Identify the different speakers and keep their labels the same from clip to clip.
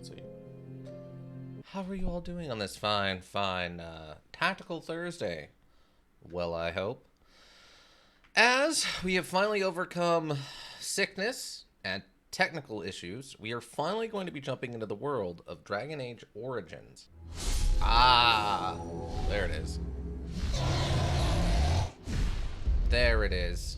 Speaker 1: Let's see. How are you all doing on this fine tactical Thursday? Well, I hope. As we have finally overcome sickness and technical issues, we are finally going to be jumping into the world of Dragon Age Origins. Ah, there it is. There it is.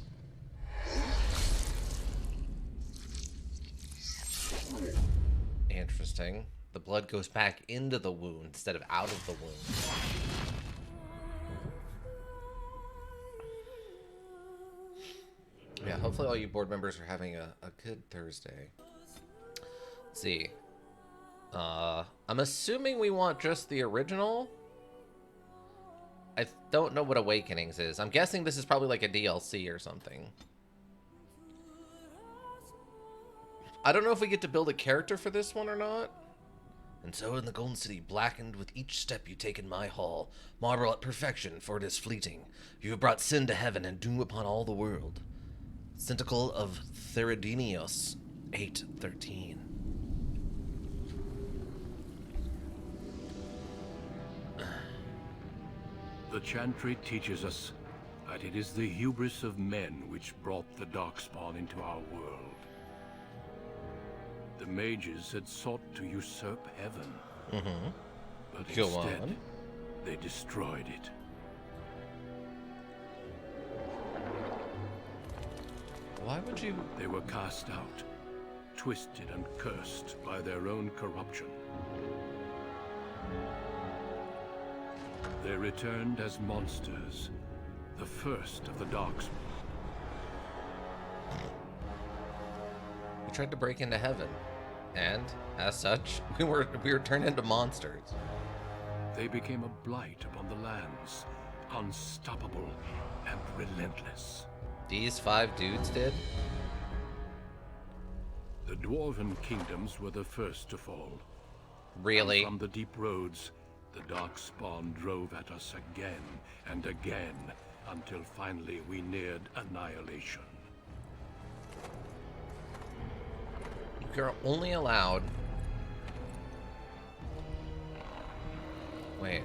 Speaker 1: Interesting. The blood goes back into the wound instead of out of the wound. Yeah, hopefully all you board members are having a good Thursday. Let's see. I'm assuming we want just the original. I don't know what Awakenings is. I'm guessing this is probably like a DLC or something. I don't know if we get to build a character for this one or not. And so in the Golden City, blackened with each step you take in my hall, marvel at perfection, for it is fleeting. You have brought sin to heaven and doom upon all the world. Centacle of Theridinios, 8:13.
Speaker 2: The Chantry teaches us that it is the hubris of men which brought the Darkspawn into our world. The mages had sought to usurp heaven, but instead, they destroyed it.
Speaker 1: Why would you...
Speaker 2: They were cast out, twisted and cursed by their own corruption. They returned as monsters, the first of the Darkspawn.
Speaker 1: We tried to break into heaven, and as such, we were turned into monsters.
Speaker 2: They became a blight upon the lands, unstoppable and relentless.
Speaker 1: These 5 dudes did?
Speaker 2: The Dwarven kingdoms were the first to fall.
Speaker 1: Really?
Speaker 2: And from the deep roads, the Darkspawn drove at us again and again, until finally we neared annihilation.
Speaker 1: You're only allowed... Wait.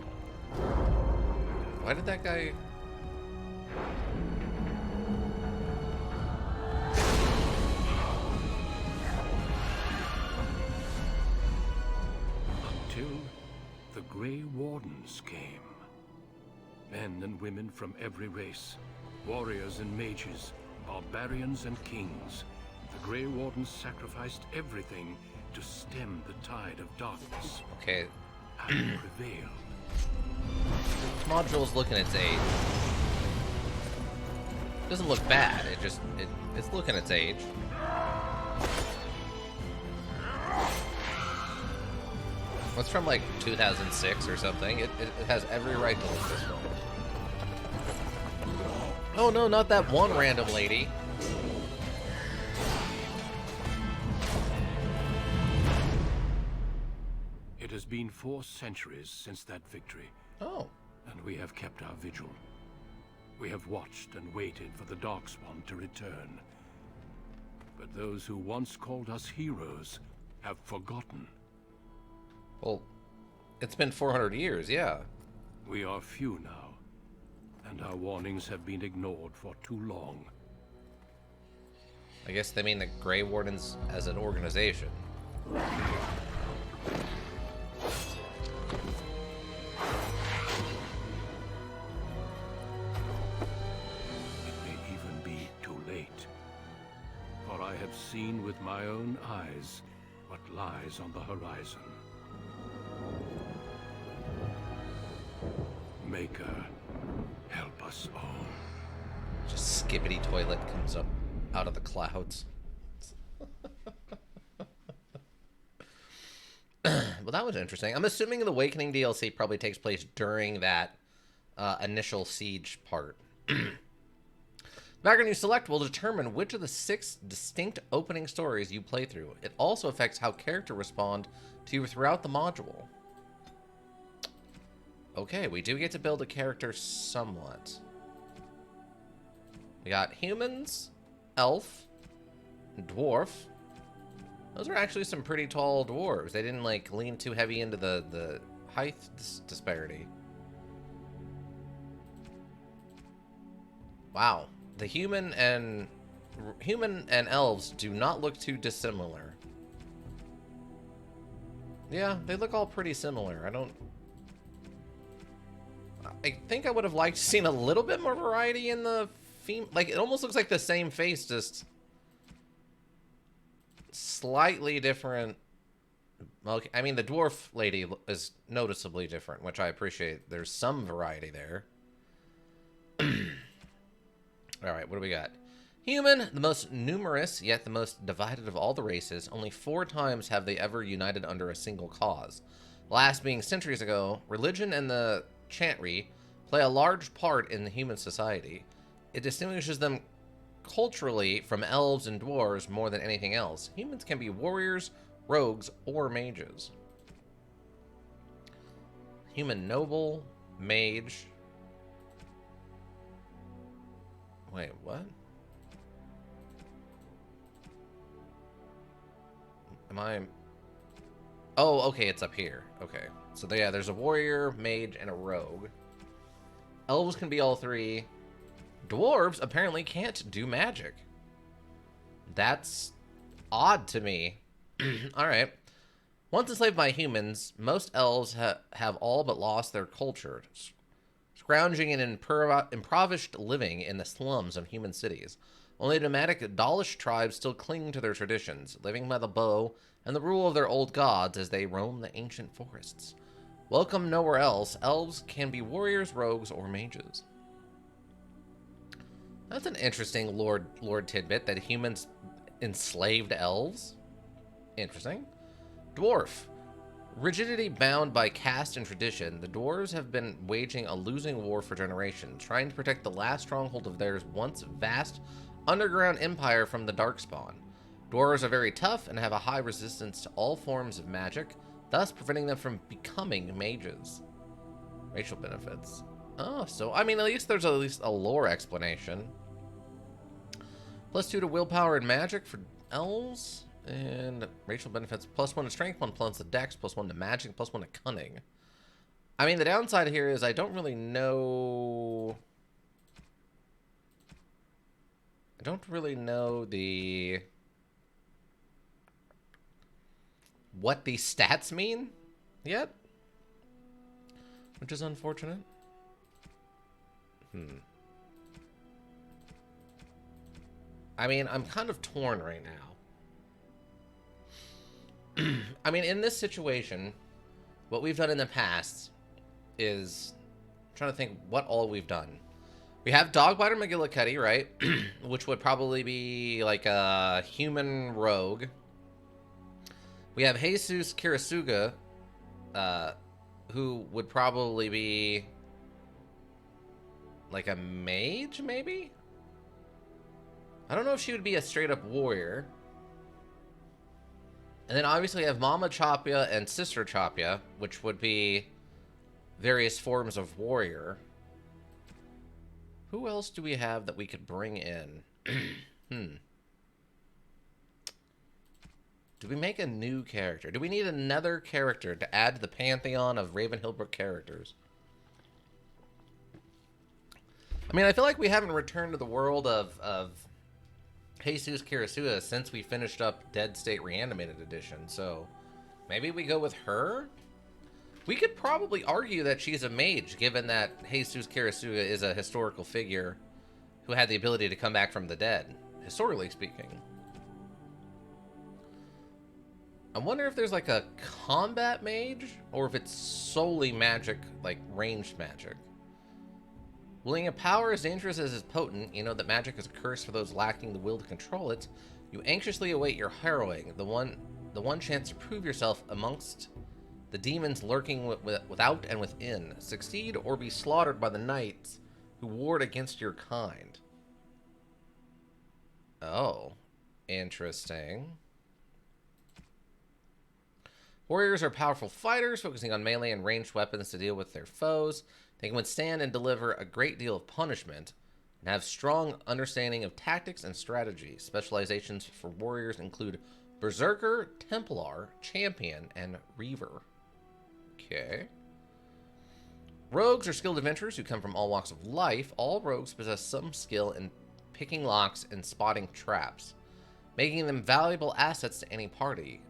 Speaker 1: Why did that guy...
Speaker 2: Until the Grey Wardens came. Men and women from every race, warriors and mages, barbarians and kings. The Grey Wardens sacrificed everything to stem the tide of darkness.
Speaker 1: Okay.
Speaker 2: And prevailed.
Speaker 1: This module's looking its age. It doesn't look bad, it's looking its age. It's from like 2006 or something. It has every right to look this way. Oh no, not that one random lady.
Speaker 2: It has been 4 centuries since that victory.
Speaker 1: Oh.
Speaker 2: And we have kept our vigil. We have watched and waited for the Darkspawn to return. But those who once called us heroes have forgotten.
Speaker 1: Well, it's been 400 years, yeah.
Speaker 2: We are few now, and our warnings have been ignored for too long.
Speaker 1: I guess they mean the Grey Wardens as an organization.
Speaker 2: It may even be too late. For I have seen with my own eyes what lies on the horizon. Maker, help us all.
Speaker 1: Just skippity toilet comes up out of the clouds. Well, that was interesting. I'm assuming the Awakening DLC probably takes place during that initial siege part. The background you select will determine which of the 6 distinct opening stories you play through. It also affects how characters respond to you throughout the module. Okay, we do get to build a character somewhat. We got humans, elf, dwarf, Those are actually some pretty tall dwarves. They didn't like lean too heavy into the height disparity. Wow, the human and elves do not look too dissimilar. Yeah, they look all pretty similar. I think I would have liked to seen a little bit more variety in the like, it almost looks like the same face, just slightly different. Well, I mean, the dwarf lady is noticeably different, which I appreciate. There's some variety there. All right, what do we got? Human, the most numerous, yet the most divided of all the races. Only 4 times have they ever united under a single cause. Last being centuries ago, religion and the chantry play a large part in the human society. It distinguishes them culturally from elves and dwarves more than anything else. Humans can be warriors, rogues, or mages. Human noble, mage. Wait, what? Am I... Oh, okay, it's up here. Okay. So, yeah, there's a warrior, mage, and a rogue. Elves can be all 3. Dwarves apparently can't do magic. That's odd to me. Alright. Once enslaved by humans, most elves have all but lost their culture, scrounging in impoverished living in the slums of human cities. Only nomadic Dalish tribes still cling to their traditions, living by the bow and the rule of their old gods as they roam the ancient forests. Welcome nowhere else, elves can be warriors, rogues, or mages. That's an interesting lore tidbit, that humans enslaved elves. Interesting. Dwarf. Rigidity bound by caste and tradition, the dwarves have been waging a losing war for generations, trying to protect the last stronghold of theirs once vast underground empire from the Darkspawn. Dwarves are very tough and have a high resistance to all forms of magic, thus preventing them from becoming mages. Racial benefits. Oh, so, I mean, at least there's at least a lore explanation. +2 to willpower and magic for elves. And racial benefits, +1 to strength, +1 to dex, +1 to magic, +1 to cunning. I mean, the downside here is I don't really know... what these stats mean yet, which is unfortunate. I mean, I'm kind of torn right now. I mean, in this situation, what we've done in the past is... I'm trying to think what all we've done. We have Dogbiter McGillicuddy, right? Which would probably be like a human rogue. We have Jesus Kirisuga, who would probably be like a mage, maybe? I don't know if she would be a straight-up warrior. And then obviously we have Mama Chapia and Sister Chapia, which would be various forms of warrior. Who else do we have that we could bring in? Do we make a new character? Do we need another character to add to the pantheon of Raven Hillbrook characters? I mean, I feel like we haven't returned to the world of Jesus Kirisuga since we finished up Dead State Reanimated Edition, so maybe we go with her? We could probably argue that she's a mage, given that Jesus Kirisuga is a historical figure who had the ability to come back from the dead, historically speaking. I wonder if there's like a combat mage, or if it's solely magic, like ranged magic. Wielding a power as dangerous as is potent, you know that magic is a curse for those lacking the will to control it. You anxiously await your harrowing, the one chance to prove yourself amongst the demons lurking without and within. Succeed or be slaughtered by the knights who ward against your kind. Oh, interesting. Warriors are powerful fighters, focusing on melee and ranged weapons to deal with their foes. They can withstand and deliver a great deal of punishment, and have strong understanding of tactics and strategy. Specializations for warriors include Berserker, Templar, Champion, and Reaver. Okay. Rogues are skilled adventurers who come from all walks of life. All rogues possess some skill in picking locks and spotting traps, making them valuable assets to any party.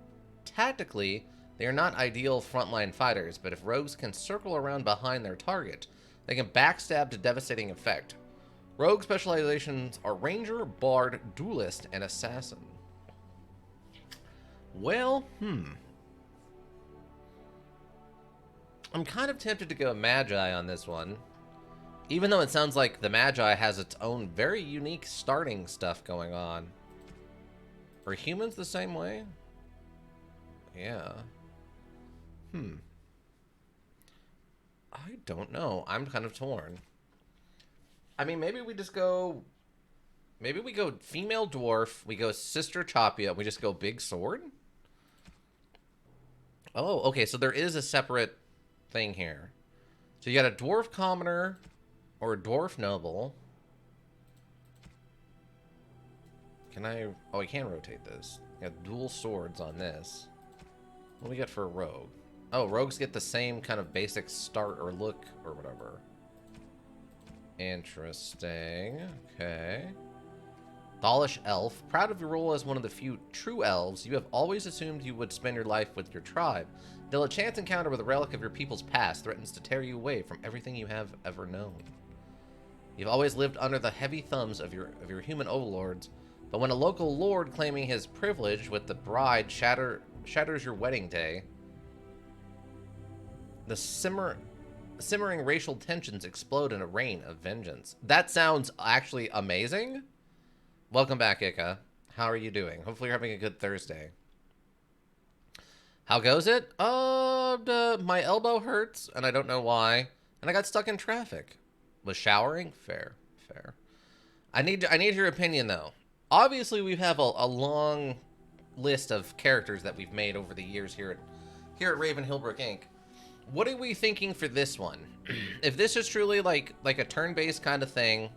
Speaker 1: Tactically, they are not ideal frontline fighters, but if rogues can circle around behind their target, they can backstab to devastating effect. Rogue specializations are Ranger, Bard, Duelist, and Assassin. Well, I'm kind of tempted to go Magi on this one. Even though it sounds like the Magi has its own very unique starting stuff going on. Are humans the same way? Yeah. I don't know. I'm kind of torn. I mean, maybe we just go... Maybe we go female dwarf, we go sister Chapia, we just go big sword? Oh, okay, so there is a separate thing here. So you got a dwarf commoner or a dwarf noble. Can I... Oh, I can rotate this. You got dual swords on this. What do we get for a rogue? Oh, rogues get the same kind of basic start or look or whatever. Interesting. Okay. Thalish elf. Proud of your role as one of the few true elves, you have always assumed you would spend your life with your tribe. Till a chance encounter with a relic of your people's past threatens to tear you away from everything you have ever known. You've always lived under the heavy thumbs of your human overlords, but when a local lord claiming his privilege with the bride shatters your wedding day, the simmering racial tensions explode in a rain of vengeance. That sounds actually amazing. Welcome back, Ika. How are you doing? Hopefully you're having a good Thursday. How goes it? My elbow hurts, and I don't know why. And I got stuck in traffic. Was showering? Fair. I need your opinion, though. Obviously, we have a long list of characters that we've made over the years here at Raven Hillbrook Inc. What are we thinking for this one? If this is truly like a turn-based kind of thing,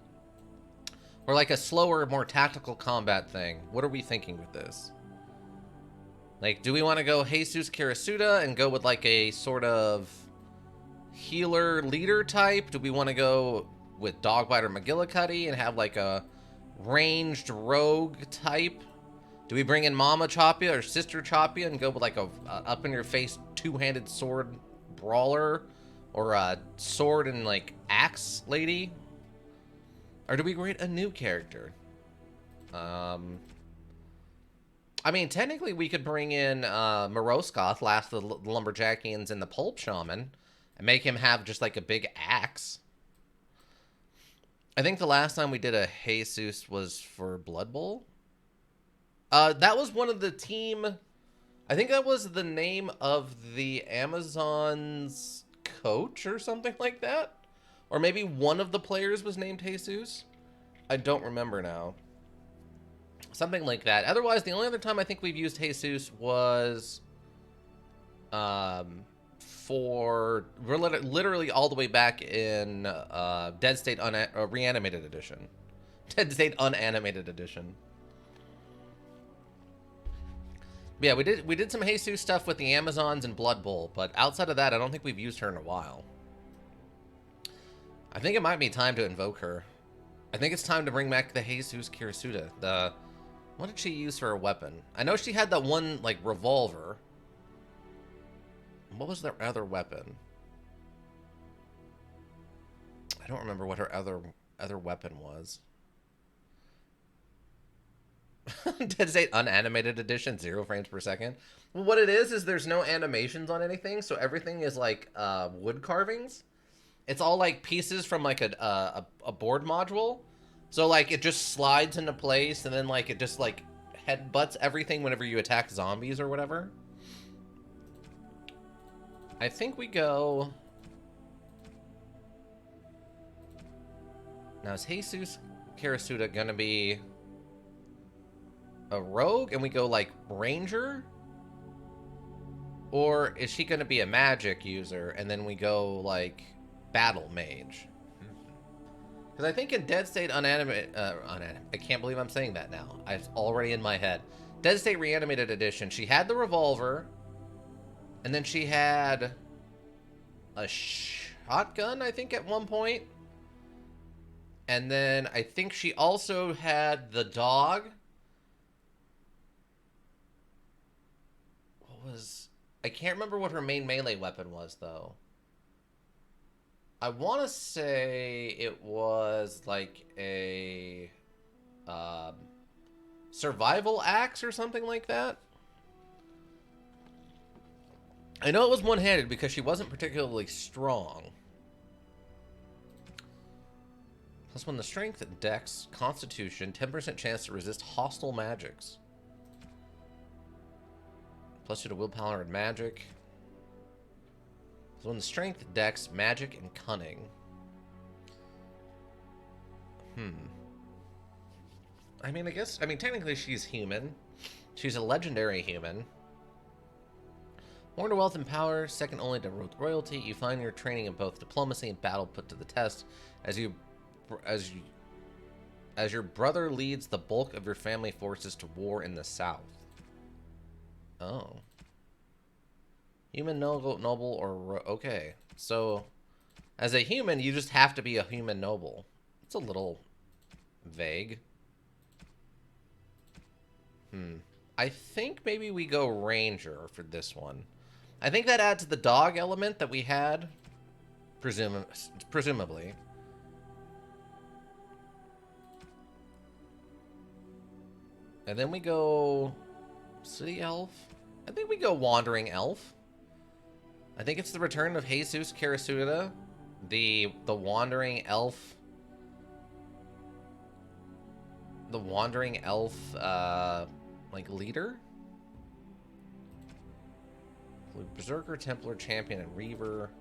Speaker 1: or like a slower, more tactical combat thing, what are we thinking with this? Like, do we want to go Jesus Kirisuta and go with like a sort of healer leader type? Do we want to go with Dogbiter McGillicuddy and have like a ranged rogue type? Do we bring in Mama Chapia or Sister Chapia and go with like a up-in-your-face two-handed sword brawler, or a sword and like axe lady? Or do we create a new character? I mean, technically we could bring in Moroskoth, last of the Lumberjackians and the Pulp Shaman, and make him have just like a big axe. I think the last time we did a Jesus was for Blood Bowl. That was one of the team... I think that was the name of the Amazon's coach or something like that. Or maybe one of the players was named Jesus. I don't remember now. Something like that. Otherwise, the only other time I think we've used Jesus was... We're literally all the way back in Dead State Reanimated Edition. Dead State Unanimated Edition. Yeah, we did some Jesus stuff with the Amazons and Blood Bowl, but outside of that, I don't think we've used her in a while. I think it might be time to invoke her. I think it's time to bring back the Jesus Kirisuta. What did she use for a weapon? I know she had that one, like, revolver. What was their other weapon? I don't remember what her other weapon was. Dead State Unanimated Edition, 0 frames per second. Well, what it is there's no animations on anything, so everything is like wood carvings. It's all like pieces from like a board module. So like it just slides into place, and then like it just like headbutts everything whenever you attack zombies or whatever. I think we go... Now, is Jesus Kirisuta gonna be a rogue and we go like ranger? Or is she gonna be a magic user and then we go like battle mage? Because I think in Dead State I can't believe I'm saying that now. It's already in my head. Dead State Reanimated Edition. She had the revolver, and then she had a shotgun, I think, at one point. And then I think she also had the dog. What was... I can't remember what her main melee weapon was, though. I want to say it was like a survival axe or something like that. I know it was one-handed because she wasn't particularly strong. Plus one the strength, dex, constitution, 10% chance to resist hostile magics. Plus 2 to willpower and magic. Plus one the strength, dex, magic, and cunning. I mean, technically she's human. She's a legendary human. Born to wealth and power, second only to royalty, you find your training in both diplomacy and battle put to the test as your brother leads the bulk of your family forces to war in the south. Oh. Human, noble, or... Okay. So, as a human, you just have to be a human noble. It's a little vague. I think maybe we go ranger for this one. I think that adds the dog element that we had. Presumably. And then we go... City elf? I think we go wandering elf. I think it's the return of Jesus Karasuda, the wandering elf. The wandering elf, like, leader? Berserker, Templar, Champion, and Reaver.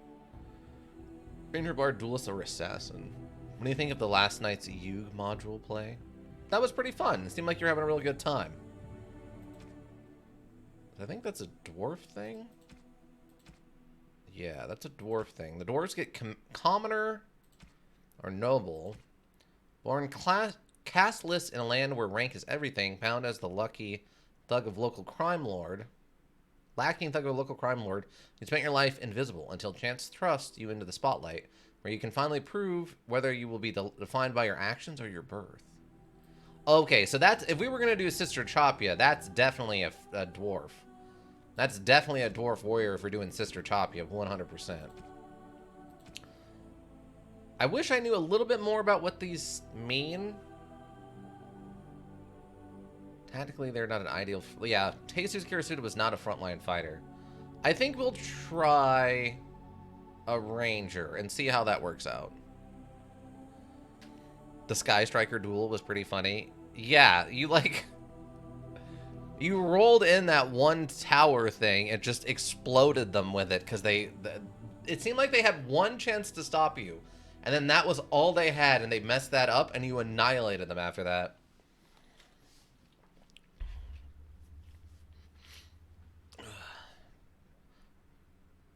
Speaker 1: Ranger, Bard, Duelist, or Assassin. What do you think of the last night's Yug module play? That was pretty fun. It seemed like you're having a really good time. I think that's a dwarf thing. Yeah, that's a dwarf thing. The dwarves get commoner or noble. Born castless in a land where rank is everything. Found as the lucky thug of local crime lord. Lacking thug of local crime lord. You spent your life invisible until chance thrusts you into the spotlight, where you can finally prove whether you will be defined by your actions or your birth. Okay, so that's... If we were going to do Sister Chapia, that's definitely a dwarf. That's definitely a dwarf warrior if we're doing Sister Chapia, 100%. I wish I knew a little bit more about what these mean. Tactically, they're not an ideal... Yeah, Jesus Karasuda was not a frontline fighter. I think we'll try a ranger and see how that works out. The Sky Striker duel was pretty funny. Yeah, you like... You rolled in that one tower thing and just exploded them with it because it seemed like they had one chance to stop you. And then that was all they had, and they messed that up, and you annihilated them after that.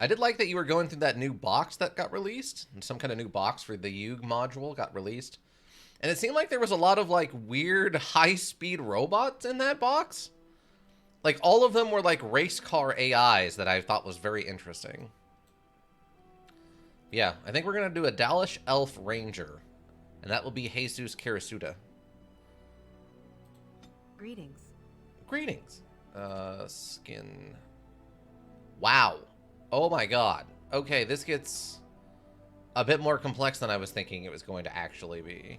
Speaker 1: I did like that you were going through that new box that got released. Some kind of new box for the Yug module got released. And it seemed like there was a lot of, like, weird high-speed robots in that box. Like, all of them were, like, race car AIs that I thought was very interesting. Yeah, I think we're going to do a Dalish Elf Ranger. And that will be Jesus Karasuda.
Speaker 3: Greetings.
Speaker 1: Greetings. Skin. Wow. Oh my god. Okay, this gets a bit more complex than I was thinking it was going to actually be.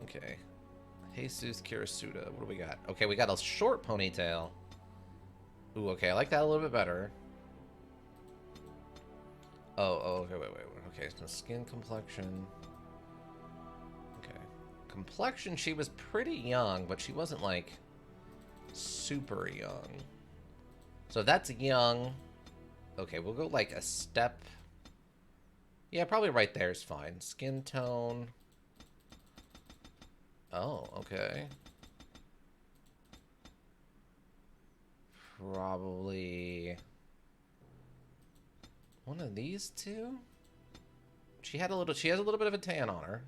Speaker 1: Okay. Jesus Karasuda. What do we got? Okay, we got a short ponytail. Ooh, okay, I like that a little bit better. Oh, okay, wait. Okay, so skin complexion. Okay. Complexion, she was pretty young, but she wasn't, like, super young. So that's young. Okay, we'll go, like, a step. Yeah, probably right there is fine. Skin tone. Oh, okay. Probably one of these two. She has a little bit of a tan on her.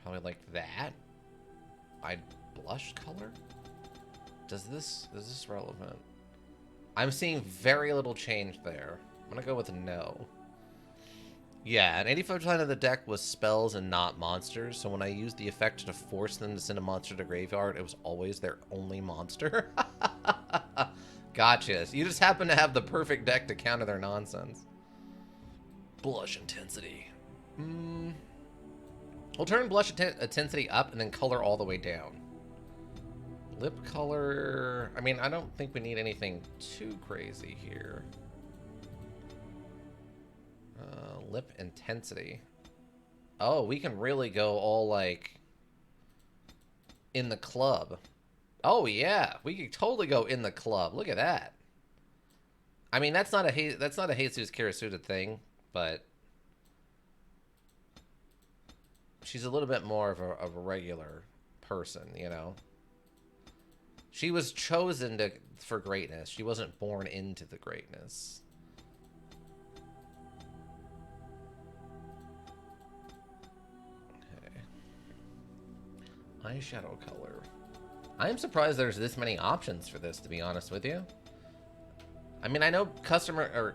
Speaker 1: Probably like that. I blush color? Is this relevant? I'm seeing very little change there. I'm gonna go with no. Yeah, and 85% of the deck was spells and not monsters, so when I used the effect to force them to send a monster to graveyard, it was always their only monster. Gotcha. So you just happen to have the perfect deck to counter their nonsense. Blush intensity. We'll turn blush intensity up and then color all the way down. Lip color... I mean, I don't think we need anything too crazy here. Lip intensity. Oh, we can really go all, like, in the club. Oh, yeah. We could totally go in the club. Look at that. I mean, that's not a Jesus Kirisuta thing, but... she's a little bit more of a regular person, you know? She was chosen for greatness. She wasn't born into the greatness. Okay. Eyeshadow color. I am surprised there's this many options for this, to be honest with you. I mean, I know character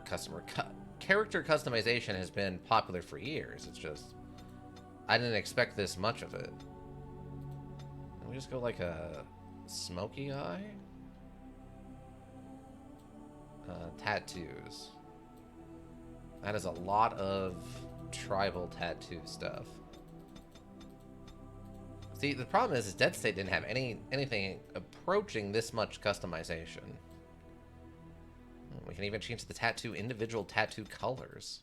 Speaker 1: customization has been popular for years. It's just, I didn't expect this much of it. Can we just go like a smoky eye? Tattoos. That is a lot of tribal tattoo stuff. See, the problem is Dead State didn't have anything approaching this much customization. We can even change the individual tattoo colors.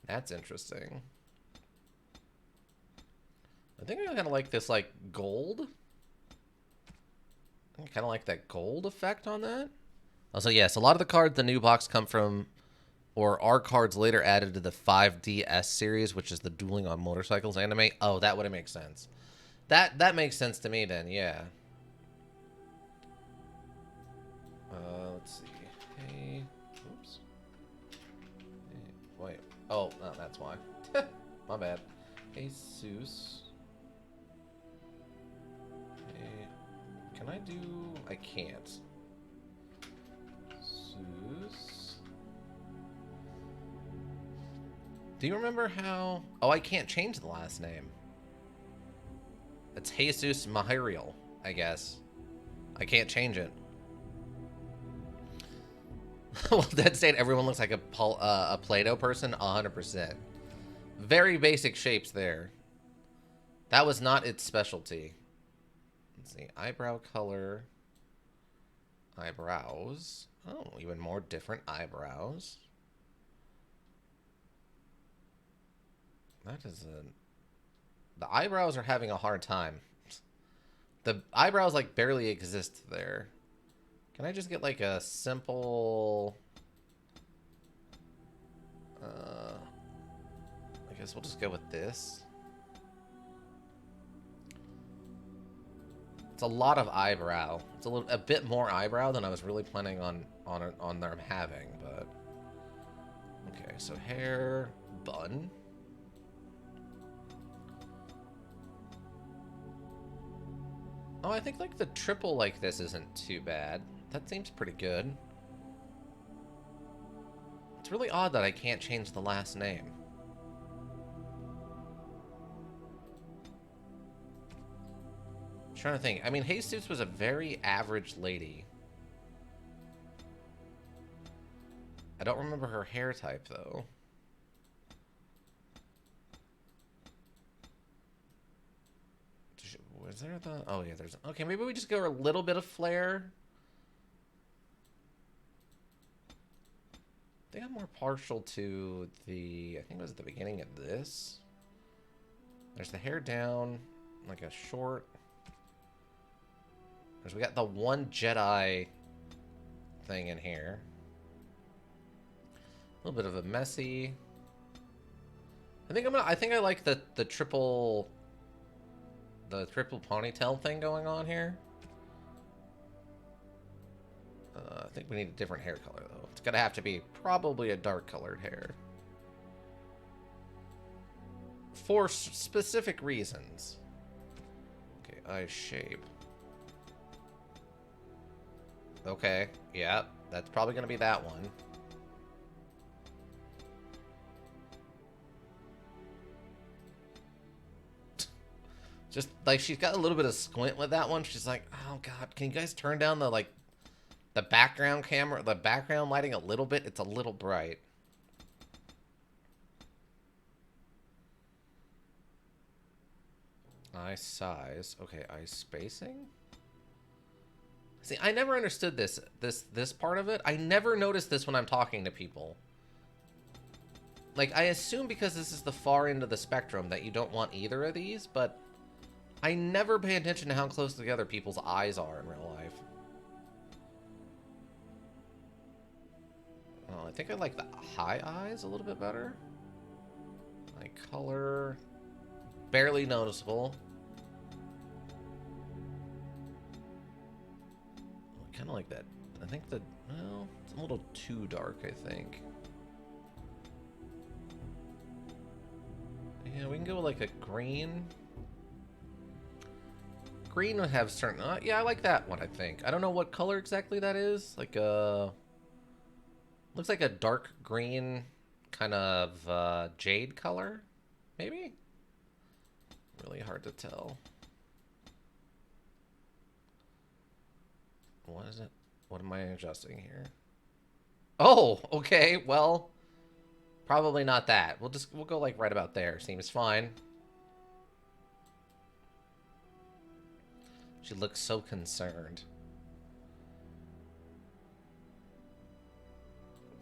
Speaker 1: That's interesting. I think I kind of like this, like, gold. I kind of like that gold effect on that. Also, yes, a lot of the cards in the new box come from, or are cards later added to the 5DS series, which is the Dueling on Motorcycles anime. Oh, that would make sense. That makes sense to me then, yeah. Let's see. Hey, oops. Hey, wait. Oh, no, that's why. My bad. Jesus. Hey, can I do? I can't. Jesus. Do you remember how? Oh, I can't change the last name. It's Jesus Mahariel, I guess. I can't change it. Well, Dead State, everyone looks like a Play-Doh person, 100%. Very basic shapes there. That was not its specialty. Let's see, eyebrow color. Eyebrows. Oh, even more different eyebrows. That is a... The eyebrows are having a hard time. The eyebrows, like, barely exist there. Can I just get, like, a simple... I guess we'll just go with this. It's a lot of eyebrow. It's a bit more eyebrow than I was really planning on them having, but... Okay, so hair, bun. Oh, I think, like, the triple like this isn't too bad. That seems pretty good. It's really odd that I can't change the last name. I'm trying to think. I mean, Jesus was a very average lady. I don't remember her hair type, though. Was there the... Oh, yeah, there's... Okay, maybe we just go a little bit of flair. I think I'm more partial to the... I think it was at the beginning of this. There's the hair down, like a short... We got the one Jedi thing in here. A little bit of a messy... I think I like the triple... The triple ponytail thing going on here. I think we need a different hair color, though. It's gonna have to be probably a dark colored hair. For specific reasons. Okay, eye shape. Okay, yeah, that's probably gonna be that one. Just, like, she's got a little bit of squint with that one. She's like, oh god, can you guys turn down the, like, the background camera, the background lighting a little bit? It's a little bright. Eye size. Okay, eye spacing? See, I never understood this part of it. I never noticed this when I'm talking to people. Like, I assume because this is the far end of the spectrum that you don't want either of these, but I never pay attention to how close together people's eyes are in real life. Oh, I think I like the high eyes a little bit better. Eye color. Barely noticeable. I kind of like that. I think the, well, it's a little too dark, I think. Yeah, we can go with like a green. Green would have certain, yeah, I like that one, I think. I don't know what color exactly that is. Like a, looks like a dark green kind of jade color, maybe? Really hard to tell. What is it? What am I adjusting here? Oh, okay, well, probably not that. We'll go like right about there. Seems fine. She looks so concerned.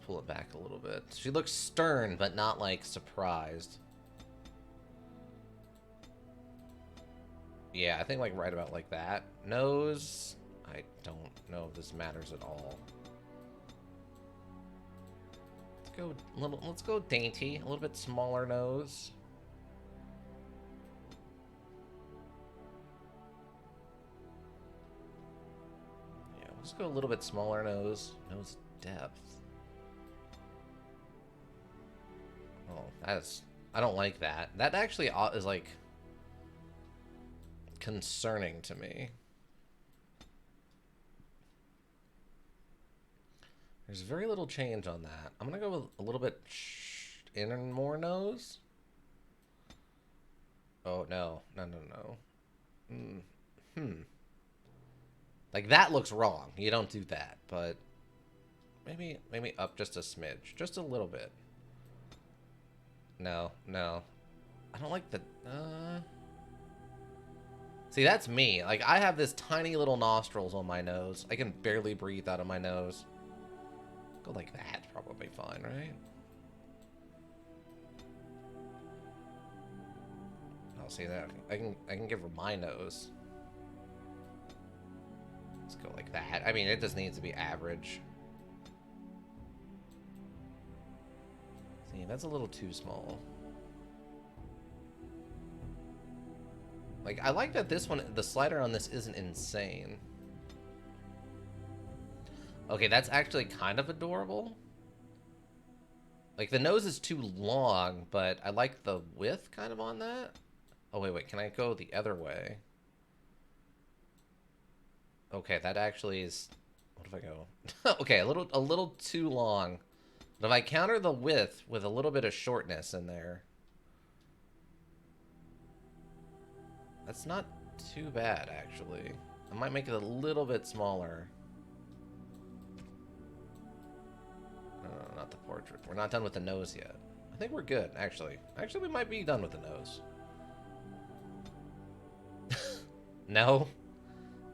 Speaker 1: Pull it back a little bit. She looks stern, but not like surprised. Yeah, I think like right about like that. Nose, I don't know if this matters at all. Let's go dainty, a little bit smaller nose. Yeah, let's go a little bit smaller nose. Nose depth. Oh, I don't like that. That actually is like concerning to me. There's very little change on that. I'm gonna go with a little bit inner more nose. Oh no, no. Like that looks wrong. You don't do that, but maybe up just a smidge, just a little bit. No. I don't like the. See, that's me. Like I have this tiny little nostrils on my nose. I can barely breathe out of my nose. Go like that, probably fine, right? I'll see that. I can give her my nose. Let's go like that. I mean, it just needs to be average. See, that's a little too small. Like, I like that this one, the slider on this isn't insane. Okay, that's actually kind of adorable. Like, the nose is too long, but I like the width kind of on that. Oh, wait, can I go the other way? Okay, that actually is... What if I go... Okay, a little too long. But if I counter the width with a little bit of shortness in there... That's not too bad, actually. I might make it a little bit smaller. Not the portrait. We're not done with the nose yet. I think we're good, actually. Actually, we might be done with the nose. No.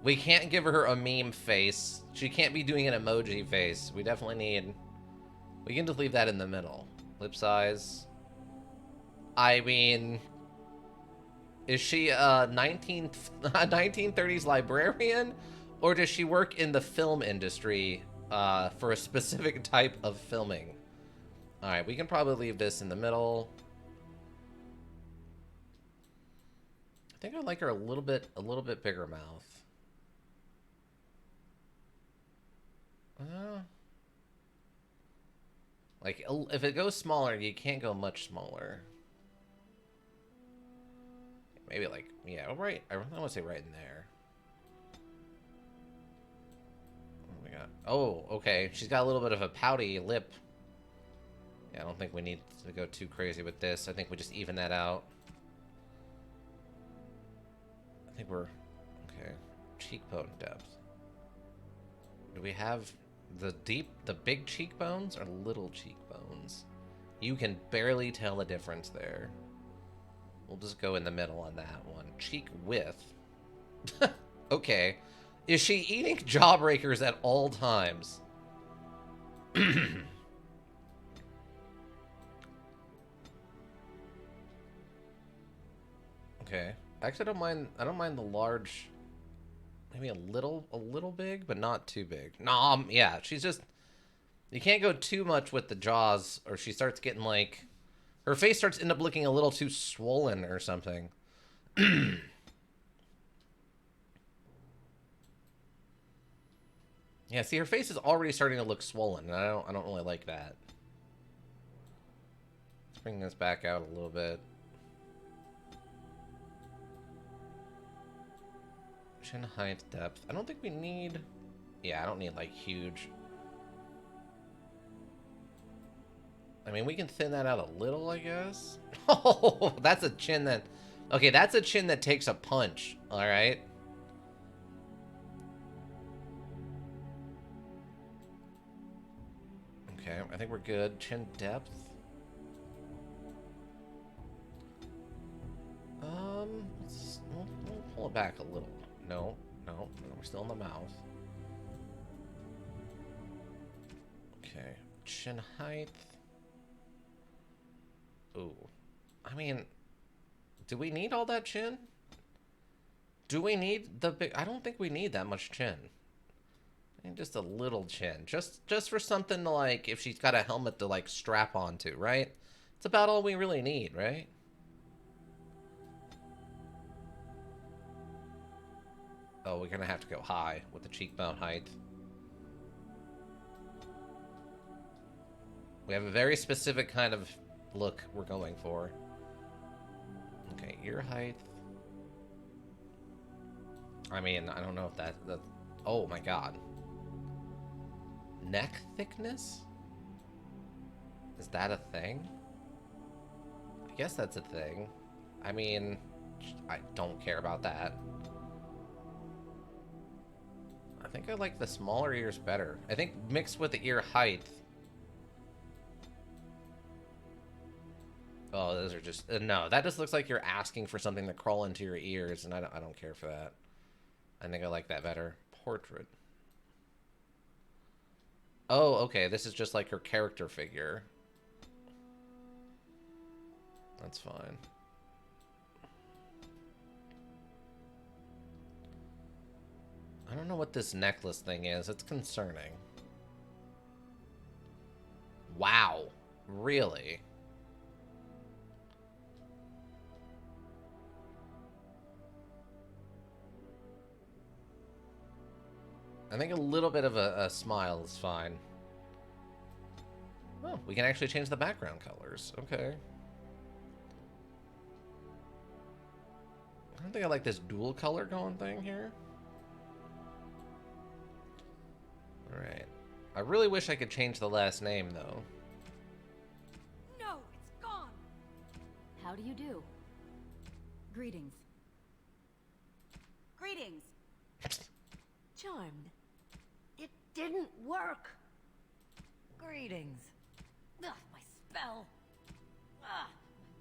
Speaker 1: We can't give her a meme face. She can't be doing an emoji face. We definitely need... We can just leave that in the middle. Lip size. I mean... Is she a 1930s librarian? Or does she work in the film industry for a specific type of filming? Alright, we can probably leave this in the middle. I think I like her a little bit bigger mouth. Like, if it goes smaller, you can't go much smaller. maybe like, yeah, right. I want to say right in there. What do we got? Oh, okay. She's got a little bit of a pouty lip. Yeah, I don't think we need to go too crazy with this. I think we just even that out. I think we're okay. Cheekbone depth. Do we have the big cheekbones or little cheekbones? You can barely tell the difference there. We'll just go in the middle on that one. Cheek width. Okay. Is she eating jawbreakers at all times? Okay. Actually, I don't mind the large. Maybe a little big, but not too big. No, yeah, she's just. You can't go too much with the jaws, or she starts getting like. Her face starts to end up looking a little too swollen or something. Yeah, see, her face is already starting to look swollen, and I don't really like that. Let's bring this back out a little bit. Chin height, depth. I don't think we need... Yeah, I don't need, like, huge... I mean, we can thin that out a little, I guess. Oh, that's a chin that... Okay, that's a chin that takes a punch, alright? Okay, I think we're good. Chin depth. We'll pull it back a little. No, we're still in the mouth. Okay, chin height. Ooh. I mean, do we need all that chin? Do we need the big... I don't think we need that much chin. I mean, just a little chin. Just for something to, like, if she's got a helmet to, like, strap onto, right? It's about all we really need, right? Oh, we're gonna have to go high with the cheekbone height. We have a very specific kind of look we're going for. Okay, ear height. I mean, I don't know if that... Oh my god. Neck thickness? Is that a thing? I guess that's a thing. I mean, I don't care about that. I think I like the smaller ears better. I think mixed with the ear height. Oh, those are just... no, that just looks like you're asking for something to crawl into your ears, and I don't care for that. I think I like that better. Portrait. Oh, okay, this is just like her character figure. That's fine. I don't know what this necklace thing is. It's concerning. Wow. Really? I think a little bit of a smile is fine. Oh, we can actually change the background colors. Okay. I don't think I like this dual color going thing here. Alright. I really wish I could change the last name, though.
Speaker 3: No, it's gone! How do you do? Greetings. Greetings! Charmed. It didn't work! Greetings. Ugh, my spell. Ugh,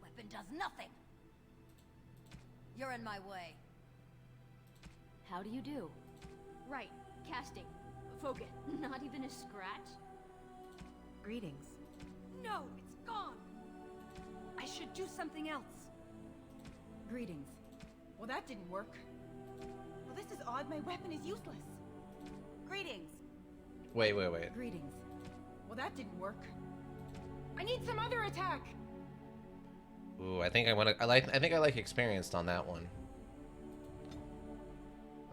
Speaker 3: my weapon does nothing. You're in my way. How do you do?
Speaker 4: Right, casting. Focus. Not even a scratch?
Speaker 3: Greetings.
Speaker 4: No, it's gone! I should do something else.
Speaker 3: Greetings.
Speaker 4: Well, that didn't work. Well, this is odd. My weapon is useless.
Speaker 3: Greetings.
Speaker 1: Wait.
Speaker 3: Greetings.
Speaker 4: Well, that didn't work. I need some other attack.
Speaker 1: Ooh, I think I think I like experienced on that one.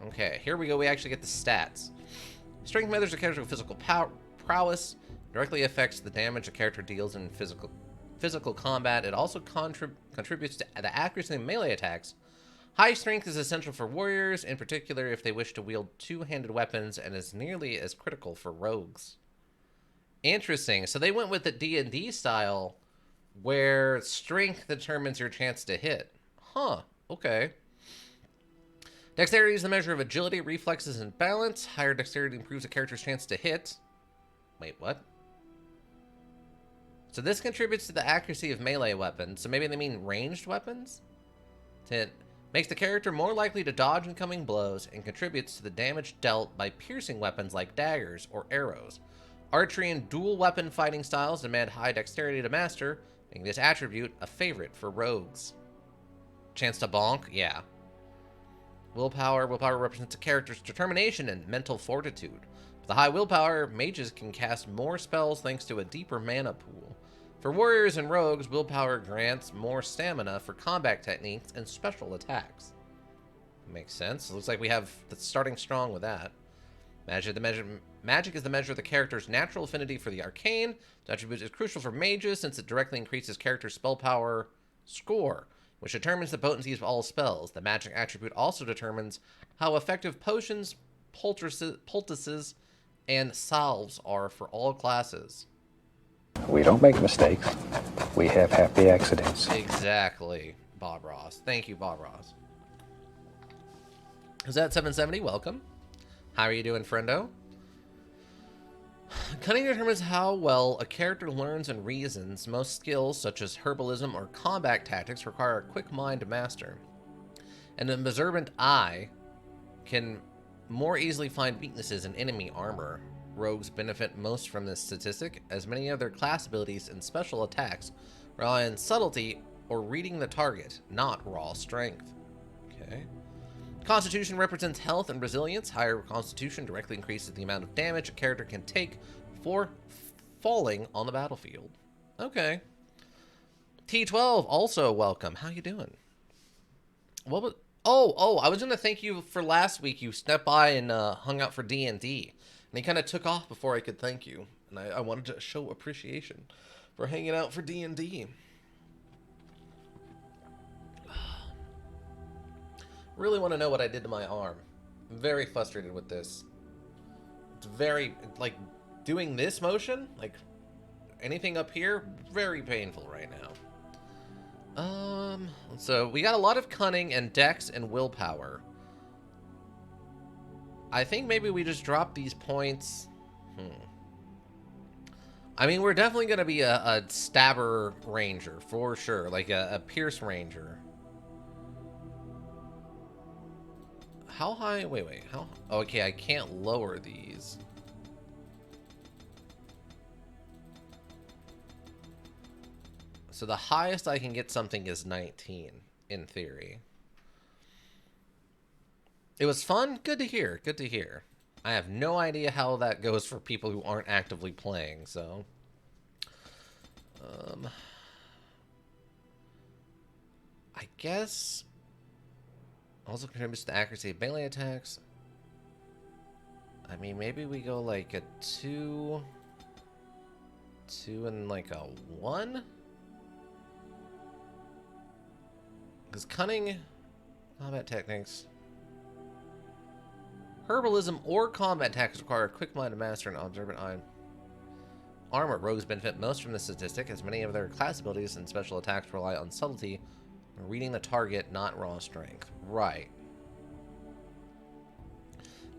Speaker 1: Okay, here we go. We actually get the stats. Strength measures a character's physical prowess. Directly affects the damage a character deals in physical combat. It also contributes to the accuracy of melee attacks High strength is essential for warriors, in particular if they wish to wield two-handed weapons, and is nearly as critical for rogues. Interesting. So they went with the D&D style, where strength determines your chance to hit. Huh. Okay. Dexterity is the measure of agility, reflexes, and balance. Higher dexterity improves a character's chance to hit. Wait, what? So this contributes to the accuracy of melee weapons. So maybe they mean ranged weapons? It makes the character more likely to dodge incoming blows and contributes to the damage dealt by piercing weapons like daggers or arrows. Archery and dual weapon fighting styles demand high dexterity to master, making this attribute a favorite for rogues. Chance to bonk? Yeah. Willpower. Willpower represents a character's determination and mental fortitude. With the high willpower, mages can cast more spells thanks to a deeper mana pool. For warriors and rogues, willpower grants more stamina for combat techniques and special attacks. Makes sense. It looks like we have the starting strong with that. Magic is the measure of the character's natural affinity for the arcane. The attribute is crucial for mages since it directly increases character's spell power score, which determines the potency of all spells. The magic attribute also determines how effective potions, poultices, and salves are for all classes.
Speaker 5: We don't make mistakes. We have happy accidents.
Speaker 1: Exactly, Bob Ross. Thank you, Bob Ross. Is that 770? Welcome. How are you doing, friendo? Cunning determines how well a character learns and reasons. Most skills, such as herbalism or combat tactics, require a quick mind to master. And an observant eye can more easily find weaknesses in enemy armor. Rogues benefit most from this statistic, as many of their class abilities and special attacks rely on subtlety or reading the target, not raw strength. Okay. Constitution represents health and resilience. Higher constitution directly increases the amount of damage a character can take for falling on the battlefield. Okay. T12, also welcome. How you doing? What was... Oh, I was going to thank you for last week. You stepped by and hung out for D&D. And he kind of took off before I could thank you. And I wanted to show appreciation for hanging out for D&D. Really want to know what I did to my arm. I'm very frustrated with this. It's very, like, doing this motion, like, anything up here, very painful right now. So we got a lot of cunning and dex and willpower. I think maybe we just drop these points. I mean, we're definitely going to be a stabber ranger, for sure. Like a pierce ranger. How high? Wait. How? Okay, I can't lower these. So the highest I can get something is 19, in theory. It was fun. Good to hear. Good to hear. I have no idea how that goes for people who aren't actively playing, so... I guess... Also contributes to the accuracy of melee attacks. I mean, maybe we go like a 2... 2 and like a 1? Because cunning... Combat techniques... Herbalism or combat tactics require a quick mind to master and observant eye. Armor. Rogues benefit most from this statistic, as many of their class abilities and special attacks rely on subtlety, reading the target, not raw strength. Right.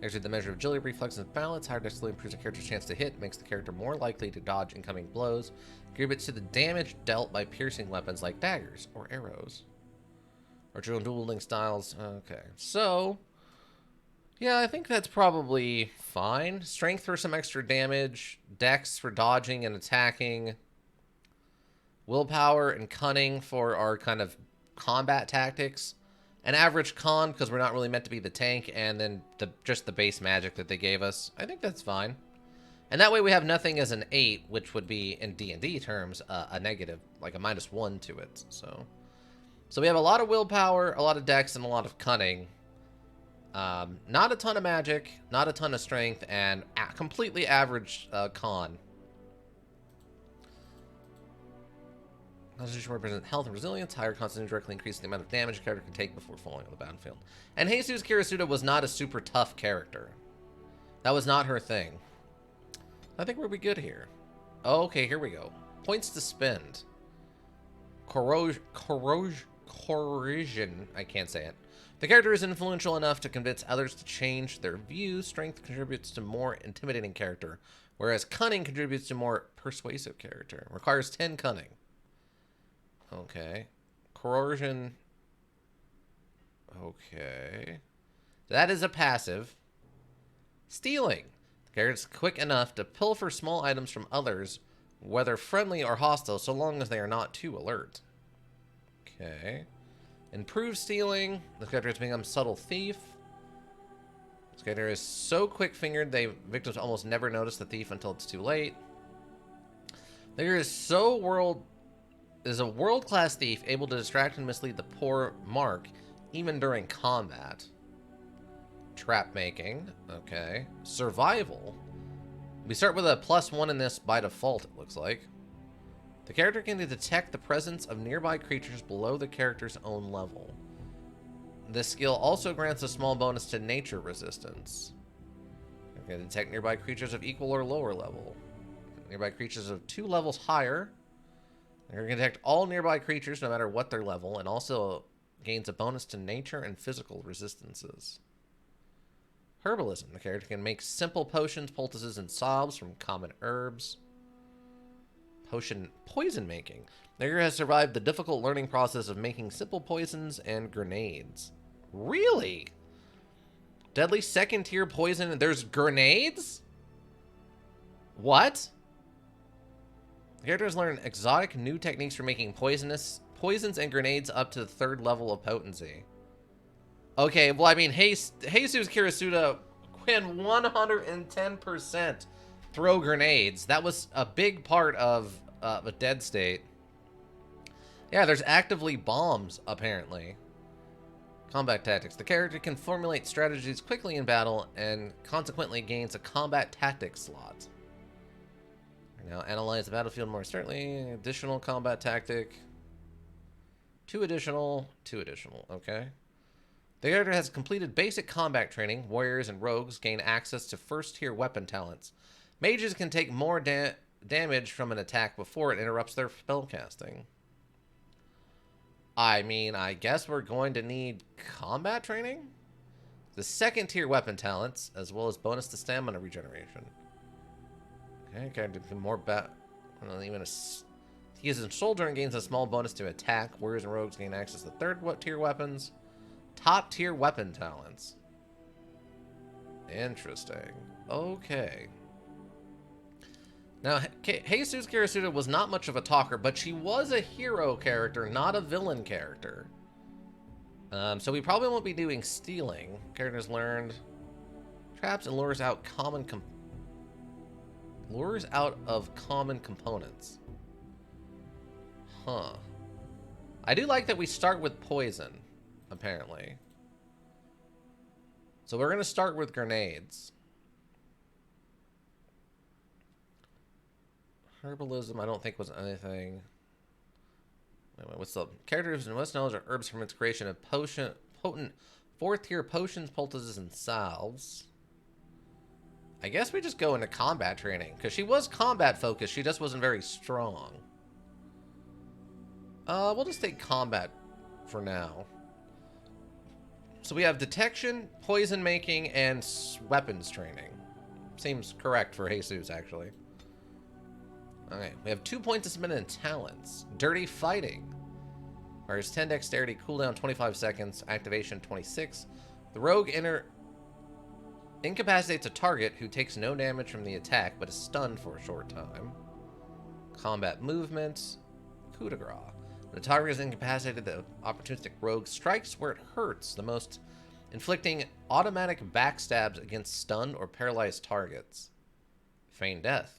Speaker 1: Actually, the measure of agility, reflex, and balance. Higher dexterity improves a character's chance to hit, makes the character more likely to dodge incoming blows, contributes to the damage dealt by piercing weapons like daggers or arrows. Archer and dueling styles. Okay, so... yeah, I think that's probably fine. Strength for some extra damage. Dex for dodging and attacking. Willpower and cunning for our kind of combat tactics. An average con, because we're not really meant to be the tank. And then just the base magic that they gave us. I think that's fine. And that way we have nothing as an 8, which would be, in D&D terms, a negative. Like a -1 to it. So we have a lot of willpower, a lot of dex, and a lot of cunning. Not a ton of magic, not a ton of strength, and completely average con. Constitution represents health and resilience. Higher Constitution directly increases the amount of damage a character can take before falling on the battlefield. And Jesus Kirisuda was not a super tough character. That was not her thing. I think we'll be good here. Okay, here we go. Points to spend. Corrosion. I can't say it. The character is influential enough to convince others to change their views. Strength contributes to more intimidating character, whereas cunning contributes to more persuasive character. Requires 10 cunning. Okay. Corrosion. Okay. That is a passive. Stealing. The character is quick enough to pilfer small items from others, whether friendly or hostile, so long as they are not too alert. Okay. Improve stealing. This character has become subtle thief. This character is so quick-fingered, victims almost never notice the thief until it's too late. The character is a world-class thief, able to distract and mislead the poor mark, even during combat. Trap making. Okay. Survival. We start with a +1 in this by default, it looks like. The character can detect the presence of nearby creatures below the character's own level. This skill also grants a small bonus to nature resistance. You can detect nearby creatures of equal or lower level. Nearby creatures of 2 levels higher. You can detect all nearby creatures no matter what their level, and also gains a bonus to nature and physical resistances. Herbalism. The character can make simple potions, poultices, and salves from common herbs. Poison making. The character has survived the difficult learning process of making simple poisons and grenades. Really? Deadly second tier poison and there's grenades? What? The character has learned exotic new techniques for making poisons and grenades up to the 3rd level of potency. Okay, well, I mean, Jesus Kirisuda can 110% throw grenades. That was a big part of a dead state. Yeah, there's actively bombs, apparently. Combat tactics. The character can formulate strategies quickly in battle and consequently gains a combat tactics slot. Now, analyze the battlefield more certainly. Additional combat tactic. 2 additional. 2 additional. Okay. The character has completed basic combat training. Warriors and rogues gain access to 1st tier weapon talents. Mages can take more damage from an attack before it interrupts their spellcasting. I mean, I guess we're going to need combat training? The 2nd tier weapon talents, as well as bonus to stamina regeneration. Okay, character can more he is a soldier and gains a small bonus to attack. Warriors and rogues gain access to 3rd tier weapons. Top tier weapon talents. Interesting. Okay. Now, Jesus Kirisuda was not much of a talker, but she was a hero character, not a villain character. So we probably won't be doing stealing. Characters learned traps and lures out of common components. Huh. I do like that we start with poison, apparently. So we're going to start with grenades. Herbalism, I don't think was anything. Anyway, what's the characters and most knowledge of herbs from its creation of potent 4th tier potions, poultices, and salves. I guess we just go into combat training because she was combat focused. She just wasn't very strong. We'll just take combat for now. So we have detection, poison making, and weapons training. Seems correct for Jesus, actually. Okay, we have 2 points to spend in talents. Dirty Fighting. Requires 10 dexterity, cooldown 25 seconds, activation 26. The rogue incapacitates a target who takes no damage from the attack but is stunned for a short time. Combat movement. Coup de grace. When the target is incapacitated, the opportunistic rogue strikes where it hurts the most, inflicting automatic backstabs against stunned or paralyzed targets. Feign death.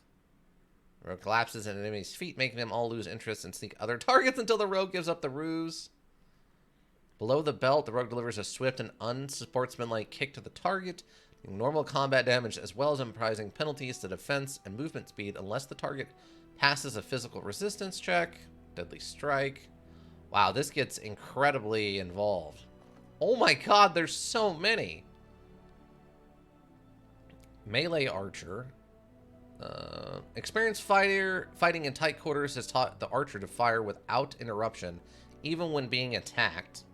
Speaker 1: The rogue collapses at an enemy's feet, making them all lose interest and seek other targets until the rogue gives up the ruse. Below the belt, the rogue delivers a swift and unsportsmanlike kick to the target, doing normal combat damage as well as imposing penalties to defense and movement speed unless the target passes a physical resistance check. Deadly Strike. Wow, this gets incredibly involved. Oh my god, there's so many. Melee Archer. Experienced fighting in tight quarters has taught the archer to fire without interruption, even when being attacked.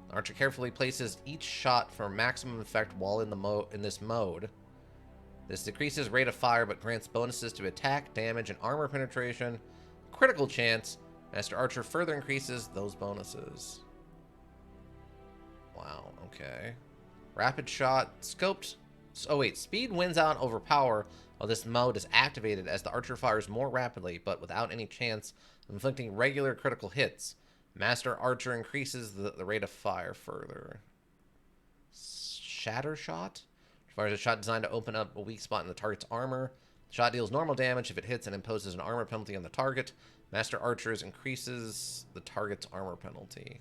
Speaker 1: The archer carefully places each shot for maximum effect while in this mode. This decreases rate of fire but grants bonuses to attack, damage, and armor penetration. Critical chance. Master Archer further increases those bonuses. Wow, okay. Rapid shot. Scoped. Oh wait, speed wins out over power while this mode is activated as the archer fires more rapidly but without any chance of inflicting regular critical hits. Master Archer increases the rate of fire further. Shatter Shot? Fires a shot designed to open up a weak spot in the target's armor. The shot deals normal damage if it hits and imposes an armor penalty on the target. Master Archers increases the target's armor penalty.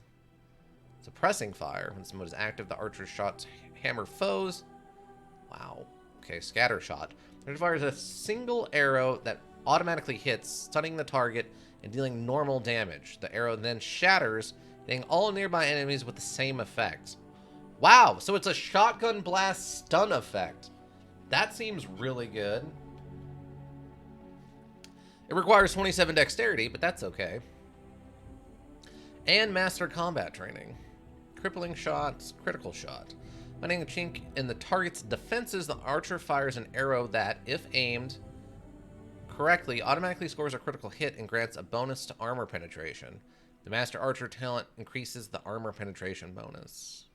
Speaker 1: Suppressing Fire. When this mode is active, the archer's shots hammer foes. Wow. Okay, Scatter Shot. It fires a single arrow that automatically hits, stunning the target and dealing normal damage. The arrow then shatters, hitting all nearby enemies with the same effect. Wow, so it's a shotgun blast stun effect. That seems really good. It requires 27 dexterity, but that's okay. And Master Combat Training. Crippling Shots, Critical Shot. Finding a chink in the target's defenses, the archer fires an arrow that, if aimed correctly, automatically scores a critical hit and grants a bonus to armor penetration. The Master Archer talent increases the armor penetration bonus.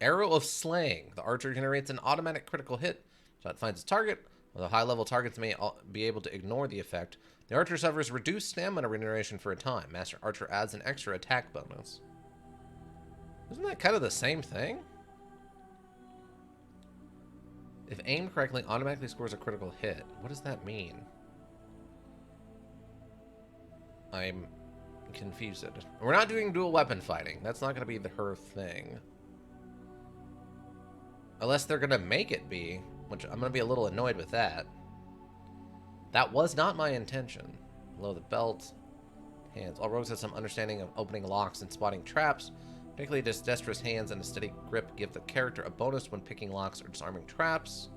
Speaker 1: Arrow of Slaying. The archer generates an automatic critical hit. Shot finds its target. Although high-level targets may be able to ignore the effect, the archer suffers reduced stamina regeneration for a time. Master Archer adds an extra attack bonus. Isn't that kind of the same thing? If aimed correctly, automatically scores a critical hit. What does that mean? I'm confused. We're not doing dual weapon fighting. That's not going to be her thing. Unless they're going to make it be, which I'm going to be a little annoyed with that. That was not my intention. Below the belt. Hands. All rogues have some understanding of opening locks and spotting traps. Particularly dexterous hands and a steady grip give the character a bonus when picking locks or disarming traps.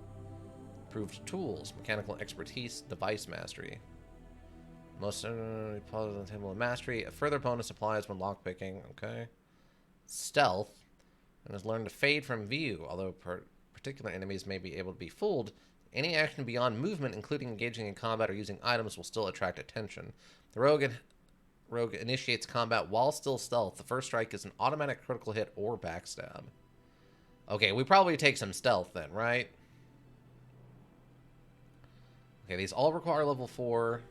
Speaker 1: Improved tools. Mechanical expertise. Device mastery. Most positive on the table of mastery. A further bonus applies when lockpicking. Okay. Stealth. And has learned to fade from view, although particular enemies may be able to be fooled. Any action beyond movement, including engaging in combat or using items, will still attract attention. The rogue initiates combat while still stealth. The first strike is an automatic critical hit or backstab. Okay, we probably take some stealth then, right? Okay, these all require level 4.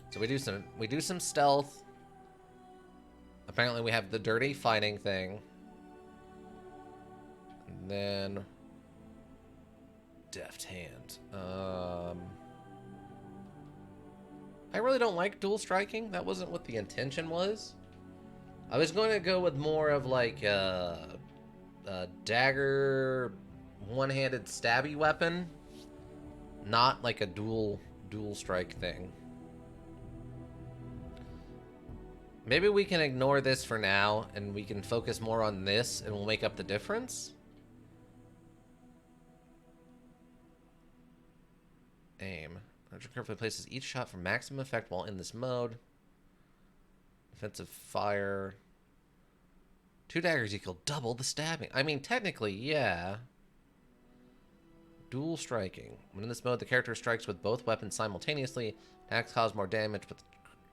Speaker 1: So we do some stealth. Apparently we have the dirty fighting thing. And then deft hand. I really don't like dual striking. That wasn't what the intention was. I was going to go with more of like a dagger, one-handed stabby weapon, not like a dual strike thing. Maybe we can ignore this for now, and we can focus more on this, and we'll make up the difference. Aim. Archer carefully places each shot for maximum effect while in this mode. Defensive fire. 2 daggers equal double the stabbing. I mean, technically, yeah. Dual striking. When in this mode, the character strikes with both weapons simultaneously. Attacks cause more damage, but the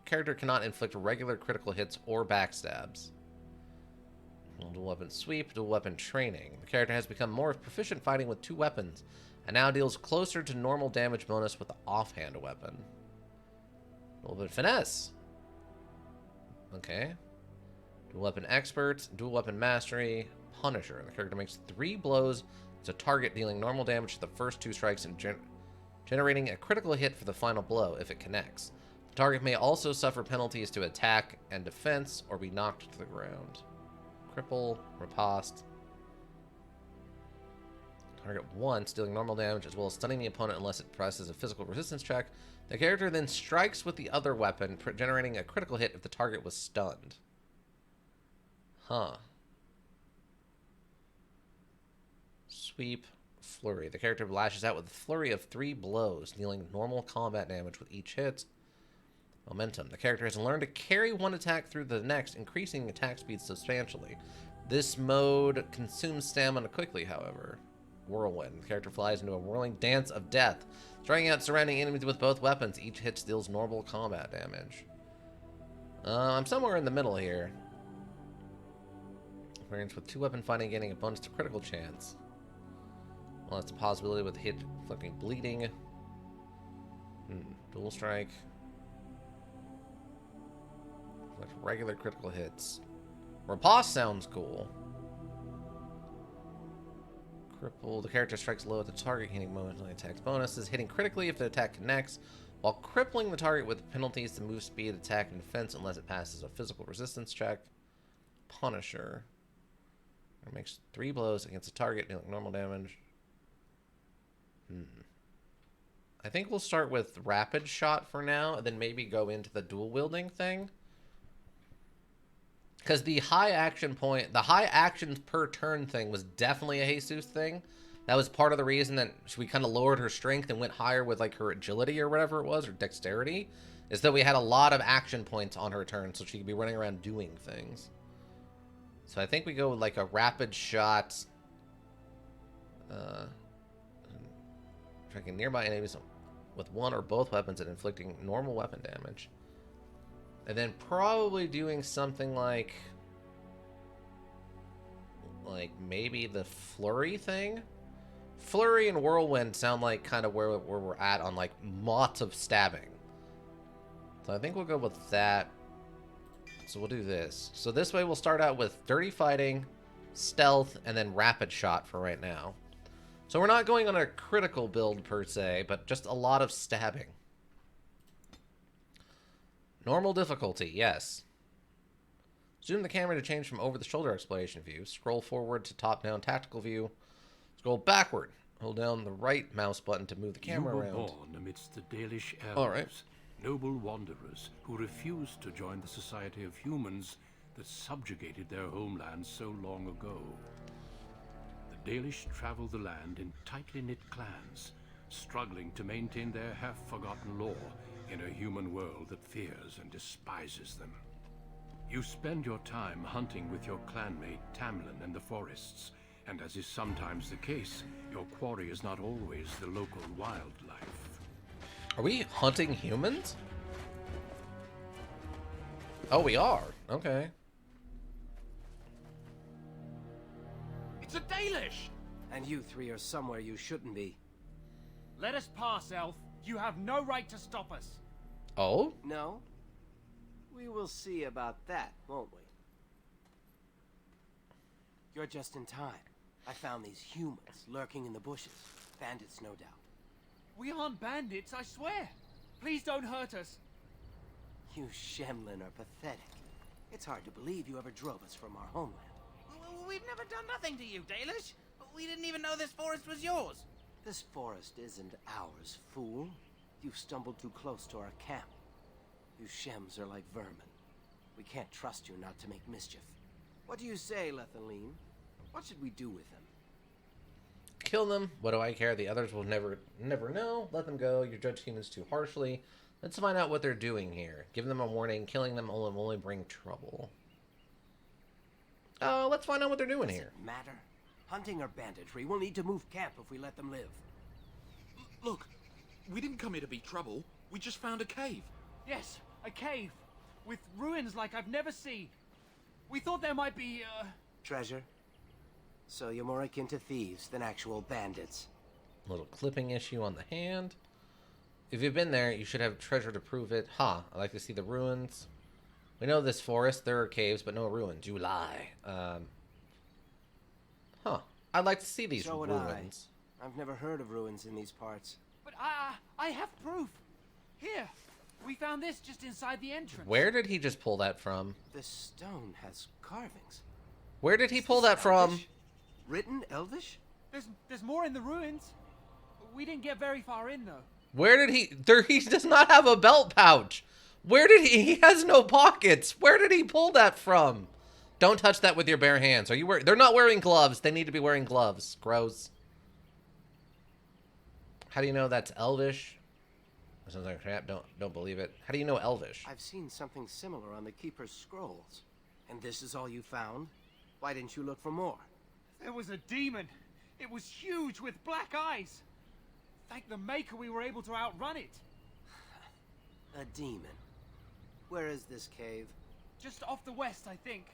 Speaker 1: character cannot inflict regular critical hits or backstabs. Dual weapon sweep, dual weapon training. The character has become more proficient fighting with 2 weapons, and now deals closer to normal damage bonus with the offhand weapon. Dual weapon finesse. Okay. Dual weapon expert, dual weapon mastery, punisher. The character makes 3 blows to target, dealing normal damage to the first 2 strikes and generating a critical hit for the final blow if it connects. The target may also suffer penalties to attack and defense or be knocked to the ground. Cripple, riposte. target once, dealing normal damage as well as stunning the opponent unless it presses a physical resistance check. The character then strikes with the other weapon, generating a critical hit if the target was stunned. Huh. Sweep, flurry. The character lashes out with a flurry of 3 blows, dealing normal combat damage with each hit. Momentum. The character has learned to carry one attack through the next, increasing attack speed substantially. This mode consumes stamina quickly, however. Whirlwind. The character flies into a whirling dance of death, striking out surrounding enemies with both weapons. Each hit deals normal combat damage. I'm somewhere in the middle here. Variance with 2-weapon fighting, gaining a bonus to critical chance. Well, that's a possibility with hit inflicting bleeding. Dual strike. Like regular critical hits. Riposte sounds cool. Cripple. The character strikes low at the target, hitting momentarily attacks bonuses, hitting critically if the attack connects, while crippling the target with penalties to move, speed, attack, and defense unless it passes a physical resistance check. Punisher. It makes 3 blows against a target, dealing normal damage. I think we'll start with rapid shot for now, and then maybe go into the dual wielding thing. Because the high action point, the high actions per turn thing was definitely a Jesus thing. That was part of the reason that we kind of lowered her strength and went higher with like her agility or whatever it was, or dexterity. Is that we had a lot of action points on her turn, so she could be running around doing things. So I think we go with like a rapid shot. Striking nearby enemies with one or both weapons and inflicting normal weapon damage. And then probably doing something like maybe the flurry thing. Flurry and whirlwind sound like kind of where we're at on like lots of stabbing. So I think we'll go with that. So we'll do this. So this way we'll start out with dirty fighting, stealth, and then rapid shot for right now. So we're not going on a critical build per se, but just a lot of stabbing. Normal difficulty, yes. Zoom the camera to change from over-the-shoulder exploration view. Scroll forward to top-down tactical view. Scroll backward. Hold down the right mouse button to move the camera around.
Speaker 2: You were born amidst the Dalish elves,
Speaker 1: all right.
Speaker 2: Noble wanderers who refused to join the society of humans that subjugated their homeland so long ago. The Dalish travel the land in tightly knit clans, struggling to maintain their half-forgotten lore in a human world that fears and despises them. You spend your time hunting with your clanmate Tamlin in the forests, and as is sometimes the case, your quarry is not always the local wildlife.
Speaker 1: Are we hunting humans? Oh, we are. Okay.
Speaker 6: It's a Dalish!
Speaker 7: And you 3 are somewhere you shouldn't be.
Speaker 6: Let us pass, Elf. You have no right to stop us.
Speaker 1: Oh?
Speaker 7: No? We will see about that, won't we? You're just in time. I found these humans lurking in the bushes. Bandits, no doubt.
Speaker 6: We aren't bandits, I swear. Please don't hurt us.
Speaker 7: You Shemlin are pathetic. It's hard to believe you ever drove us from our homeland.
Speaker 8: We've never done nothing to you, Dalish. We didn't even know this forest was yours.
Speaker 7: This forest isn't ours, fool. You've stumbled too close to our camp. You Shems are like vermin. We can't trust you not to make mischief. What do you say, Lethaline? What should we do with them?
Speaker 1: Kill them. What do I care? The others will never know. Let them go. You judge humans too harshly. Let's find out what they're doing here. Give them a warning. Killing them will only bring trouble. Let's find out what they're doing here.
Speaker 7: Does it matter? Hunting or banditry, we'll need to move camp if we let them live.
Speaker 9: Look, we didn't come here to be trouble. We just found a cave.
Speaker 6: Yes, a cave. With ruins like I've never seen. We thought there might be,
Speaker 7: Treasure? So you're more akin to thieves than actual bandits.
Speaker 1: Little clipping issue on the hand. If you've been there, you should have treasure to prove it. Ha, I like to see the ruins. We know this forest, there are caves, but no ruins. You lie. I'd like to see these
Speaker 7: So would
Speaker 1: ruins.
Speaker 7: I've never heard of ruins in these parts.
Speaker 6: But I have proof. Here, we found this just inside the entrance.
Speaker 1: Where did he just pull that from?
Speaker 7: This stone has carvings.
Speaker 1: Where did he pull that from?
Speaker 7: Written Elvish?
Speaker 6: There's more in the ruins. We didn't get very far in, though.
Speaker 1: Where did he... He does not have a belt pouch. Where did he... He has no pockets. Where did he pull that from? Don't touch that with your bare hands. Are you wearing... They're not wearing gloves. They need to be wearing gloves. Gross. How do you know that's Elvish? That sounds like crap. Don't believe it. How do you know Elvish?
Speaker 7: I've seen something similar on the Keeper's scrolls. And this is all you found? Why didn't you look for more?
Speaker 6: There was a demon. It was huge with black eyes. Thank the Maker we were able to outrun it.
Speaker 7: A demon. Where is this cave?
Speaker 6: Just off the west, I think.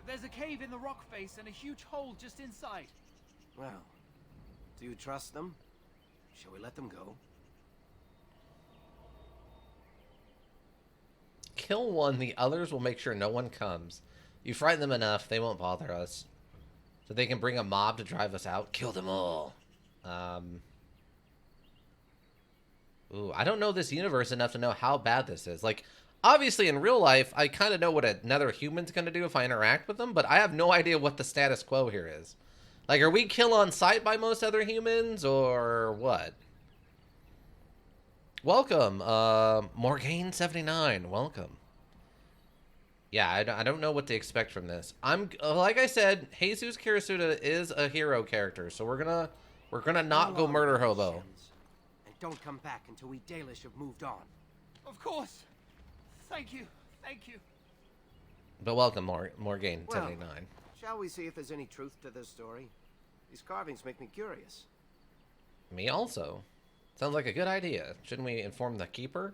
Speaker 6: There's a cave in the rock face and a huge hole just inside.
Speaker 7: Well, do you trust them? Shall we let them go?
Speaker 1: Kill one, the others will make sure no one comes. You frighten them enough, they won't bother us. So they can bring a mob to drive us out. Kill them all. Ooh, I don't know this universe enough to know how bad this is. Like, obviously in real life, I kind of know what another human's going to do if I interact with them, but I have no idea what the status quo here is. Like, are we kill on sight by most other humans, or what? Welcome, Morgaine79, welcome. Yeah, I don't know what to expect from this. Like I said, Jesus Kirisuda is a hero character, so we're gonna not go murder hobo.
Speaker 7: And don't come back until we Dalish have moved on.
Speaker 6: Of course. Thank you. Thank you.
Speaker 1: But welcome, Morgaine79.
Speaker 7: Well, shall we see if there's any truth to this story? These carvings make me curious.
Speaker 1: Me also. Sounds like a good idea. Shouldn't we inform the Keeper?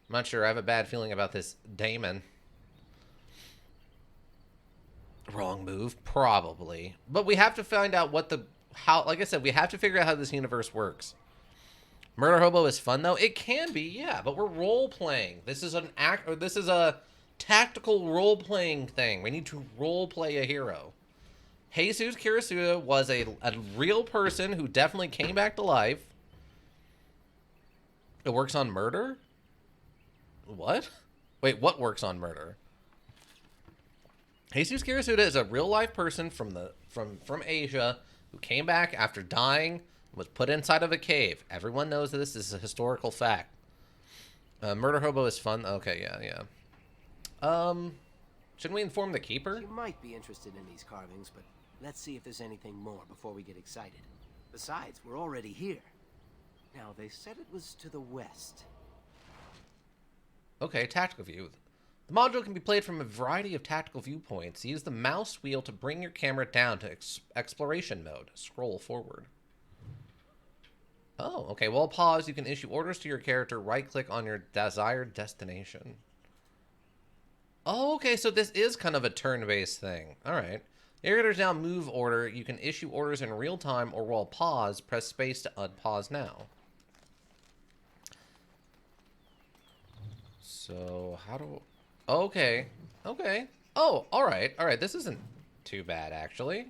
Speaker 1: I'm not sure. I have a bad feeling about this Damon. Wrong move, probably. But we have to find out what like I said, we have to figure out how this universe works. Murder Hobo is fun though. It can be, yeah, but we're role playing. This is this is a tactical role playing thing. We need to role play a hero. Jesus Kirisuda was a real person who definitely came back to life. It works on murder? What? Wait, what works on murder? Jesus Kirisuda is a real-life person from Asia who came back after dying and was put inside of a cave. Everyone knows that this is a historical fact. Murder Hobo is fun. Okay, yeah. Shouldn't we inform the Keeper?
Speaker 7: You might be interested in these carvings, but let's see if there's anything more before we get excited. Besides, we're already here. Now, they said it was to the west.
Speaker 1: Okay, tactical view. The module can be played from a variety of tactical viewpoints. Use the mouse wheel to bring your camera down to exploration mode. Scroll forward. Oh, okay. While pause, you can issue orders to your character. Right-click on your desired destination. Oh, okay. So this is kind of a turn-based thing. All right. Your character's now move order. You can issue orders in real time or while pause. Press space to unpause now. So how do... Okay. Oh, all right. This isn't too bad, actually.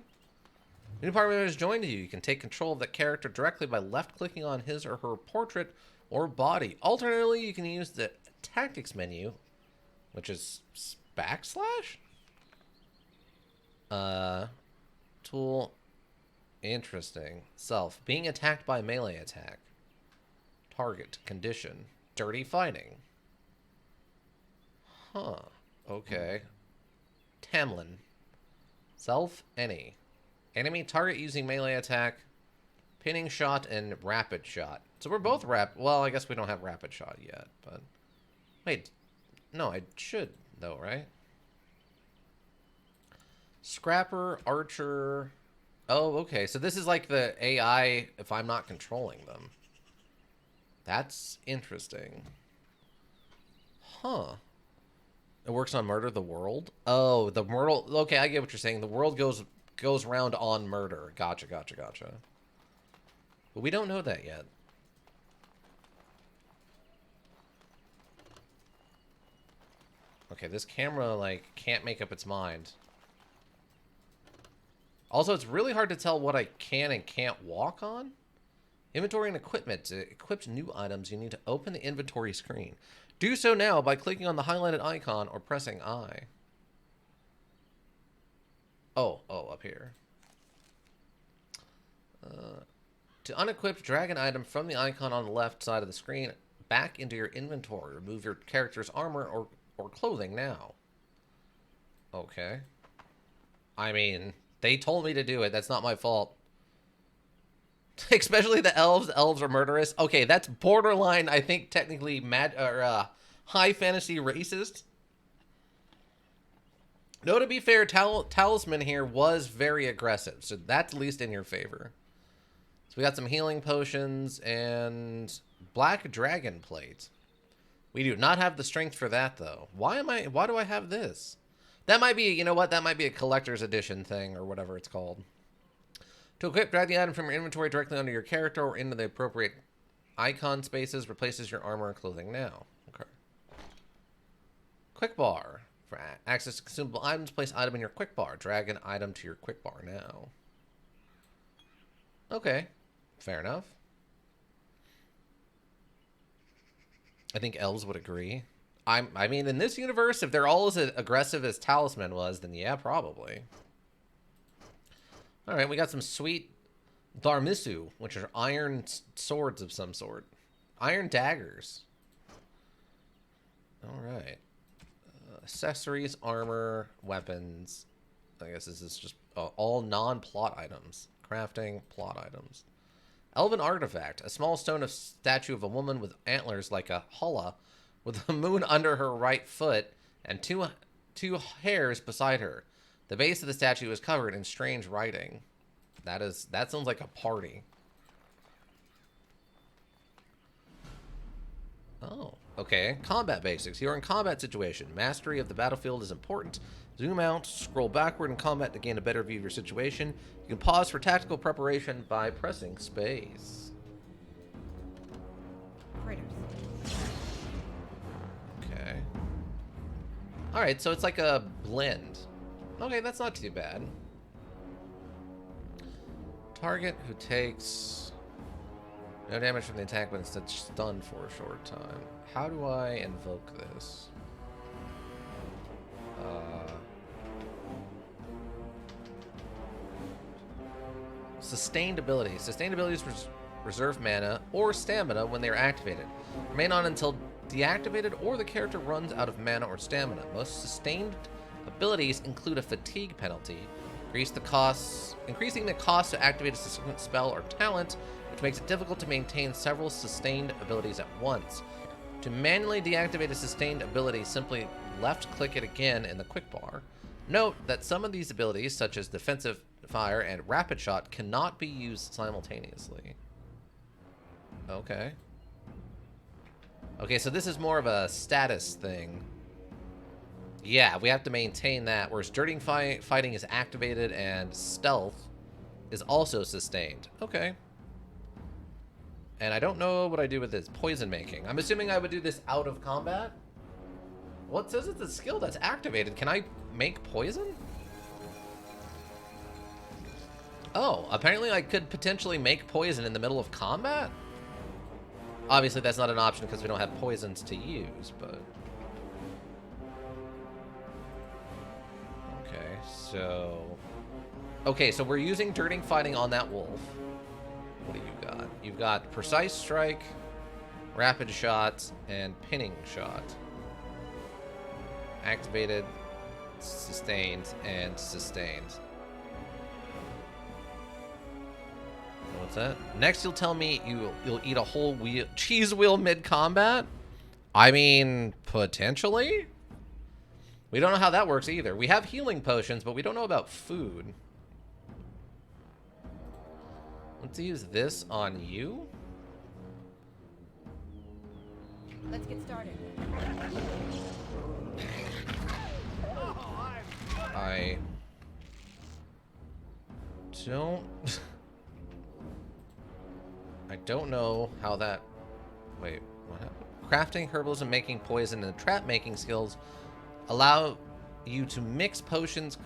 Speaker 1: New party member has joined you. You can take control of that character directly by left-clicking on his or her portrait or body. Alternatively, you can use the tactics menu, which is backslash? Tool. Interesting. Self. Being attacked by melee attack. Target. Condition. Dirty fighting. Huh. Okay. Tamlin. Self. Any. Enemy target using melee attack. Pinning shot and rapid shot. So we're both well, I guess we don't have rapid shot yet, but... Wait. No, I should, though, right? Scrapper, Archer... Oh, okay. So this is like the AI if I'm not controlling them. That's interesting. Huh. It works on murder, the world? Oh, the world... Okay, I get what you're saying. The world goes round on murder. Gotcha. But we don't know that yet. Okay, this camera, like, can't make up its mind. Also, it's really hard to tell what I can and can't walk on. Inventory and equipment. It equips new items. You need to open the inventory screen. Do so now by clicking on the highlighted icon or pressing I. Oh, up here. To unequip, drag an item from the icon on the left side of the screen back into your inventory. Remove your character's armor or clothing now. Okay. I mean, they told me to do it. That's not my fault. Especially the elves. The elves are murderous. Okay, that's borderline, I think, technically high fantasy racist. No, to be fair, Talisman here was very aggressive, so that's at least in your favor. So we got some healing potions and black dragon plate. We do not have the strength for that, though. Why do I have this? That might be, you know what? That might be a collector's edition thing or whatever it's called. To equip, drag the item from your inventory directly onto your character or into the appropriate icon spaces. Replaces your armor and clothing now. Okay. Quick bar. For access to consumable items, place item in your quick bar. Drag an item to your quick bar now. Okay. Fair enough. I think elves would agree. I mean, in this universe, if they're all as aggressive as Talisman was, then yeah, probably. All right, we got some sweet Dharmisu, which are iron swords of some sort. Iron daggers. All right. Accessories, armor, weapons. I guess this is just all non-plot items. Crafting, plot items. Elven artifact. A small stone of statue of a woman with antlers like a holla, with the moon under her right foot and two hairs beside her. The base of the statue is covered in strange writing. That sounds like a party. Oh, okay. Combat basics. You're in combat situation. Mastery of the battlefield is important. Zoom out, scroll backward in combat to gain a better view of your situation. You can pause for tactical preparation by pressing space.
Speaker 4: Critters.
Speaker 1: Okay. Alright, so it's like a blend. Okay, that's not too bad. Target who takes no damage from the attack but instead stunned for a short time. How do I invoke this? Sustained abilities. Sustained abilities reserve mana or stamina when they are activated. Remain on until deactivated or the character runs out of mana or stamina. Most sustained abilities include a fatigue penalty, increasing the cost to activate a subsequent spell or talent, which makes it difficult to maintain several sustained abilities at once. To manually deactivate a sustained ability, simply left-click it again in the quick bar. Note that some of these abilities, such as defensive fire and rapid shot, cannot be used simultaneously. Okay. Okay, so this is more of a status thing. Yeah, we have to maintain that, whereas dirty fighting is activated and stealth is also sustained. Okay. And I don't know what I do with this. Poison making. I'm assuming I would do this out of combat? Well, it says it's a skill that's activated. Can I make poison? Oh, apparently I could potentially make poison in the middle of combat? Obviously, that's not an option because we don't have poisons to use, but... Okay, so we're using dirting fighting on that wolf. What do you got? You've got precise strike, rapid shot, and pinning shot. Activated, sustained, and sustained. What's that? Next, you'll tell me you'll eat a whole cheese wheel mid-combat? I mean, potentially? We don't know how that works either. We have healing potions, but we don't know about food. Let's use this on you.
Speaker 3: Let's get started.
Speaker 1: I don't... I don't know how that... Wait, what happened? Crafting, herbalism, making poison, and trap making skills allow you to mix potions,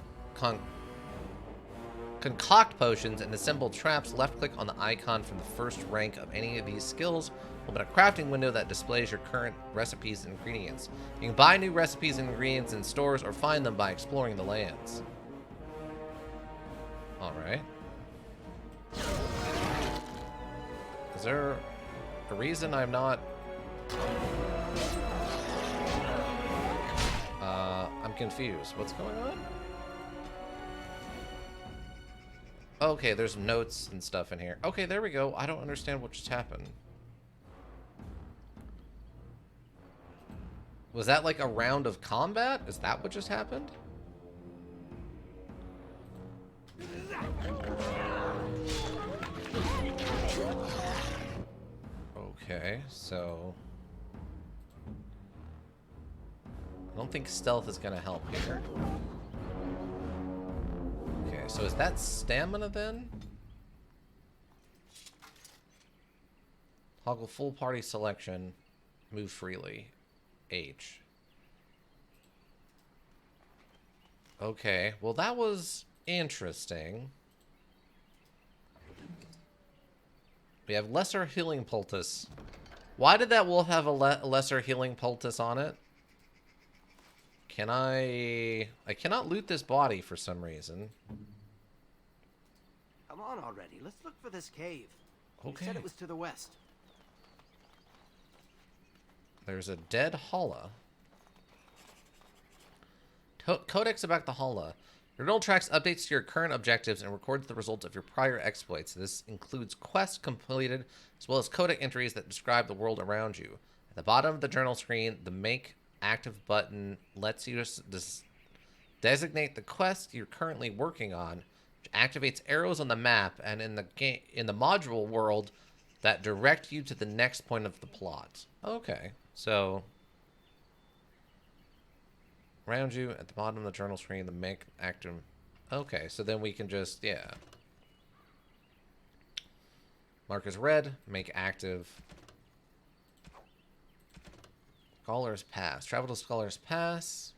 Speaker 1: concoct potions, and assemble traps. Left-click on the icon from the first rank of any of these skills. Open a crafting window that displays your current recipes and ingredients. You can buy new recipes and ingredients in stores or find them by exploring the lands. All right. Is there a reason I'm not... I'm confused. What's going on? Okay, there's notes and stuff in here. Okay, there we go. I don't understand what just happened. Was that like a round of combat? Is that what just happened? Okay, so... I don't think stealth is gonna help here. Okay, so is that stamina then? Toggle full party selection. Move freely. H. Okay, well that was interesting. We have lesser healing poultice. Why did that wolf have a lesser healing poultice on it? Can I cannot loot this body for some reason.
Speaker 7: Come on already. Let's look for this cave.
Speaker 1: Okay.
Speaker 7: You said it was to the west.
Speaker 1: There's a dead Holla. Codex about the Holla. Your journal tracks updates to your current objectives and records the results of your prior exploits. This includes quests completed, as well as codec entries that describe the world around you. At the bottom of the journal screen, the Make Active button lets you designate the quest you're currently working on, which activates arrows on the map and in the module world that direct you to the next point of the plot. Okay, so around you at the bottom of the journal screen, the Make Active. Okay, so then we can just, yeah. Mark as red, make active. Scholar's Pass. Travel to Scholar's Pass.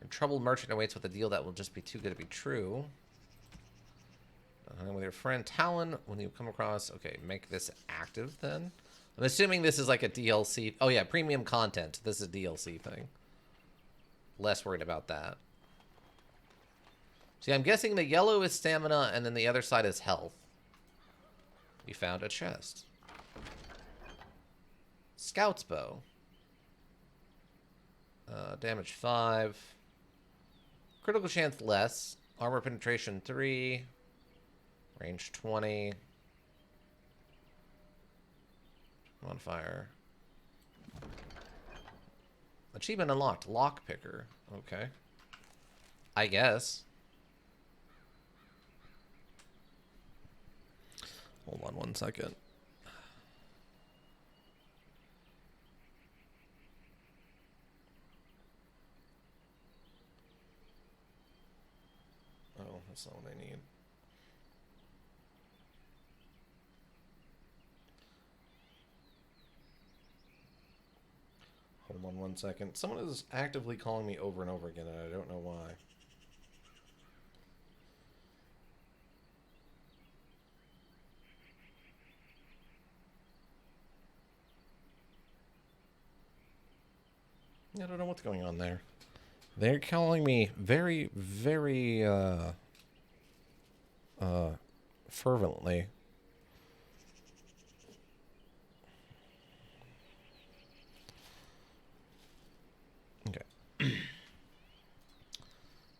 Speaker 1: A troubled merchant awaits with a deal that will just be too good to be true. With your friend Talon, when you come across... Okay, make this active then. I'm assuming this is like a DLC. Oh yeah, premium content. This is a DLC thing. Less worried about that. See, I'm guessing the yellow is stamina, and then the other side is health. We found a chest. Scout's Bow. Damage 5. Critical chance less. Armor penetration 3. Range 20. Modifier. Achievement unlocked. Lock picker. Okay. I guess. Hold on one second. Oh, that's not what I need. Hold on one second. Someone is actively calling me over and over again, and I don't know why. I don't know what's going on there. They're calling me very, very, fervently. Okay.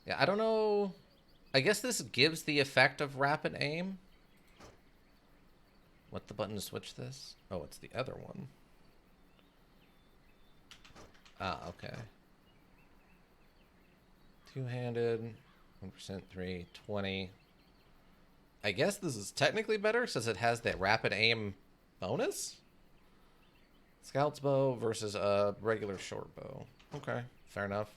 Speaker 1: Yeah, I don't know. I guess this gives the effect of rapid aim. What the button to switch this? Oh, it's the other one. Ah, okay. Two-handed, 1%, 3, 20. I guess this is technically better since it has that rapid aim bonus? Scout's bow versus a regular short bow. Okay, fair enough.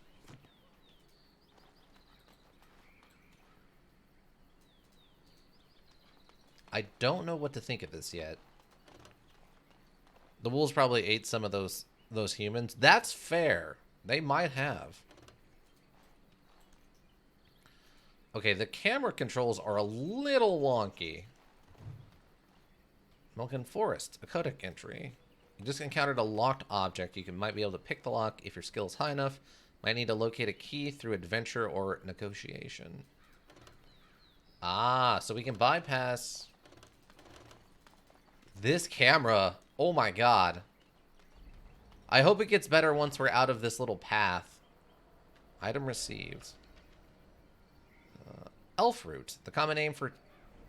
Speaker 1: I don't know what to think of this yet. The wolves probably ate some of those humans. That's fair. They might have. Okay, the camera controls are a little wonky. Milken Forest, a codec entry. You just encountered a locked object. Might be able to pick the lock if your skill is high enough. Might need to locate a key through adventure or negotiation. Ah, so we can bypass... This camera, oh my god. I hope it gets better once we're out of this little path. Item received. Elf root, the common name for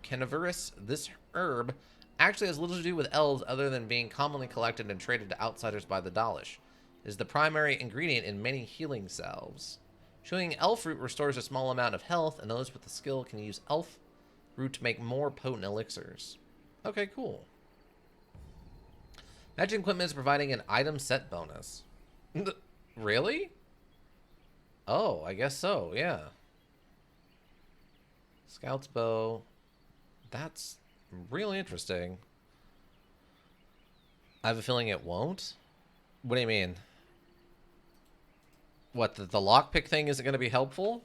Speaker 1: carnivorous. This herb actually has little to do with elves other than being commonly collected and traded to outsiders by the Dalish. It is the primary ingredient in many healing salves. Chewing elf root restores a small amount of health, and those with the skill can use elf root to make more potent elixirs. Okay, cool. Magic equipment is providing an item set bonus. Really? Oh, I guess so, yeah. Scout's bow. That's really interesting. I have a feeling it won't. What do you mean? What, the lockpick thing isn't going to be helpful?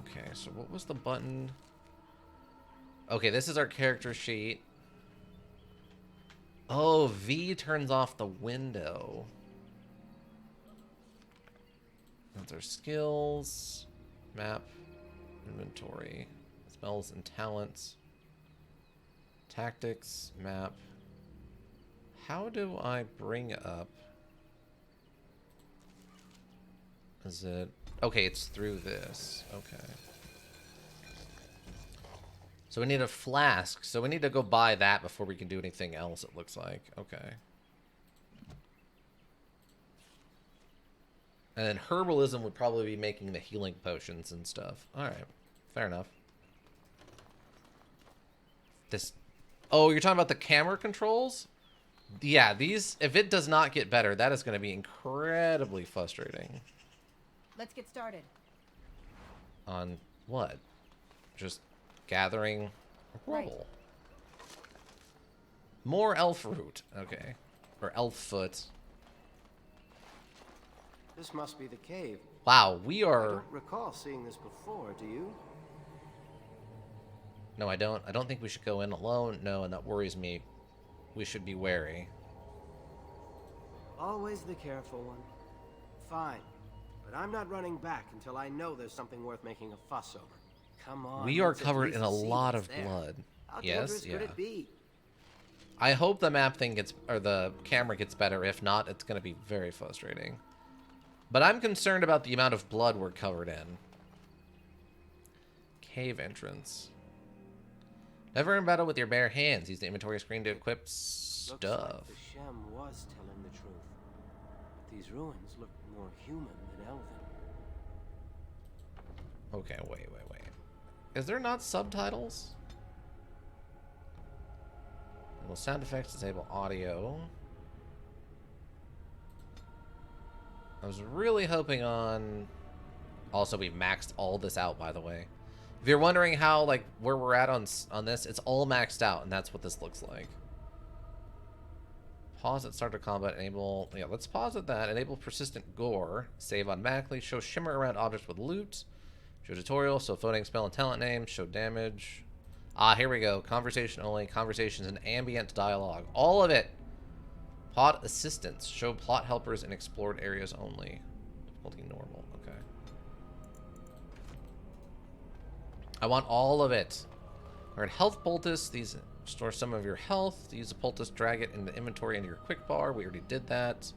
Speaker 1: Okay, so what was the button? Okay, this is our character sheet. Oh, V turns off the window. That's our skills. Map. Inventory. Spells and talents. Tactics. Map. How do I bring up? Is it... Okay, it's through this. Okay. So we need a flask. So we need to go buy that before we can do anything else, it looks like. Okay. And then herbalism would probably be making the healing potions and stuff. Alright. Fair enough. This... Oh, you're talking about the camera controls? Yeah, these... If it does not get better, that is going to be incredibly frustrating.
Speaker 3: Let's get started.
Speaker 1: On what? Just gathering rubble. Right. More elf root. Okay. Or elf foot.
Speaker 7: This must be the cave.
Speaker 1: Wow, we are...
Speaker 7: I don't recall seeing this before, do you?
Speaker 1: No, I don't. I don't think we should go in alone. No, and that worries me. We should be wary.
Speaker 7: Always the careful one. Fine. But I'm not running back until I know there's something worth making a fuss over. Come on.
Speaker 1: We are covered in a lot of blood.
Speaker 7: How
Speaker 1: yes, yeah.
Speaker 7: Could it be?
Speaker 1: I hope the map thing gets, or the camera gets better. If not, it's going to be very frustrating. But I'm concerned about the amount of blood we're covered in. Cave entrance. Never in battle with your bare hands. Use the inventory screen to equip stuff.
Speaker 7: Looks like the Shem was telling the truth. But these ruins look more human than elven.
Speaker 1: Okay, wait. Is there not subtitles? Well, sound effects, disable audio. I was really hoping on... Also, we maxed all this out, by the way. If you're wondering how, like, where we're at on this, it's all maxed out, and that's what this looks like. Pause at start of combat, enable... Yeah, let's pause at that. Enable persistent gore. Save automatically. Show shimmer around objects with loot. Show tutorial. Show floating spell and talent name. Show damage. Ah, here we go. Conversation only. Conversations and ambient dialogue. All of it. Plot assistance. Show plot helpers in explored areas only. Difficulty normal. Okay. I want all of it. Alright, health poultice. These store some of your health. Use a poultice, drag it in the inventory into your quick bar. We already did that.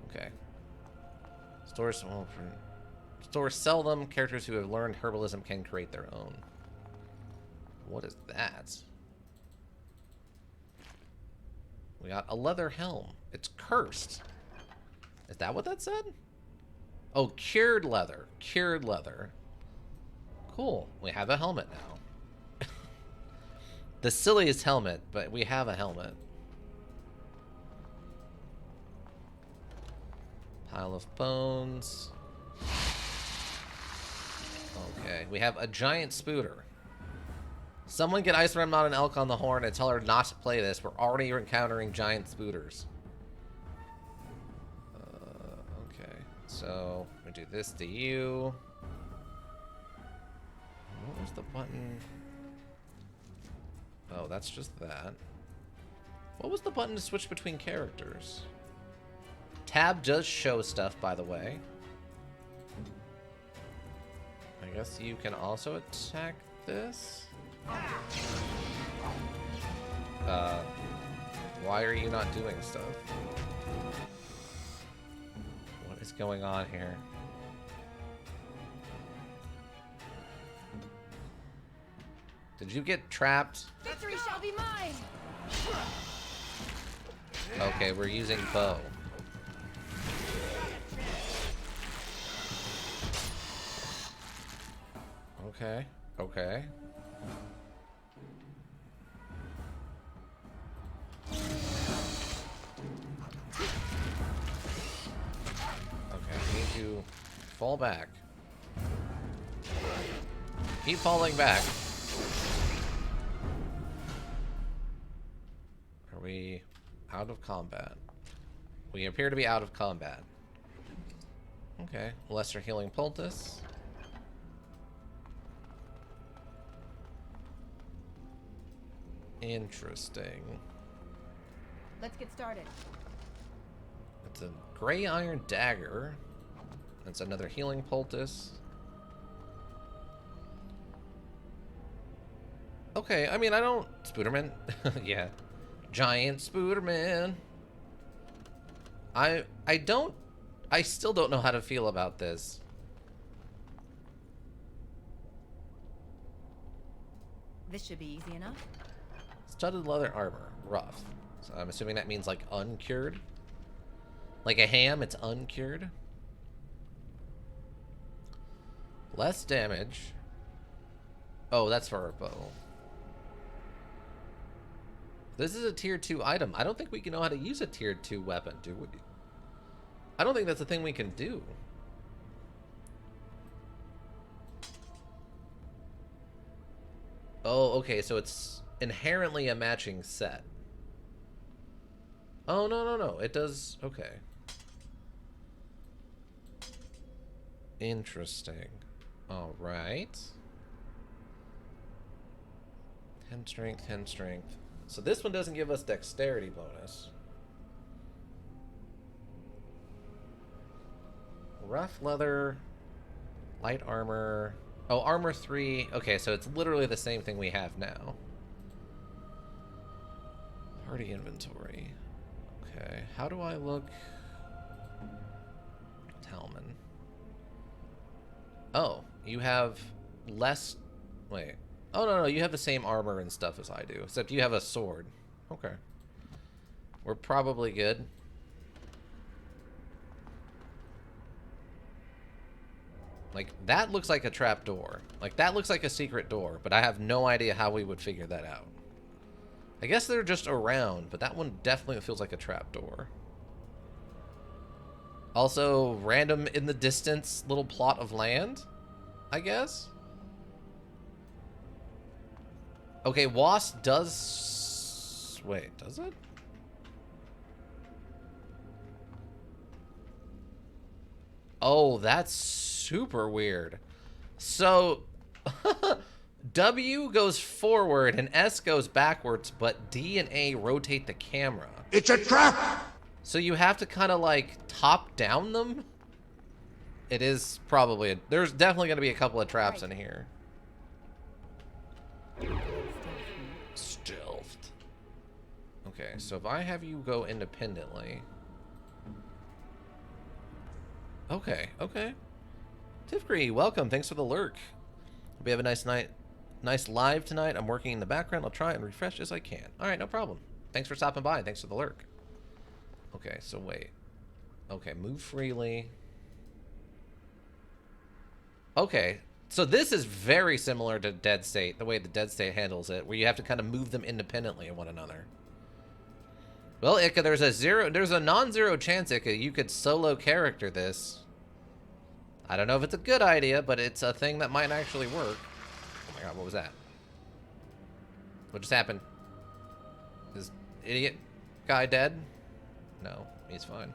Speaker 1: Okay. Store some. Store sell them. Characters who have learned herbalism can create their own. What is that? We got a leather helm. It's cursed. Is that what that said? Oh, cured leather. Cured leather. Cool. We have a helmet now. The silliest helmet, but we have a helmet. Pile of bones. Okay, we have a giant spooter. Someone get Ice Ram Not an Elk on the horn and tell her not to play this. We're already encountering giant spooters. Okay, so we do this to you. What was the button? Oh, that's just that. What was the button to switch between characters? Tab does show stuff, by the way. I guess you can also attack this? Why are you not doing stuff? What is going on here? Did you get trapped?
Speaker 4: Victory shall be mine!
Speaker 1: Okay, we're using bow. Okay, okay. Okay, I need to fall back. Keep falling back. Are we out of combat? We appear to be out of combat. Okay, lesser healing poultice. Interesting.
Speaker 3: Let's get started.
Speaker 1: It's a gray iron dagger. That's another healing poultice. Okay, I mean, I don't... Spooderman? Yeah. Giant Spooderman. I still don't know how to feel about this.
Speaker 3: This should be easy enough.
Speaker 1: Studded leather armor. Rough. So I'm assuming that means, like, uncured? Like a ham, it's uncured? Less damage. Oh, that's for our bow. This is a tier 2 item. I don't think we can know how to use a tier 2 weapon, do we? I don't think that's a thing we can do. Oh, okay, so it's inherently a matching set. Oh, no. It does... Okay. Interesting. Alright. 10 strength, 10 strength. So this one doesn't give us dexterity bonus. Rough leather, light armor. Oh, armor 3. Okay, so it's literally the same thing we have now. Party inventory. Okay, how do I look? Talman. Oh, you have less... Wait. Oh, no, you have the same armor and stuff as I do, except you have a sword. Okay. We're probably good. Like, that looks like a trap door. Like, that looks like a secret door, but I have no idea how we would figure that out. I guess they're just around, but that one definitely feels like a trap door. Also, random in the distance little plot of land, I guess? Okay, WASP does... Wait, does it? Oh, that's super weird. So, W goes forward and S goes backwards, but D and A rotate the camera.
Speaker 10: It's a trap!
Speaker 1: So you have to kind of like top down them? It is probably... There's definitely going to be a couple of traps in here. Stealthed. Okay, so if I have you go independently... Okay. Tifgree, welcome. Thanks for the lurk. Hope you have a nice night. Nice live tonight. I'm working in the background. I'll try and refresh as I can. Alright, no problem. Thanks for stopping by. Thanks for the lurk. Okay, so wait. Okay, move freely. Okay, so this is very similar to Dead State, the way the Dead State handles it, where you have to kind of move them independently of one another. Well, Ika, there's a non-zero chance, Ika, you could solo character this. I don't know if it's a good idea, but it's a thing that might actually work. Oh my god, what was that? What just happened? Is idiot guy dead? No, he's fine.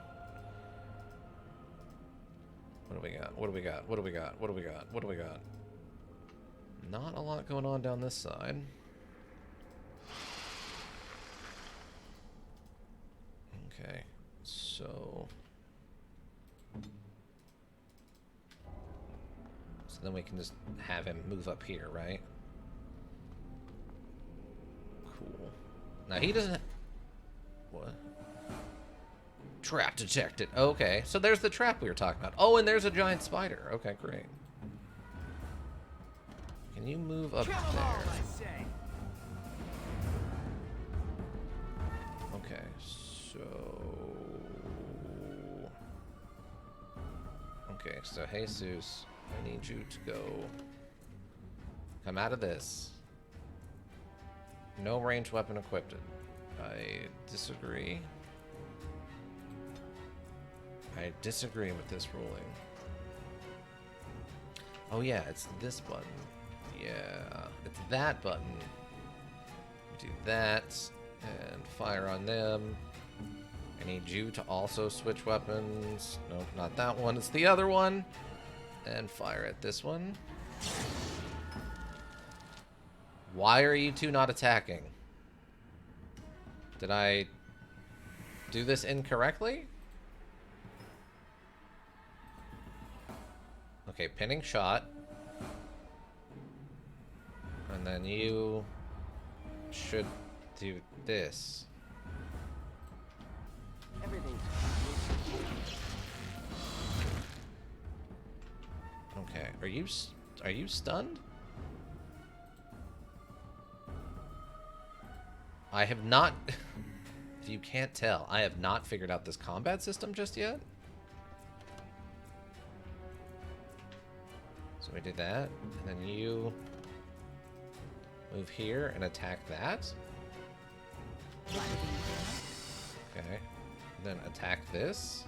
Speaker 1: What do we got? What do we got? What do we got? What do we got? What do we got? Not a lot going on down this side. Okay, so then we can just have him move up here, right? Cool. Now he doesn't... What? Trap detected. Okay, so there's the trap we were talking about. Oh, and there's a giant spider. Okay, great. Can you move up there? Okay, so... Okay, so Jesus, I need you to go... Come out of this. No ranged weapon equipped. I disagree. I disagree with this ruling. Oh yeah, it's this button. Yeah, it's that button. Do that, and fire on them. I need you to also switch weapons. No, not that one, it's the other one. And fire at this one. Why are you two not attacking? Did I do this incorrectly? Okay, pinning shot. And then you should do this.
Speaker 7: Everything's
Speaker 1: Okay, are you stunned? I have not, if you can't tell, I have not figured out this combat system just yet. So we did that, and then you move here and attack that. Okay, and then attack this.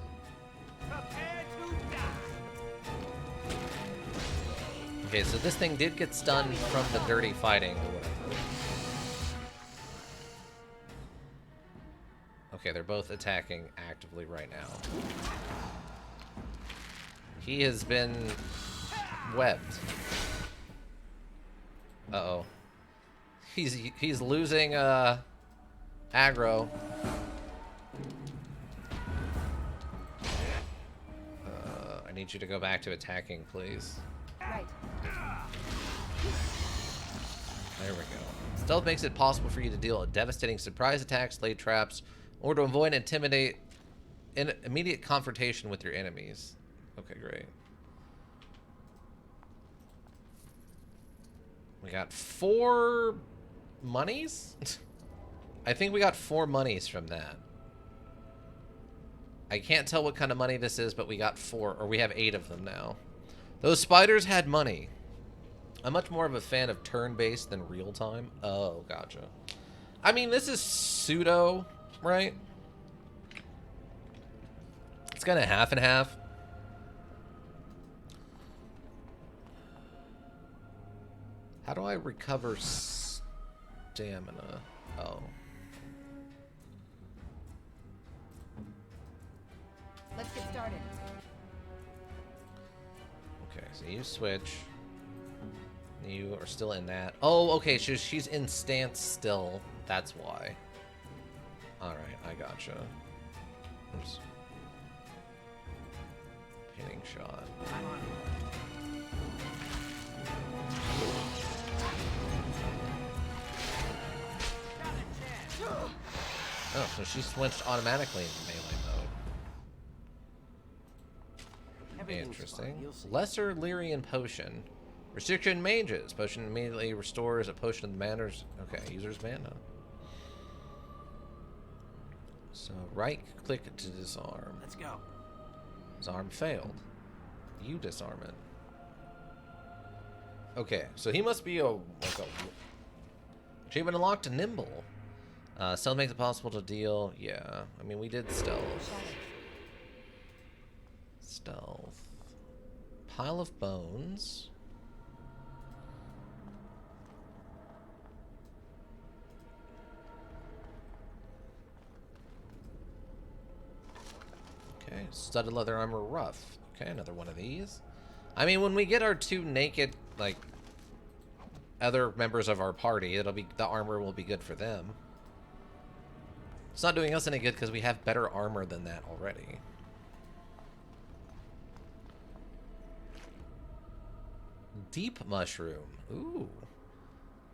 Speaker 1: Okay, so this thing did get stunned from the dirty fighting or whatever. Okay, they're both attacking actively right now. He has been webbed. Uh-oh. He's losing aggro. I need you to go back to attacking, please.
Speaker 3: Right.
Speaker 1: There we go. Stealth makes it possible for you to deal devastating surprise attacks, lay traps, or to avoid intimidate in immediate confrontation with your enemies. Okay, great. We got 4 monies? I think we got 4 monies from that. I can't tell what kind of money this is, but we got 4, or we have 8 of them now. Those spiders had money. I'm much more of a fan of turn-based than real-time. Oh, gotcha. I mean, this is pseudo, right? It's kind of half and half. How do I recover stamina? Oh.
Speaker 3: Let's get started.
Speaker 1: Okay, so you switch. You are still in that. Oh, okay, she's in stance still. That's why. Alright, I gotcha. Oops. Pinning shot. Oh, so she switched automatically into melee mode. Interesting. Lesser Lyrian Potion. Restriction mages. Potion immediately restores a potion of the manners. Okay, user's mana. So right click to disarm.
Speaker 7: Let's go.
Speaker 1: Disarm failed. You disarm it. Okay, so he must be achievement unlocked to nimble. Stealth makes it possible to deal. Yeah, I mean we did stealth. Stealth. Pile of bones. Okay, studded leather armor rough. Okay, another one of these. I mean, when we get our 2 naked, like, other members of our party, it'll be, the armor will be good for them. It's not doing us any good because we have better armor than that already. Deep mushroom. Ooh.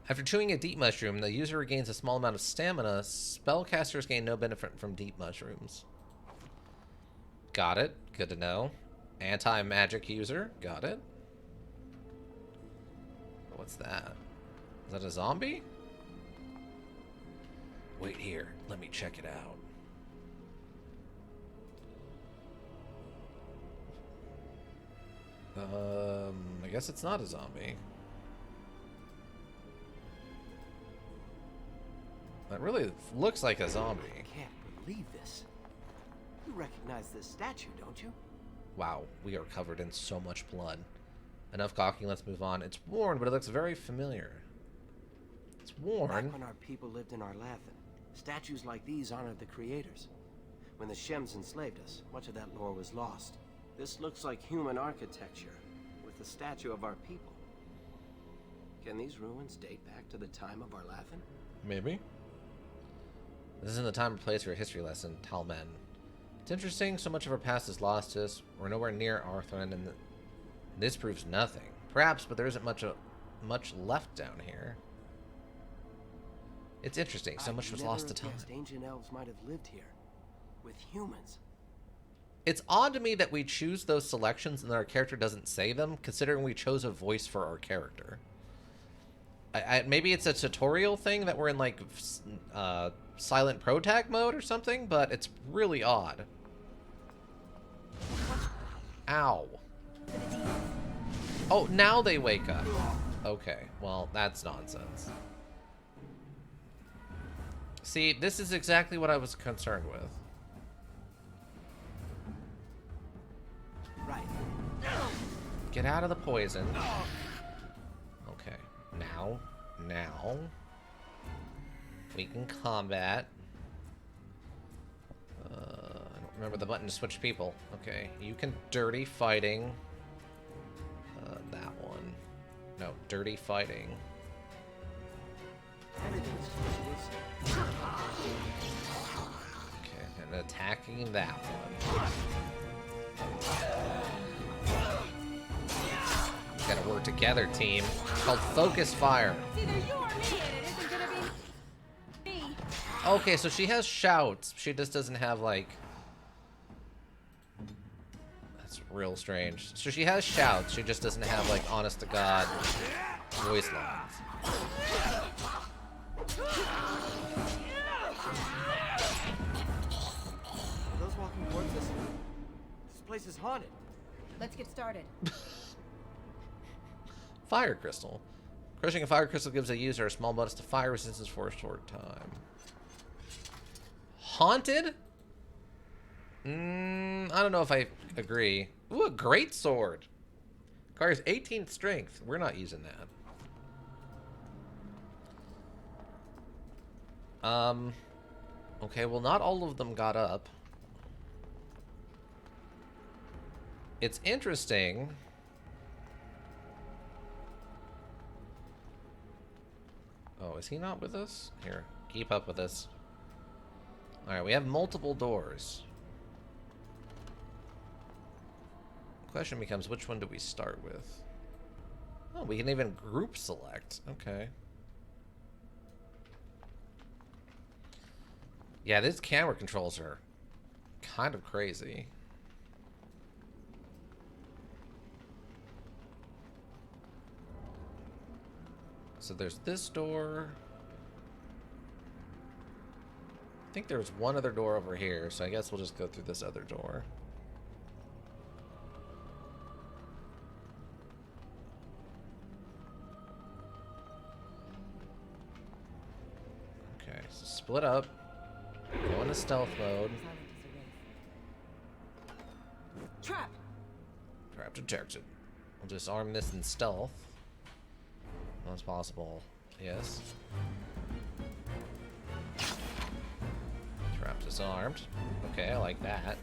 Speaker 1: After chewing a deep mushroom, the user regains a small amount of stamina. Spellcasters gain no benefit from deep mushrooms. Got it. Good to know. Anti-magic user. Got it. What's that? Is that a zombie? Wait here. Let me check it out. I guess it's not a zombie. That really looks like a zombie.
Speaker 7: I can't believe this. You recognize this statue, don't you?
Speaker 1: Wow, we are covered in so much blood. Enough gawking, let's move on. It's worn, but it looks very familiar. It's worn.
Speaker 7: Back when our people lived in Arlathan, statues like these honored the creators. When the Shems enslaved us, much of that lore was lost. This looks like human architecture, with the statue of our people. Can these ruins date back to the time of Arlathan?
Speaker 1: Maybe. This isn't the time or place for a history lesson, Talmen. It's interesting, so much of our past is lost to us. We're nowhere near Arthur, and this proves nothing. Perhaps, but there isn't much left down here. It's interesting, so much was lost to time.
Speaker 7: Ancient elves might have lived here, with humans.
Speaker 1: It's odd to me that we choose those selections and that our character doesn't say them, considering we chose a voice for our character. Maybe it's a tutorial thing that we're in, like, silent protag mode or something, but it's really odd. Ow. Oh, now they wake up. Okay, well, that's nonsense. See, this is exactly what I was concerned with.
Speaker 7: Right.
Speaker 1: Get out of the poison. Okay, now we can combat. I don't remember the button to switch people. Okay, you can dirty fighting. That one. No, dirty fighting. Okay, and attacking that one. We gotta work together, team. It's called focus fire.
Speaker 4: It's either you or me, and it isn't gonna be me.
Speaker 1: Okay, so she has shouts. She just doesn't have, like... That's real strange. So she has shouts. She just doesn't have, like, honest-to-God voice lines.
Speaker 7: Are those walking towards us? This place is haunted.
Speaker 3: Let's get started.
Speaker 1: Fire crystal. Crushing a fire crystal gives a user a small bonus to fire resistance for a short time. Haunted? I don't know if I agree. Ooh, a great sword. Requires 18th strength. We're not using that. Okay, well, not all of them got up. It's interesting. Oh, is he not with us? Here, keep up with us. Alright, we have multiple doors. The question becomes, which one do we start with? Oh, we can even group select. Okay. Yeah, these camera controls are kind of crazy. So there's this door. I think there's one other door over here, so I guess we'll just go through this other door. Okay, so split up. Go into stealth mode.
Speaker 3: Trap!
Speaker 1: Trap detected. We'll disarm this in stealth. As possible. Yes. Trap disarmed. Okay, I like that.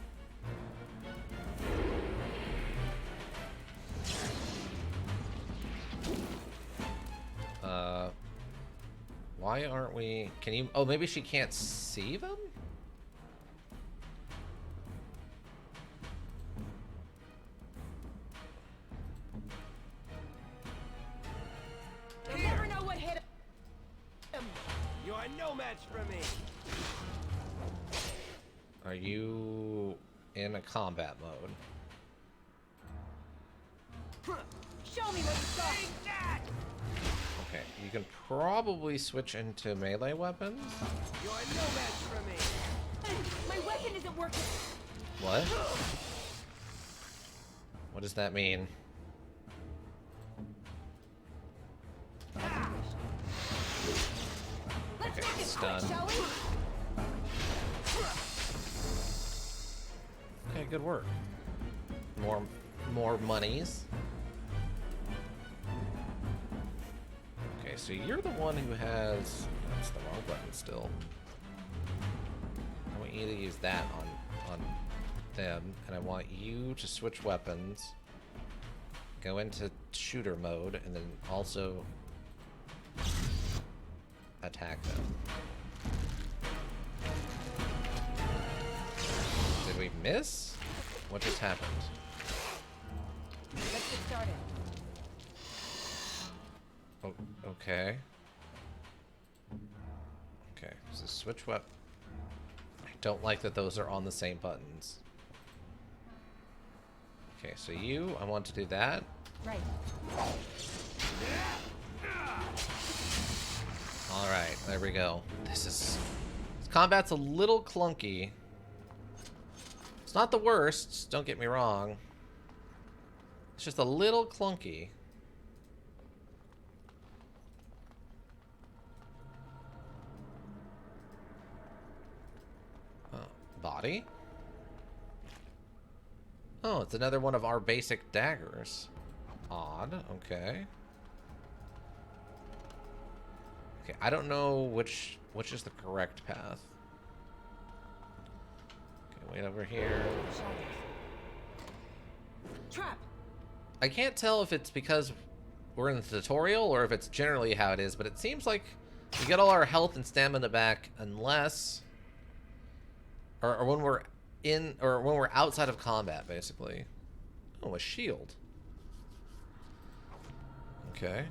Speaker 1: Why aren't we... Can you... Oh, maybe she can't see them?
Speaker 7: You are no match for me.
Speaker 1: Are you in a combat mode?
Speaker 4: Show me what you got.
Speaker 1: Okay, you can probably switch into melee weapons.
Speaker 7: You are no match for me.
Speaker 4: My weapon isn't working.
Speaker 1: What? What does that mean?
Speaker 4: Let's
Speaker 1: Okay,
Speaker 4: make it
Speaker 1: it's
Speaker 4: quick,
Speaker 1: done.
Speaker 4: shall we?
Speaker 1: Okay, good work. More monies. Okay, so you're the one who has... That's the wrong button still. I want you to use that on them, and I want you to switch weapons, go into shooter mode, and then also attack them. Did we miss? What just happened?
Speaker 4: Let's get started.
Speaker 1: Oh, okay. Okay, so switch weapon. I don't like that those are on the same buttons. Okay, so you, I want to do that.
Speaker 4: Right.
Speaker 1: Alright, there we go. This combat's a little clunky. It's not the worst, don't get me wrong. It's just a little clunky. Body? Oh, it's another one of our basic daggers. Odd, okay. Okay, I don't know which is the correct path. Okay, wait over here.
Speaker 4: Trap.
Speaker 1: I can't tell if it's because we're in the tutorial or if it's generally how it is, but it seems like we get all our health and stamina back unless... Or when we're in, or when we're outside of combat, basically. Oh, a shield. Okay.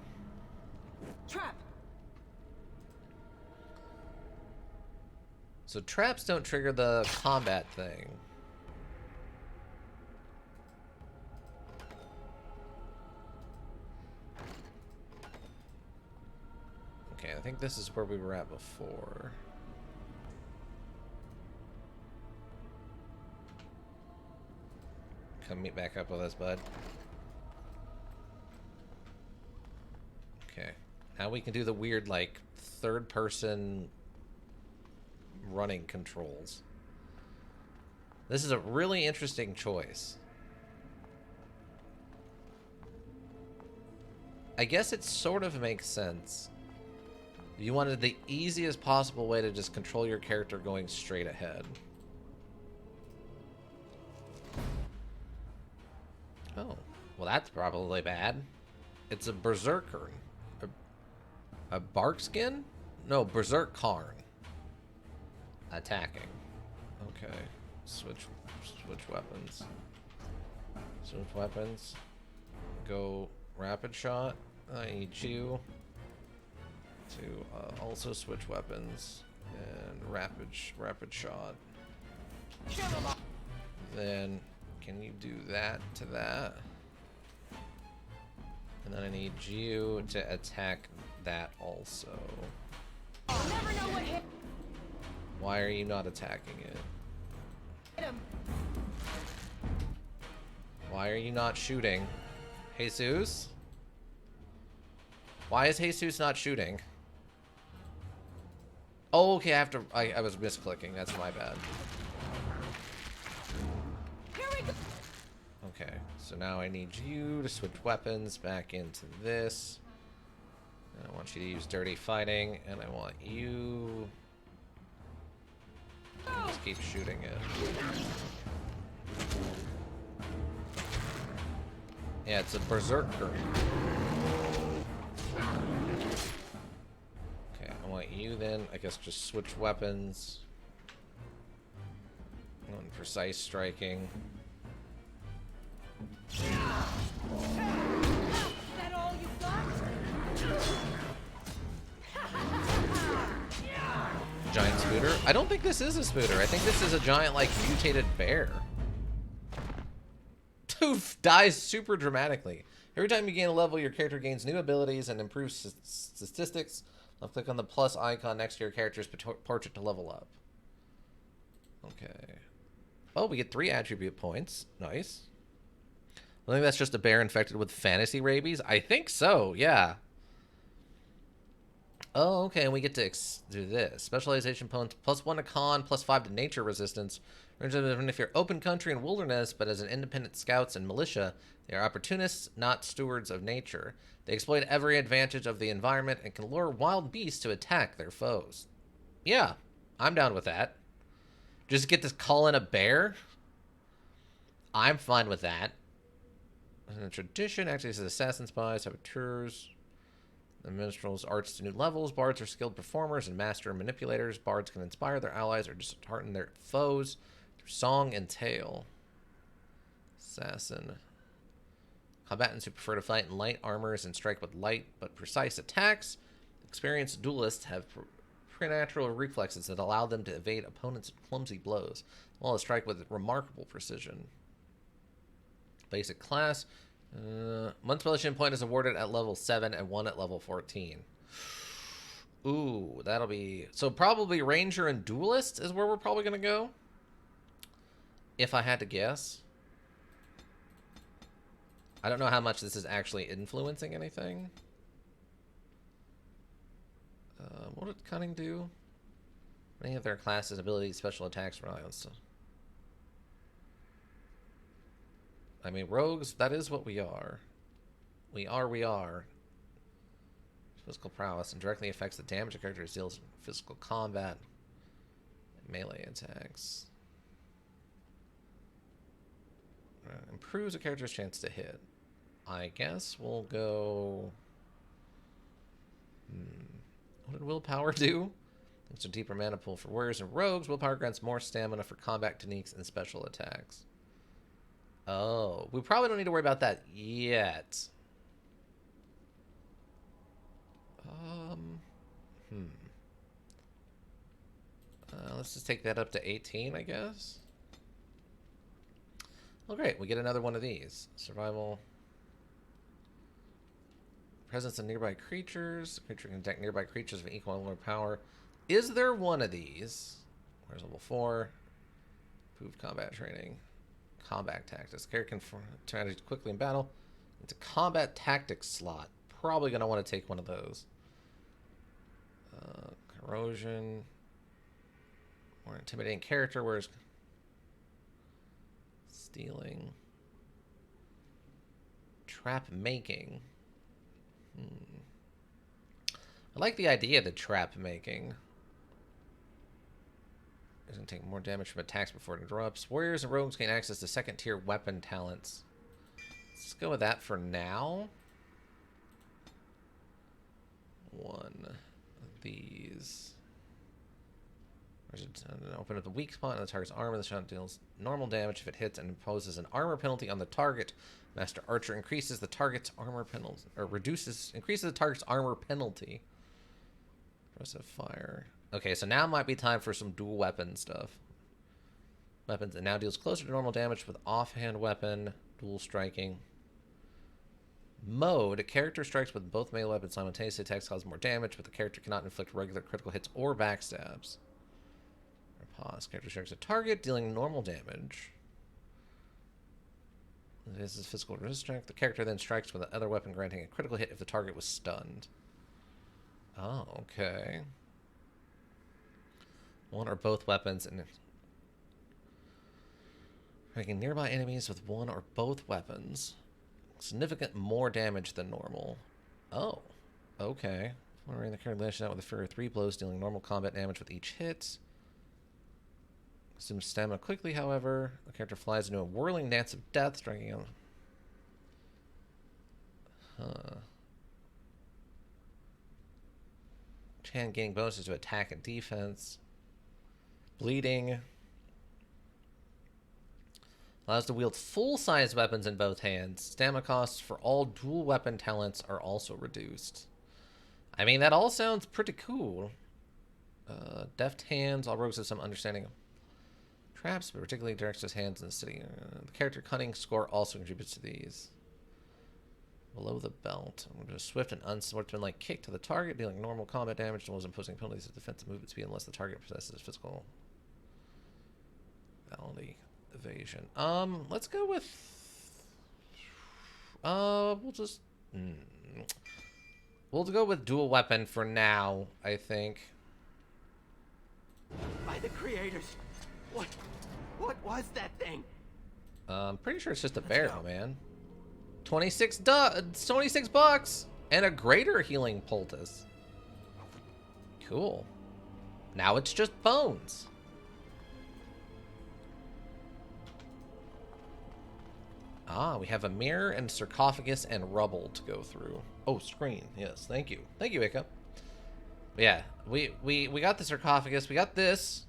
Speaker 4: Trap.
Speaker 1: So traps don't trigger the combat thing. Okay, I think this is where we were at before. Come meet back up with us, bud. Okay. Now we can do the weird, like, third-person running controls. This is a really interesting choice. I guess it sort of makes sense. You wanted the easiest possible way to just control your character going straight ahead. Oh, well that's probably bad. It's a berserker. A bark skin? No, berserk Karn. Attacking. Okay. Switch weapons. Switch weapons. Go rapid shot. I need you to also switch weapons and rapid shot. Then can you do that to that? And then I need you to attack that also.
Speaker 4: I'll never know what hit
Speaker 1: Why are you not attacking it?
Speaker 4: him.
Speaker 1: Why are you not shooting? Jesus? Why is Jesus not shooting? Oh, okay, I was misclicking. That's my bad.
Speaker 4: Here we go.
Speaker 1: Okay, so now I need you to switch weapons back into this. And I want you to use dirty fighting, and I want you... Just keep shooting it. Yeah, it's a berserker. Okay, I want you then, I guess, just switch weapons. On precise striking.
Speaker 4: Is that all you got?
Speaker 1: giant spooter. I don't think this is a spooter. I think this is a giant, like, mutated bear. Dude dies super dramatically. Every time you gain a level, your character gains new abilities and improves statistics. I'll click on the plus icon next to your character's portrait to level up. Okay. Oh, we get 3 attribute points. Nice. I think that's just a bear infected with fantasy rabies. I think so, yeah. Oh, okay, and we get to do this. Specialization points, +1 to con, +5 to nature resistance. If you're open country and wilderness, but as an independent scouts and militia, they are opportunists, not stewards of nature. They exploit every advantage of the environment and can lure wild beasts to attack their foes. Yeah, I'm down with that. Just get to call in a bear? I'm fine with that. And a tradition, actually, as assassin spies, saboteurs. The minstrels' arts to new levels. Bards are skilled performers and master manipulators. Bards can inspire their allies or dishearten their foes through song and tale. Assassin. Combatants who prefer to fight in light armors and strike with light but precise attacks. Experienced duelists have preternatural reflexes that allow them to evade opponents' clumsy blows, while they strike with remarkable precision. Basic class. 1 specialization point is awarded at level 7 and 1 at level 14. Ooh, that'll be... So probably Ranger and Duelist is where we're probably going to go. If I had to guess. I don't know how much this is actually influencing anything. What did Cunning do? Any of their classes, abilities, special attacks, rely on stuff. I mean, rogues, that is what we are. We are. Physical prowess and directly affects the damage a character deals in physical combat and melee attacks. Improves a character's chance to hit. I guess we'll go... What did willpower do? It's a deeper mana pool for warriors and rogues. Willpower grants more stamina for combat techniques and special attacks. Oh, we probably don't need to worry about that yet. Let's just take that up to 18, I guess. Oh, great. We get another one of these. Survival. Presence of nearby creatures. Creature can attack nearby creatures of equal or power. Is there one of these? Where's level 4? Improved combat training. Combat tactics. Character can strategy quickly in battle. It's a combat tactics slot. Probably going to want to take one of those. Corrosion. More intimidating character. Where's stealing? Trap making. I like the idea of the trap making. It's going to take more damage from attacks before it interrupts. Warriors and rogues gain access to second-tier weapon talents. Let's go with that for now. One of these. Open up the weak spot in the target's armor. The shot deals normal damage if it hits and imposes an armor penalty on the target. Master Archer increases the target's armor penalty, or increases the target's armor penalty. Impressive fire. Okay, so now might be time for some dual weapon stuff. Weapons, it now deals closer to normal damage with offhand weapon, dual striking. Mode, a character strikes with both melee weapons simultaneously. Attacks cause more damage, but the character cannot inflict regular critical hits or backstabs. Or pause. Character strikes a target, dealing normal damage. This is physical resist strength. The character then strikes with the other weapon, granting a critical hit if the target was stunned. Oh, okay. One or both weapons and striking nearby enemies with one or both weapons. Significant more damage than normal. Oh, okay. Wondering the character lashes out with a fury of 3 blows, dealing normal combat damage with each hit. Consumes stamina quickly, however. The character flies into a whirling dance of death, striking him. Chan gaining bonuses to attack and defense. Bleeding. Allows to wield full-size weapons in both hands. Stamina costs for all dual weapon talents are also reduced. I mean, that all sounds pretty cool. Deft hands. All rogues have some understanding of traps, but particularly directs his hands in the city. The character cunning score also contributes to these. Below the belt, I'm going to do a swift and unsportsmanlike kick to the target, dealing normal combat damage and was imposing penalties of defensive movement speed unless the target possesses physical ability evasion. Let's go with we'll go with dual weapon for now, I think.
Speaker 7: By the creators, what was that thing?
Speaker 1: Pretty sure it's just a barrel, man. 26 bucks and a greater healing poultice. Cool. Now it's just bones. Ah, we have a mirror and sarcophagus and rubble to go through. Oh, screen. Yes, thank you. Thank you, Ika. Yeah, we got the sarcophagus. We got this.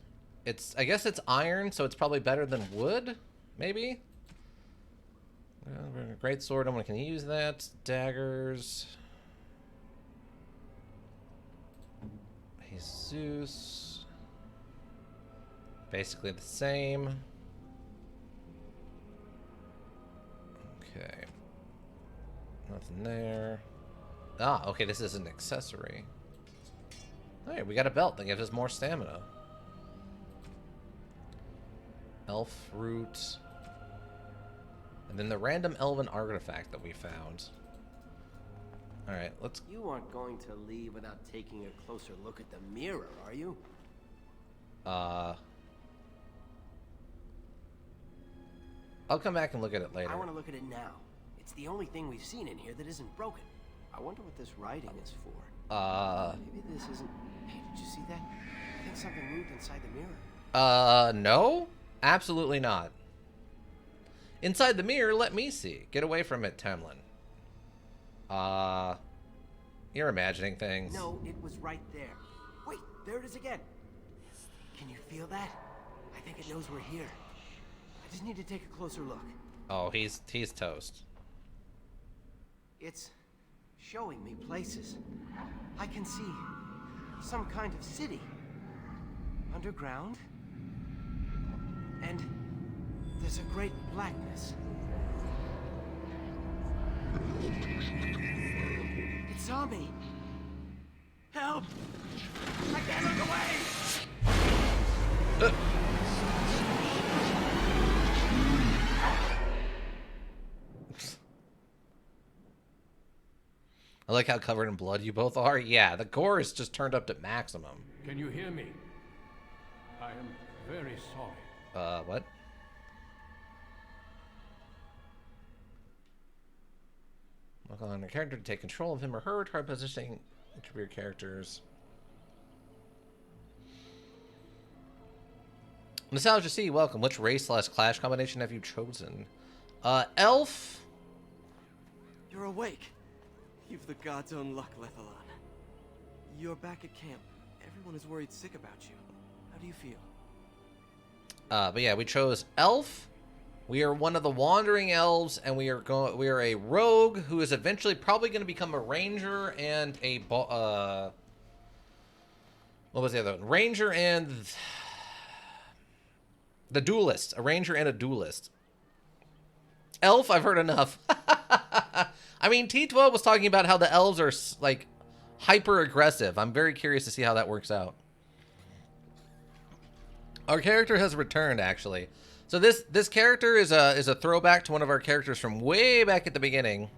Speaker 1: I guess it's iron, so it's probably better than wood, maybe. Great sword. No one can use that. Daggers. Jesus. Basically the same. Okay. Nothing there. Ah, okay, this is an accessory. Alright, we got a belt that gives us more stamina. Elf root. And then the random elven artifact that we found. Alright, let's...
Speaker 7: You aren't going to leave without taking a closer look at the mirror, are you?
Speaker 1: I'll come back and look at it later.
Speaker 7: I want to look at it now. It's the only thing we've seen in here that isn't broken. I wonder what this writing is for. Maybe this isn't... Hey, did you see that? I think something moved inside the mirror.
Speaker 1: No? Absolutely not. Inside the mirror, let me see. Get away from it, Temlin. You're imagining things.
Speaker 7: No, it was right there. Wait, there it is again. Can you feel that? I think it knows we're here. I just need to take a closer look.
Speaker 1: Oh, he's toast.
Speaker 7: It's showing me places. I can see some kind of city. Underground. And there's a great blackness. It saw me. Help! I can't look away!
Speaker 1: I like how covered in blood you both are. Yeah, the gore is just turned up to maximum.
Speaker 2: Can you hear me? I am very sorry.
Speaker 1: What? Look on a character to take control of him or her. Try positioning each of your characters. Nostalgia C, welcome. Which race / clash combination have you chosen? Elf.
Speaker 10: You're awake. You've the god's own luck, Lethalon. You're back at camp. Everyone is worried sick about you. How do you feel?
Speaker 1: But yeah, we chose Elf. We are one of the wandering elves, and we are a rogue who is eventually probably going to become a ranger and a what was the other one? Ranger and the duelist. A ranger and a duelist. Elf, I've heard enough. I mean, T12 was talking about how the elves are like hyper aggressive. I'm very curious to see how that works out. Our character has returned, actually. So this character is a throwback to one of our characters from way back at the beginning.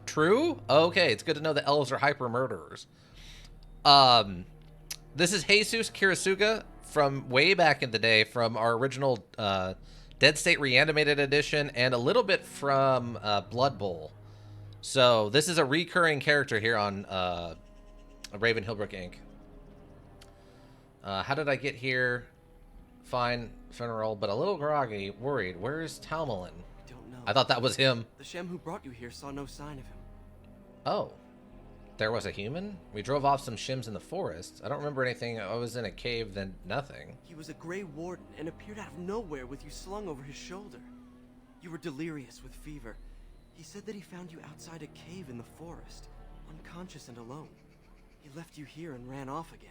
Speaker 1: True? Okay, it's good to know that elves are hyper murderers. This is Jesus Kirisuga from way back in the day, from our original Dead State Reanimated Edition, and a little bit from Blood Bowl. So this is a recurring character here on Raven Hillbrook Inc. How did I get here? Fine, funeral, but a little groggy, worried. Where's Talmalin?
Speaker 10: Don't know.
Speaker 1: I thought that was him.
Speaker 10: The Shem who brought you here saw no sign of him.
Speaker 1: Oh. There was a human? We drove off some shims in the forest. I don't remember anything. I was in a cave, then nothing.
Speaker 10: He was a Grey Warden and appeared out of nowhere with you slung over his shoulder. You were delirious with fever. He said that he found you outside a cave in the forest, unconscious and alone. He left you here and ran off again.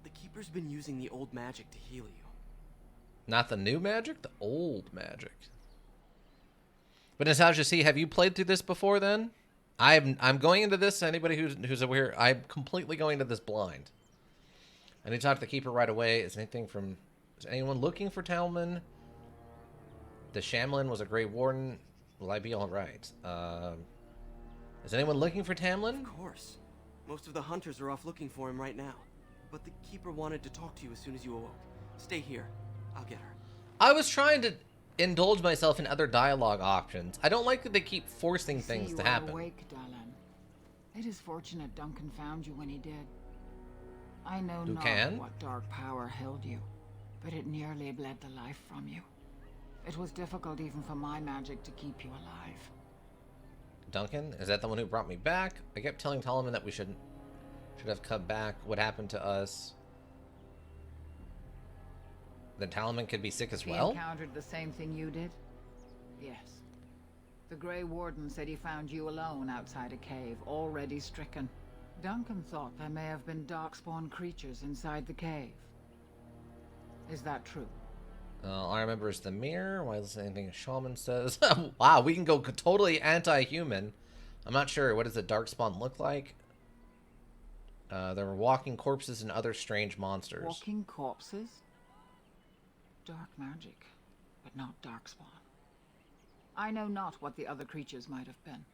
Speaker 10: The Keeper Keeper's been using the old magic to heal you.
Speaker 1: Not the new magic, the old magic. But Nostalgia C, have you played through this before then? I'm going into this, anybody who's aware, I'm completely going into this blind. I need to talk to the Keeper right away. Is anyone looking for Talman? The Shamlin was a Grey Warden. Will I be alright? Is anyone looking for Tamlin?
Speaker 10: Of course. Most of the hunters are off looking for him right now. But the Keeper wanted to talk to you as soon as you awoke. Stay here. I'll get her.
Speaker 1: I was trying to indulge myself in other dialogue options. I don't like that they keep forcing things to happen.
Speaker 11: Awake, Dalan. It is fortunate Duncan found you when he did. I know not what dark power held you, but it nearly bled the life from you. It was difficult even for my magic to keep you alive.
Speaker 1: Duncan? Is that the one who brought me back? I kept telling Tolman that we should have come back. What happened to us? Then Talman could be sick as well?
Speaker 11: He encountered the same thing you did? Yes. The Grey Warden said he found you alone outside a cave, already stricken. Duncan thought there may have been darkspawn creatures inside the cave. Is that true?
Speaker 1: All I remember is the mirror. Why is anything a shaman says? Wow, we can go totally anti-human. I'm not sure. What does a darkspawn look like? There were walking corpses and other strange monsters.
Speaker 11: Walking corpses? Dark magic, but not darkspawn. I know not what the other creatures might have been.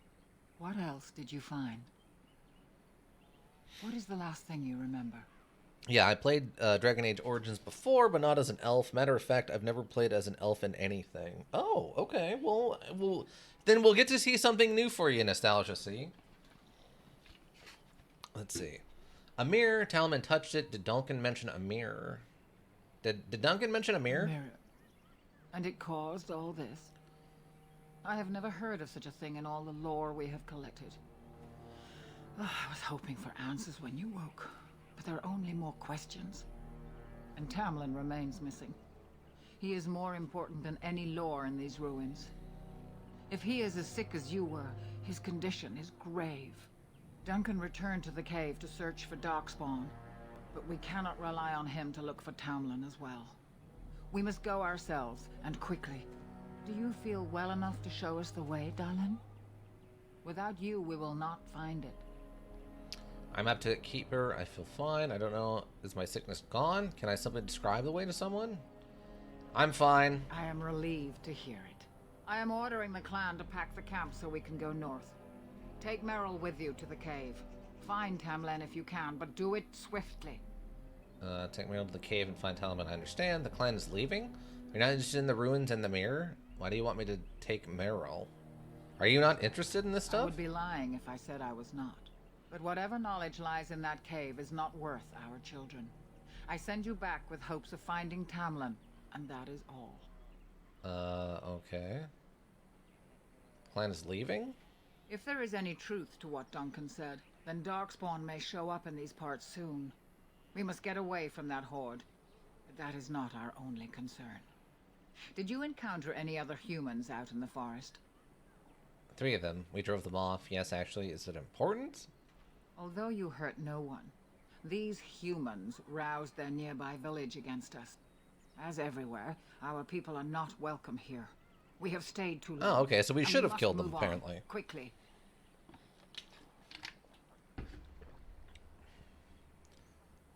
Speaker 11: What else did you find? What is the last thing you remember?
Speaker 1: Yeah, I played Dragon Age Origins before, but not as an elf. Matter of fact, I've never played as an elf in anything. Oh, okay. Well, then we'll get to see something new for you, Nostalgia, see? Let's see. A mirror. Talman touched it. Did Duncan mention a mirror? Did Duncan mention a mirror?
Speaker 11: And it caused all this? I have never heard of such a thing in all the lore we have collected. I was hoping for answers when you woke, but there are only more questions. And Tamlin remains missing. He is more important than any lore in these ruins. If he is as sick as you were, his condition is grave. Duncan returned to the cave to search for Darkspawn, but we cannot rely on him to look for Tamlin as well. We must go ourselves, and quickly. Do you feel well enough to show us the way, Dalan? Without you, we will not find it.
Speaker 1: I'm up to Keeper. I feel fine. I don't know. Is my sickness gone? Can I simply describe the way to someone? I'm fine.
Speaker 11: I am relieved to hear it. I am ordering the clan to pack the camp so we can go north. Take Merrill with you to the cave. Find Tamlin if you can, but do it swiftly.
Speaker 1: Take Merrill to the cave and find Talman. I understand. The clan is leaving? You're not interested in the ruins and the mirror? Why do you want me to take Merrill? Are you not interested in this stuff?
Speaker 11: I would be lying if I said I was not. But whatever knowledge lies in that cave is not worth our children. I send you back with hopes of finding Tamlin, and that is all.
Speaker 1: Okay. Clan is leaving?
Speaker 11: If there is any truth to what Duncan said, then Darkspawn may show up in these parts soon. We must get away from that horde. But that is not our only concern. Did you encounter any other humans out in the forest?
Speaker 1: 3 of them. We drove them off. Yes, actually. Is it important?
Speaker 11: Although you hurt no one, these humans roused their nearby village against us. As everywhere, our people are not welcome here. We have stayed too long.
Speaker 1: Oh, okay. So we should have killed them, apparently.
Speaker 11: Quickly.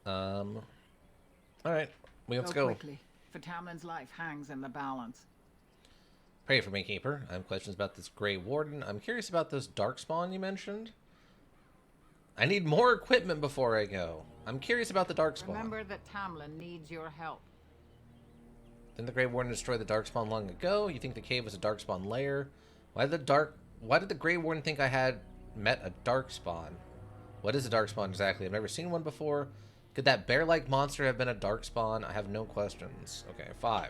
Speaker 1: Alright. Let's go.
Speaker 11: Quickly, for Tamlin's life hangs in the balance.
Speaker 1: Pray for me, Keeper. I have questions about this Grey Warden. I'm curious about this Darkspawn you mentioned. I need more equipment before I go. I'm curious about the Darkspawn.
Speaker 11: Remember that Tamlin needs your help.
Speaker 1: Didn't the Grey Warden destroy the Darkspawn long ago? You think the cave was a Darkspawn lair? Why did the Grey Warden think I had met a Darkspawn? What is a Darkspawn exactly? I've never seen one before. Could that bear-like monster have been a Darkspawn? I have no questions. Okay, 5.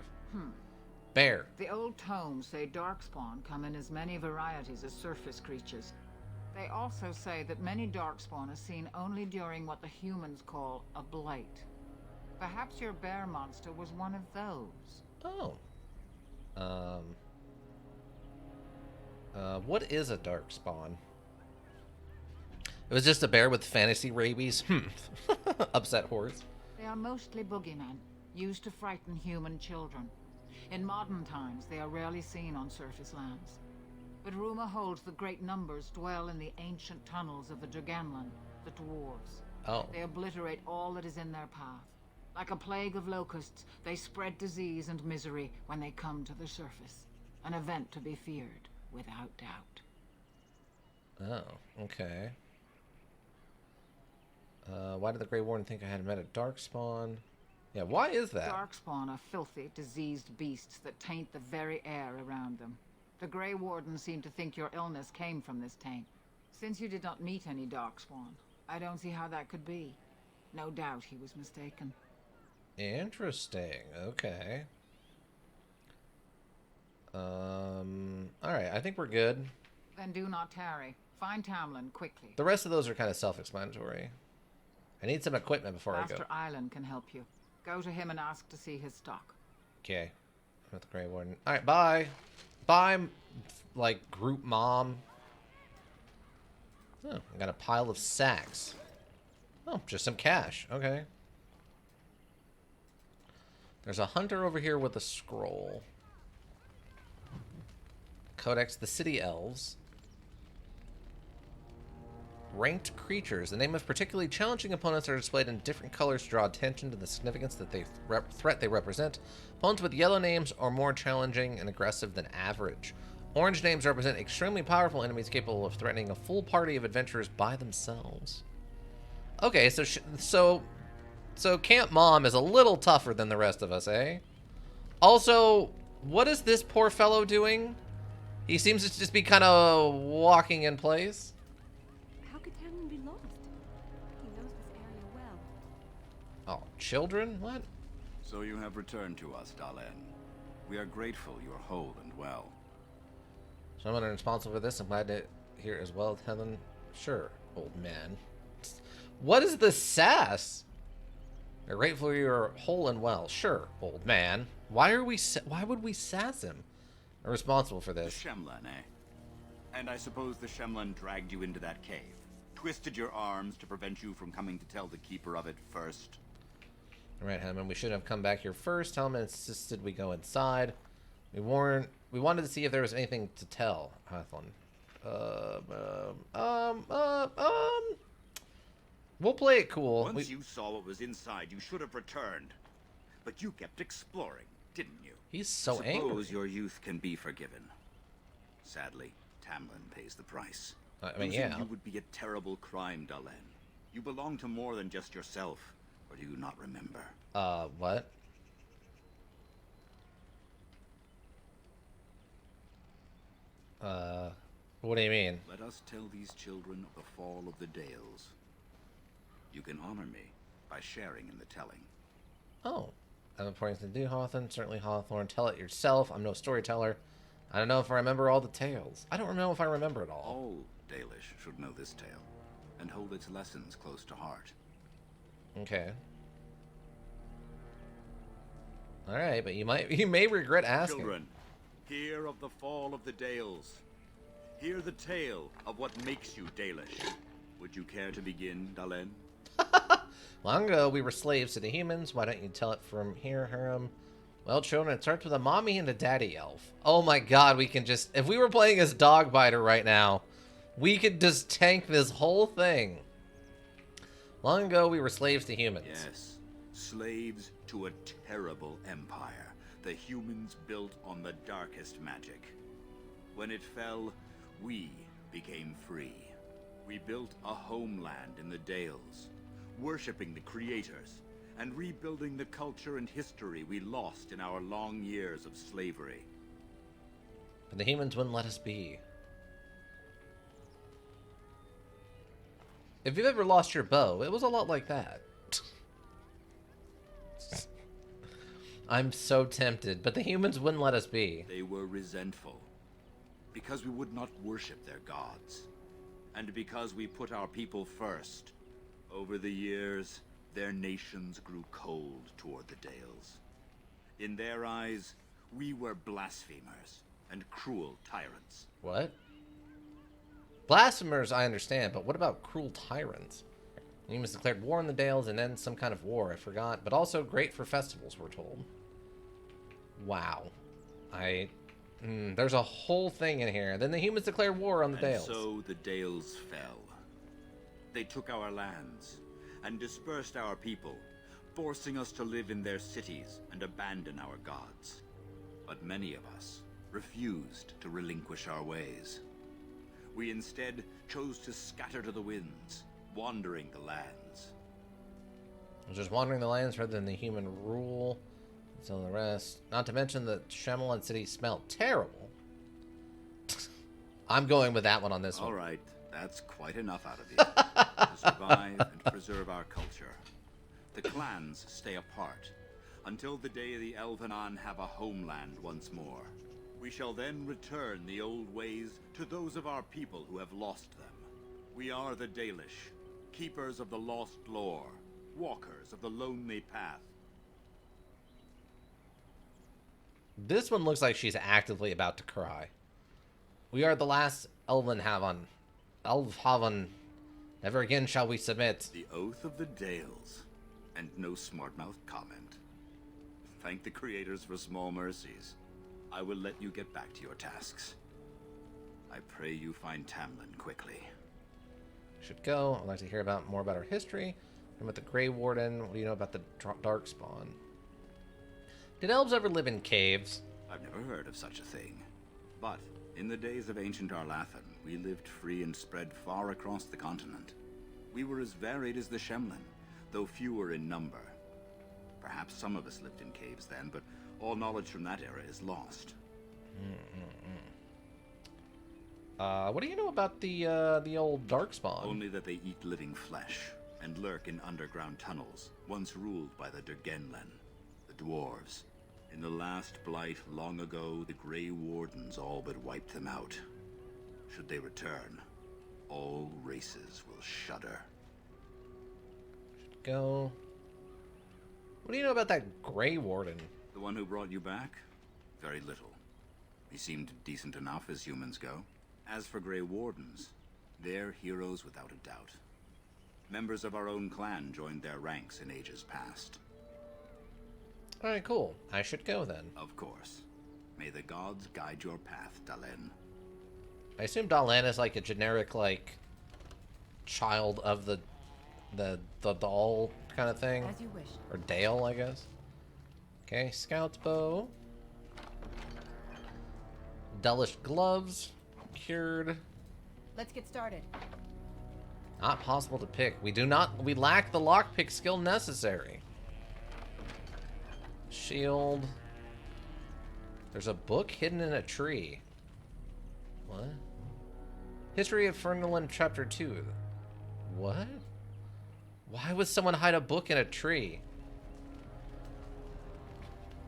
Speaker 1: Bear.
Speaker 11: The old tomes say Darkspawn come in as many varieties as surface creatures. They also say that many Darkspawn are seen only during what the humans call a blight. Perhaps your bear monster was one of those.
Speaker 1: Oh. What is a Darkspawn? It was just a bear with fantasy rabies. Upset horse.
Speaker 11: They are mostly boogeymen, used to frighten human children. In modern times, they are rarely seen on surface lands. But rumor holds that great numbers dwell in the ancient tunnels of the Draganlan, the dwarves.
Speaker 1: Oh.
Speaker 11: They obliterate all that is in their path. Like a plague of locusts, they spread disease and misery when they come to the surface. An event to be feared, without doubt.
Speaker 1: Oh, okay. Why did the Grey Warden think I had met a Darkspawn? Yeah, why is that?
Speaker 11: Darkspawn are filthy, diseased beasts that taint the very air around them. The Grey Warden seemed to think your illness came from this taint. Since you did not meet any Darkspawn, I don't see how that could be. No doubt he was mistaken.
Speaker 1: Interesting. Okay. Alright, I think we're good.
Speaker 11: Then do not tarry. Find Tamlin quickly.
Speaker 1: The rest of those are kind of self-explanatory. I need some equipment before I go.
Speaker 11: Master Island can help you. Go to him and ask to see his stock.
Speaker 1: Okay. With the Grey Warden. Alright, bye. Bye, like, group mom. Oh, I got a pile of sacks. Oh, just some cash. Okay. There's a hunter over here with a scroll. Codex the City Elves. Ranked creatures. The name of particularly challenging opponents are displayed in different colors to draw attention to the significance that threat they represent. Opponents with yellow names are more challenging and aggressive than average. Orange names represent extremely powerful enemies capable of threatening a full party of adventurers by themselves. Okay, so Camp Mom is a little tougher than the rest of us, eh? Also, what is this poor fellow doing? He seems to just be kind of walking in place.
Speaker 3: How could Tamlin be lost? He knows this area well.
Speaker 1: Oh, children? What?
Speaker 12: So you have returned to us, Dalen. We are grateful you are whole and well.
Speaker 1: Someone responsible for this. I'm glad to hear as well, Helen. Sure, old man. What is the sass? We're grateful you're whole and well. Sure, old man. Why would we sass him? We're responsible for this.
Speaker 12: The Shemlan, eh? And I suppose the Shemlan dragged you into that cave. Twisted your arms to prevent you from coming to tell the keeper of it first.
Speaker 1: Alright, Hammond, we should have come back here first. Hellman insisted we go inside. We wanted to see if there was anything to tell, Hawthorne. We'll play it cool.
Speaker 12: Once you saw what was inside, you should have returned. But you kept exploring, didn't you?
Speaker 1: He's so angry.
Speaker 12: Suppose your youth can be forgiven. Sadly, Tamlin pays the price.
Speaker 1: I mean,
Speaker 12: Losing
Speaker 1: yeah.
Speaker 12: you would be a terrible crime, Dalen. You belong to more than just yourself. Or do you not remember?
Speaker 1: What? What do you mean?
Speaker 12: Let us tell these children of the fall of the Dales. You can honor me by sharing in the telling.
Speaker 1: Oh. I'm important to do, Hawthorne. Certainly, Hawthorne. Tell it yourself. I'm no storyteller. I don't know if I remember all the tales. I don't know if I remember it all.
Speaker 12: All Dalish should know this tale, and hold its lessons close to heart.
Speaker 1: Okay. Alright, but you may regret asking.
Speaker 12: Children, hear of the fall of the Dales. Hear the tale of what makes you Dalish. Would you care to begin, Dalen?
Speaker 1: Long ago, we were slaves to the humans. Why don't you tell it from here, Harem? Well, children, it starts with a mommy and a daddy elf. Oh my god, we can just... If we were playing as Dogbiter right now, we could just tank this whole thing. Long ago, we were slaves to humans.
Speaker 12: Yes, slaves to a terrible empire. The humans built on the darkest magic. When it fell, we became free. We built a homeland in the Dales, worshipping the creators, and rebuilding the culture and history we lost in our long years of slavery.
Speaker 1: But the humans wouldn't let us be. If you've ever lost your bow, it was a lot like that. I'm so tempted, but the humans wouldn't let us be.
Speaker 12: They were resentful, because we would not worship their gods, and because we put our people first. Over the years, their nations grew cold toward the Dales. In their eyes, we were blasphemers and cruel tyrants.
Speaker 1: What? Blasphemers, I understand, but what about cruel tyrants? Humans declared war on the Dales and then some kind of war, I forgot. But also great for festivals, we're told. Wow. There's a whole thing in here. Then the humans declared war on the Dales.
Speaker 12: And so the Dales fell. They took our lands and dispersed our people, forcing us to live in their cities and abandon our gods. But many of us refused to relinquish our ways. We instead chose to scatter to the winds, wandering the lands.
Speaker 1: Just wandering the lands rather than the human rule. So the rest. Not to mention the Shemelin city smelled terrible. I'm going with that one on this one.
Speaker 12: All right, that's quite enough out of you. To survive and preserve our culture, the clans stay apart until the day the Elvenon have a homeland once more. We shall then return the old ways to those of our people who have lost them. We are the Dalish, keepers of the lost lore, walkers of the lonely path.
Speaker 1: This one looks like she's actively about to cry. We are the last Elvenhaven. Never again shall we submit.
Speaker 12: The oath of the Dales, and no smart-mouthed comment. Thank the creators for small mercies. I will let you get back to your tasks. I pray you find Tamlin quickly.
Speaker 1: Should go. I'd like to hear more about her history. And with the Grey Warden, what do you know about the Darkspawn? Did elves ever live in caves?
Speaker 12: I've never heard of such a thing. But in the days of ancient Arlathan, we lived free and spread far across the continent. We were as varied as the Shemelin, though fewer in number. Perhaps some of us lived in caves then, but all knowledge from that era is lost.
Speaker 1: What do you know about the old Darkspawn?
Speaker 12: Only that they eat living flesh and lurk in underground tunnels, once ruled by the Durgenlen, the dwarves. In the last blight long ago, the Grey Wardens all but wiped them out. Should they return, all races will shudder.
Speaker 1: Should go. What do you know about that Grey Warden?
Speaker 12: The one who brought you back? Very little. He seemed decent enough as humans go. As for Grey Wardens, they're heroes without a doubt. Members of our own clan joined their ranks in ages past.
Speaker 1: Alright, cool. I should go then.
Speaker 12: Of course. May the gods guide your path, Dalen.
Speaker 1: I assume Dalen is like a generic, like, child of the doll kind of thing.
Speaker 4: As you wish.
Speaker 1: Or Dale, I guess. Okay, scout's bow. Delish gloves. Cured.
Speaker 4: Let's get started.
Speaker 1: Not possible to pick. We lack the lockpick skill necessary. Shield. There's a book hidden in a tree. What? History of Fernland Chapter 2. What? Why would someone hide a book in a tree?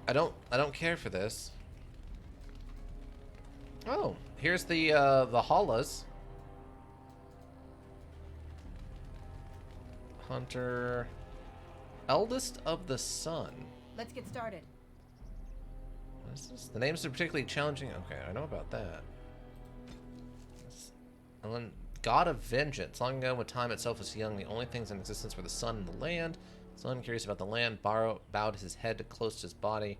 Speaker 1: I don't care for this. Oh, here's the Hallas. Hunter. Eldest of the Sun.
Speaker 4: Let's get started.
Speaker 1: What is this? The names are particularly challenging. Okay, I know about that. And then God of Vengeance. Long ago, when time itself was young, the only things in existence were the sun and the land. Sun, curious about the land, bowed his head close to his body.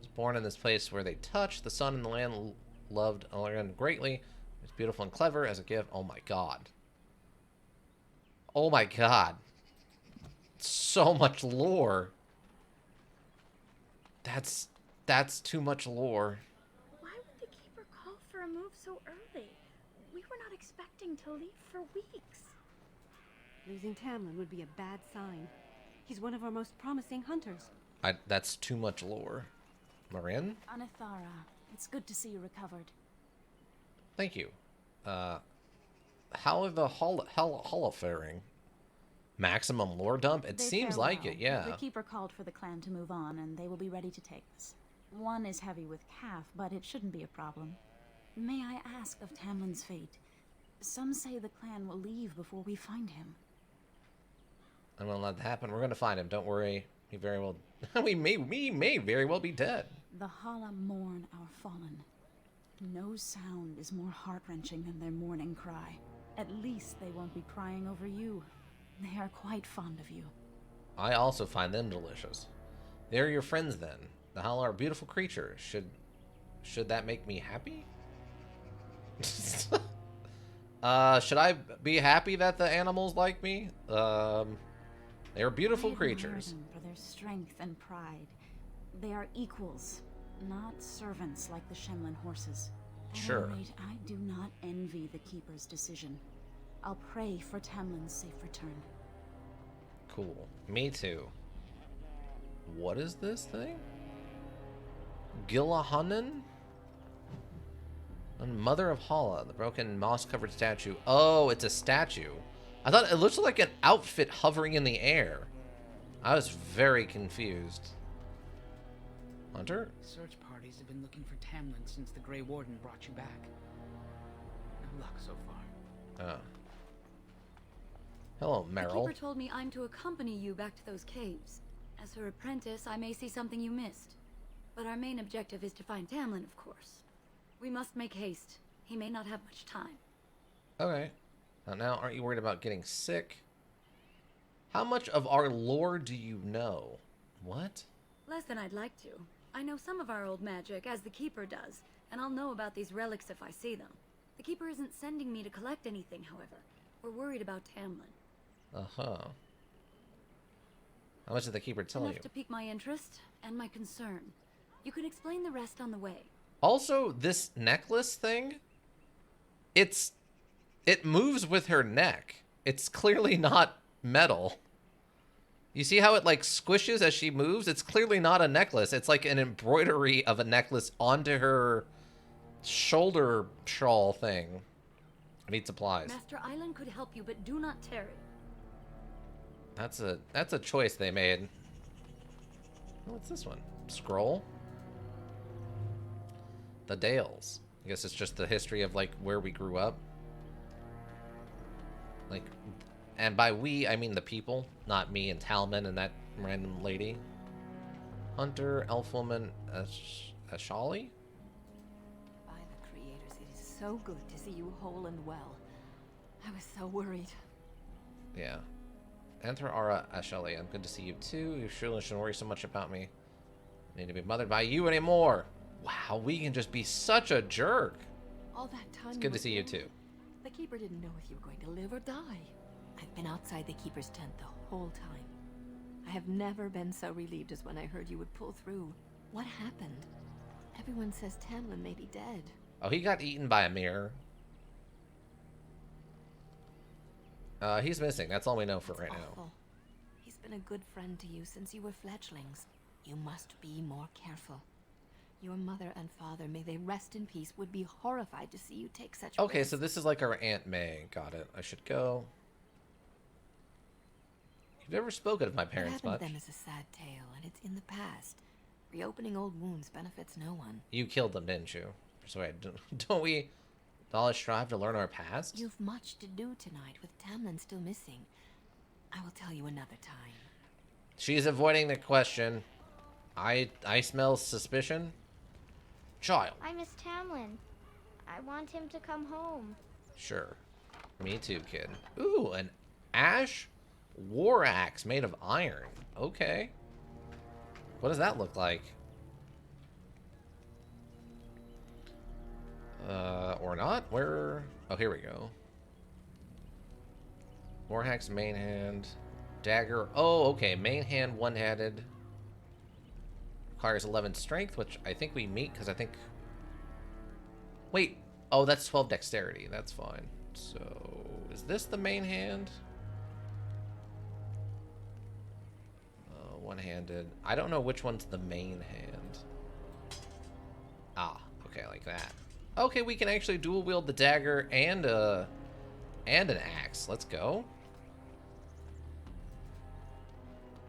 Speaker 1: He was born in this place where they touched. The sun and the land loved Elrond greatly. It's beautiful and clever as a gift. Oh my god. Oh my god. So much lore. That's too much lore.
Speaker 3: Why would the Keeper call for a move so early? We were not expecting to leave for weeks.
Speaker 4: Losing Tamlin would be a bad sign. He's one of our most promising hunters.
Speaker 1: That's too much lore. Marin?
Speaker 13: Anithara, it's good to see you recovered.
Speaker 1: Thank you. How are the Halla faring? Maximum lore dump? It
Speaker 13: They
Speaker 1: seems
Speaker 13: fare
Speaker 1: like
Speaker 13: well.
Speaker 1: it, yeah.
Speaker 13: The Keeper called for the clan to move on, and they will be ready to take us. One is heavy with calf, but it shouldn't be a problem. May I ask of Tamlin's fate? Some say the clan will leave before we find him.
Speaker 1: I'm gonna let that happen. We're gonna find him. Don't worry. He very well. we may very well be dead.
Speaker 13: The Hala mourn our fallen. No sound is more heart-wrenching than their mourning cry. At least they won't be crying over you. They are quite fond of you.
Speaker 1: I also find them delicious. They're your friends then. The Howl are beautiful creatures. Should that make me happy? Should I be happy that the animals like me? They are beautiful
Speaker 13: I admire
Speaker 1: creatures.
Speaker 13: them for their strength and pride. They are equals, not servants like the Shemlin horses. At
Speaker 1: Sure.
Speaker 13: any rate, I do not envy the Keeper's decision. I'll pray for Tamlin's safe return.
Speaker 1: Cool. Me too. What is this thing? Gillahanan? Mother of Hala, the broken moss-covered statue. Oh, it's a statue. I thought it looked like an outfit hovering in the air. I was very confused. Hunter?
Speaker 8: Search parties have been looking for Tamlin since the Grey Warden brought you back. No luck so far.
Speaker 1: Oh. Hello,
Speaker 14: The
Speaker 1: Meryl.
Speaker 14: Keeper told me I'm to accompany you back to those caves. As her apprentice, I may see something you missed. But our main objective is to find Tamlin, of course. We must make haste. He may not have much time.
Speaker 1: Okay. Now, aren't you worried about getting sick? How much of our lore do you know? What?
Speaker 14: Less than I'd like to. I know some of our old magic, as the Keeper does, and I'll know about these relics if I see them. The Keeper isn't sending me to collect anything, however. We're worried about Tamlin.
Speaker 1: Uh-huh. How much did the Keeper tell
Speaker 14: Enough
Speaker 1: you?
Speaker 14: to pique my interest and my concern. You can explain the rest on the way.
Speaker 1: Also, this necklace thing, it moves with her neck. It's clearly not metal. You see how it like squishes as she moves? It's clearly not a necklace. It's like an embroidery of a necklace onto her shoulder shawl thing. I need supplies.
Speaker 14: Master Island could help you, but do not tarry.
Speaker 1: That's a choice they made. What's this one? Scroll? The Dales. I guess it's just the history of like where we grew up. Like, and by we I mean the people, not me and Talman and that random lady. Hunter, elf woman, Ashali?
Speaker 4: By the creators, it is so good to see you whole and well. I was so worried.
Speaker 1: Yeah. Anthra Ara Ashali, I'm good to see you too. You surely shouldn't worry so much about me. I need to be mothered by you anymore. Wow, we can just be such a jerk.
Speaker 4: All that time.
Speaker 1: It's good to see you too.
Speaker 4: The Keeper didn't know if you were going to live or die. I've been outside the Keeper's tent the whole time. I have never been so relieved as when I heard you would pull through. What happened? Everyone says Tamlin may be dead.
Speaker 1: Oh, he got eaten by a mirror. He's missing. That's all we know for right now.
Speaker 4: He's been a good friend to you since you were fledglings. You must be more careful. Your mother and father, may they rest in peace, would be horrified to see you take such
Speaker 1: Okay,
Speaker 4: risks.
Speaker 1: so this is like our Aunt May. Got it. I should go. You've never spoken of my parents
Speaker 4: what
Speaker 1: much.
Speaker 4: happened to them is a sad tale, and it's in the past. Reopening old wounds benefits no one.
Speaker 1: You killed them, didn't you? So don't we all strive to learn our past?
Speaker 4: You've much to do tonight with Tamlin still missing. I will tell you another time.
Speaker 1: She's avoiding the question. I smell suspicion. Child.
Speaker 15: I miss Tamlin. I want him to come home.
Speaker 1: Sure. Me too, kid. Ooh, an ash war axe made of iron. Okay. What does that look like? Or not? Where? Oh, here we go. War axe, main hand, dagger. Oh, okay. Main hand, one-handed. Requires 11 strength, which I think we meet because I think. Wait. Oh, that's 12 dexterity. That's fine. So, is this the main hand? One-handed. I don't know which one's the main hand. Ah, okay, like that. Okay, we can actually dual wield the dagger and an axe. Let's go.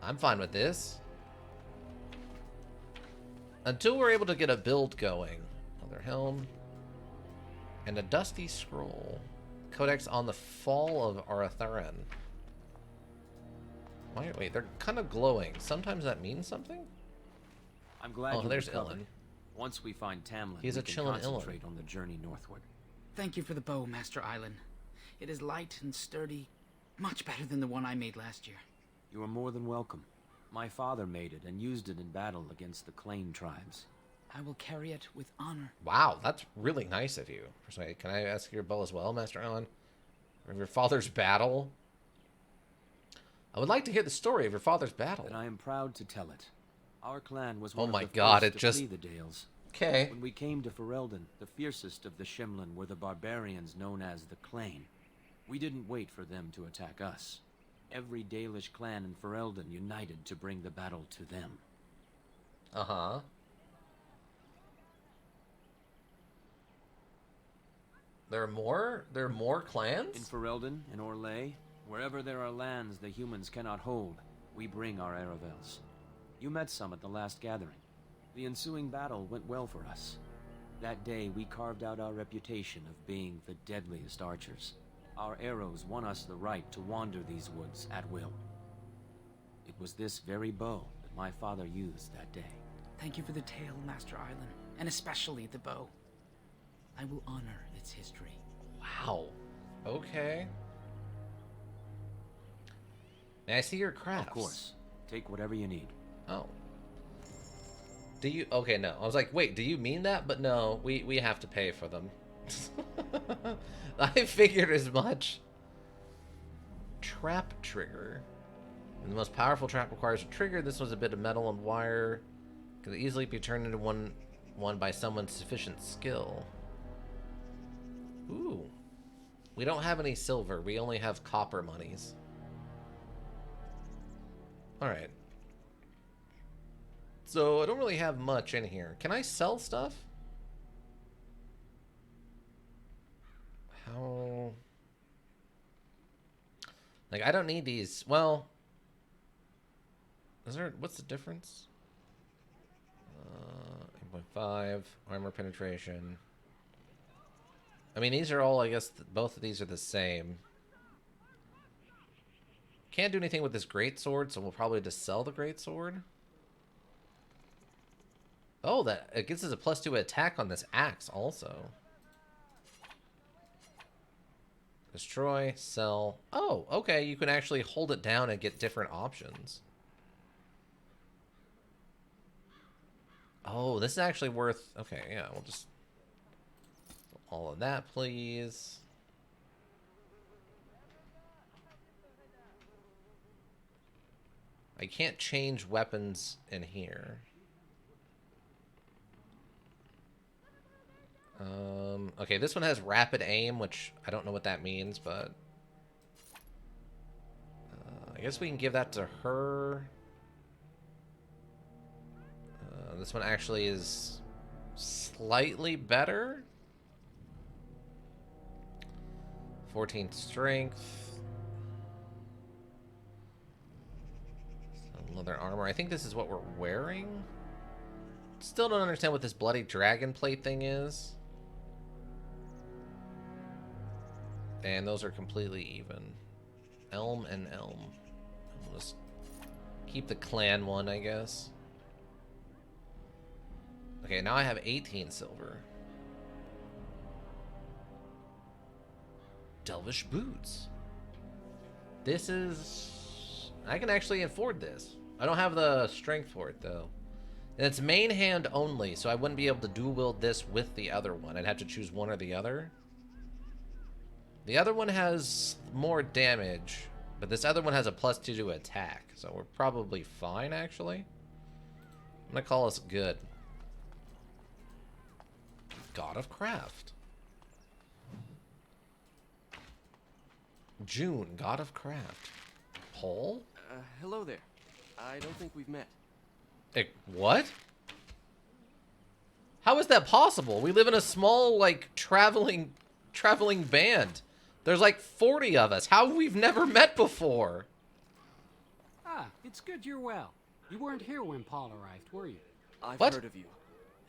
Speaker 1: I'm fine with this. Until we're able to get a build going. Another helm. And a dusty scroll. Codex on the fall of Aratharan. Wait, they're kind of glowing. Sometimes that means something?
Speaker 16: I'm glad you
Speaker 1: there's
Speaker 16: recovered.
Speaker 1: Ilan.
Speaker 16: Once we find Tamlin,
Speaker 1: He's
Speaker 16: we
Speaker 1: a
Speaker 16: can
Speaker 1: chillin' Ilan.
Speaker 16: concentrate on the journey northward.
Speaker 8: Thank you for the bow, Master Island. It is light and sturdy, Much better than the one I made last year.
Speaker 16: You are more than welcome. My father made it and used it in battle against the Clane tribes.
Speaker 8: I will carry it with honor.
Speaker 1: Wow, that's really nice of you. Persuade. Can I ask your bow as well, Master Allen? Of your father's battle? I would like to hear the story of your father's battle.
Speaker 16: And I am proud to tell it. Our clan was
Speaker 1: Oh
Speaker 16: one
Speaker 1: my
Speaker 16: of the
Speaker 1: God,
Speaker 16: first
Speaker 1: it
Speaker 16: to
Speaker 1: just...
Speaker 16: flee the Dales.
Speaker 1: Okay.
Speaker 16: When we came to Ferelden, the fiercest of the Shimlin were the barbarians known as the Clane. We didn't wait for them to attack us. Every Dalish clan in Ferelden united to bring the battle to them.
Speaker 1: Uh-huh. There are more? There are more clans?
Speaker 16: In Ferelden, in Orlais, wherever there are lands the humans cannot hold, we bring our Aravels. You met some at the last gathering. The ensuing battle went well for us. That day, we carved out our reputation of being the deadliest archers. Our arrows won us the right to wander these woods at will. It was this very bow that my father used that day.
Speaker 8: Thank you for the tale, Master Island, and especially the bow. I will honor its history.
Speaker 1: Wow. Okay. May I see your crafts?
Speaker 16: Of course. Take whatever you need.
Speaker 1: Oh. Do you... Okay, no. I was like, wait, do you mean that? But no, we have to pay for them. I figured as much. Trap trigger. And the most powerful trap requires a trigger. This was a bit of metal and wire. Could easily be turned into one by someone's sufficient skill. Ooh. We don't have any silver. We only have copper monies. Alright. So, I don't really have much in here. Can I sell stuff? How... Like, I don't need these. Well... Is there... What's the difference? 8.5. Armor penetration. I mean, these are all, I guess, both of these are the same. Can't do anything with this greatsword, so we'll probably just sell the greatsword. Oh, that it gives us a +2 attack on this axe also. Destroy, sell. Oh, okay, you can actually hold it down and get different options. Oh, this is actually worth... Okay, yeah, we'll just... All of that, please. I can't change weapons in here. Okay, this one has rapid aim, which I don't know what that means, but... I guess we can give that to her. This one actually is slightly better. 14 strength. Some leather armor. I think this is what we're wearing. Still don't understand what this bloody dragon plate thing is. And those are completely even. Elm and elm. We'll just keep the clan one, I guess. Okay, now I have 18 silver. Delvish boots. This is... I can actually afford this. I don't have the strength for it, though. And it's main hand only, so I wouldn't be able to dual wield this with the other one. I'd have to choose one or the other. The other one has more damage, but this other one has a +2 to attack, so we're probably fine, actually. I'm gonna call us good. God of Craft. June, God of Craft. Paul?
Speaker 10: Hello there. I don't think we've met.
Speaker 1: What? How is that possible? We live in a small, like, traveling band. There's like 40 of us. How we've never met before?
Speaker 17: Ah, it's good you're well. You weren't here when Paul arrived, were you?
Speaker 10: I've
Speaker 1: What?
Speaker 10: heard of you.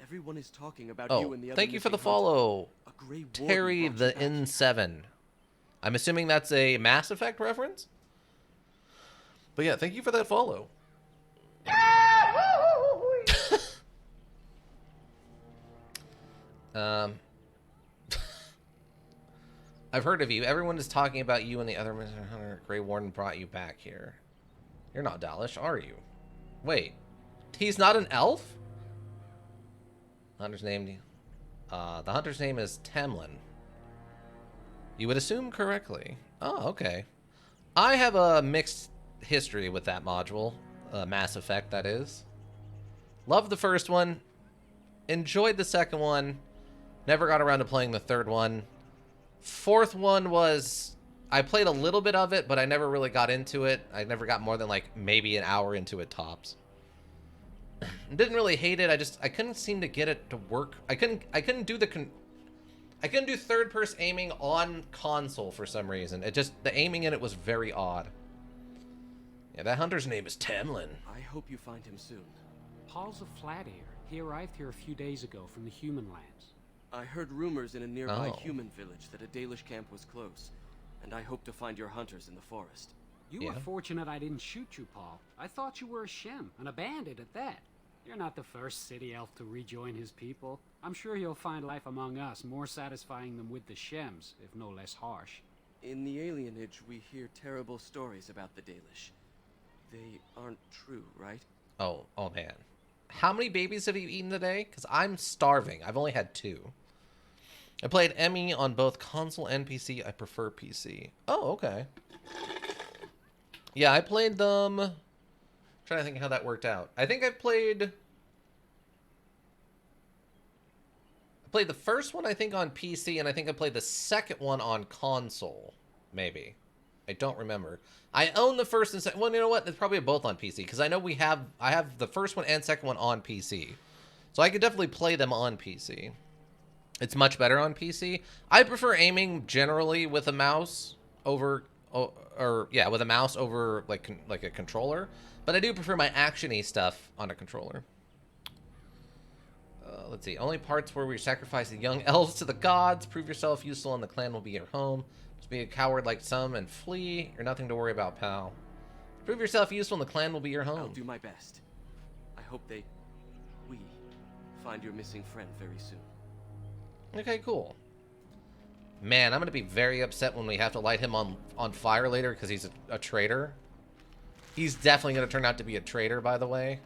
Speaker 10: Everyone is talking about
Speaker 1: Oh,
Speaker 10: you and the other
Speaker 1: thank you for the
Speaker 10: missing hunter.
Speaker 1: follow.
Speaker 10: A Grey Warden
Speaker 1: Terry
Speaker 10: brought
Speaker 1: the
Speaker 10: you back.
Speaker 1: N7. I'm assuming that's a Mass Effect reference? But yeah, thank you for that follow. I've heard of you. Everyone is talking about you and the other Mr. Hunter. Grey Warden brought you back here. You're not Dalish, are you? Wait. He's not an elf? The hunter's name is Tamlin. You would assume correctly. Oh, okay. I have a mixed history with that module. Mass Effect, that is. Loved the first one. Enjoyed the second one. Never got around to playing the third one. Fourth one was... I played a little bit of it, but I never really got into it. I never got more than, like, maybe an hour into it tops. Didn't really hate it. I couldn't seem to get it to work. I couldn't do third-person aiming on console for some reason. The aiming in it was very odd. Yeah, that hunter's name is Tamlin.
Speaker 10: I hope you find him soon.
Speaker 17: Paul's a flat ear. He arrived here a few days ago from the human lands.
Speaker 10: I heard rumors in a nearby human village that a Dalish camp was close, and I hope to find your hunters in the forest.
Speaker 17: You were fortunate I didn't shoot you, Paul. I thought you were a Shem, and a bandit at that. You're not the first city elf to rejoin his people. I'm sure you'll find life among us more satisfying than with the Shems, if no less harsh.
Speaker 10: In the alienage, we hear terrible stories about the Dalish. They aren't true, right?
Speaker 1: Oh man. How many babies have you eaten today? Because I'm starving. I've only had 2. I played Emmy on both console and PC. I prefer PC. Oh, okay. Yeah, I played them... I'm trying to think how that worked out. I think I played the first one, I think, on PC, and I think I played the second one on console. Maybe. I don't remember. I own the first and second. Well, you know what? It's probably both on PC, because I know I have the first one and second one on PC. So I could definitely play them on PC. It's much better on PC. I prefer aiming generally with a mouse over, with a mouse over like a controller. But I do prefer my action-y stuff on a controller. Let's see. Only parts where we sacrifice the young elves to the gods. Prove yourself useful and the clan will be your home. Just be a coward like some and flee. You're nothing to worry about, pal. Prove yourself useful and the clan will be your home.
Speaker 10: I'll do my best. I hope we find your missing friend very soon.
Speaker 1: Okay, cool. Man, I'm going to be very upset when we have to light him on fire later because he's a traitor. He's definitely going to turn out to be a traitor, by the way.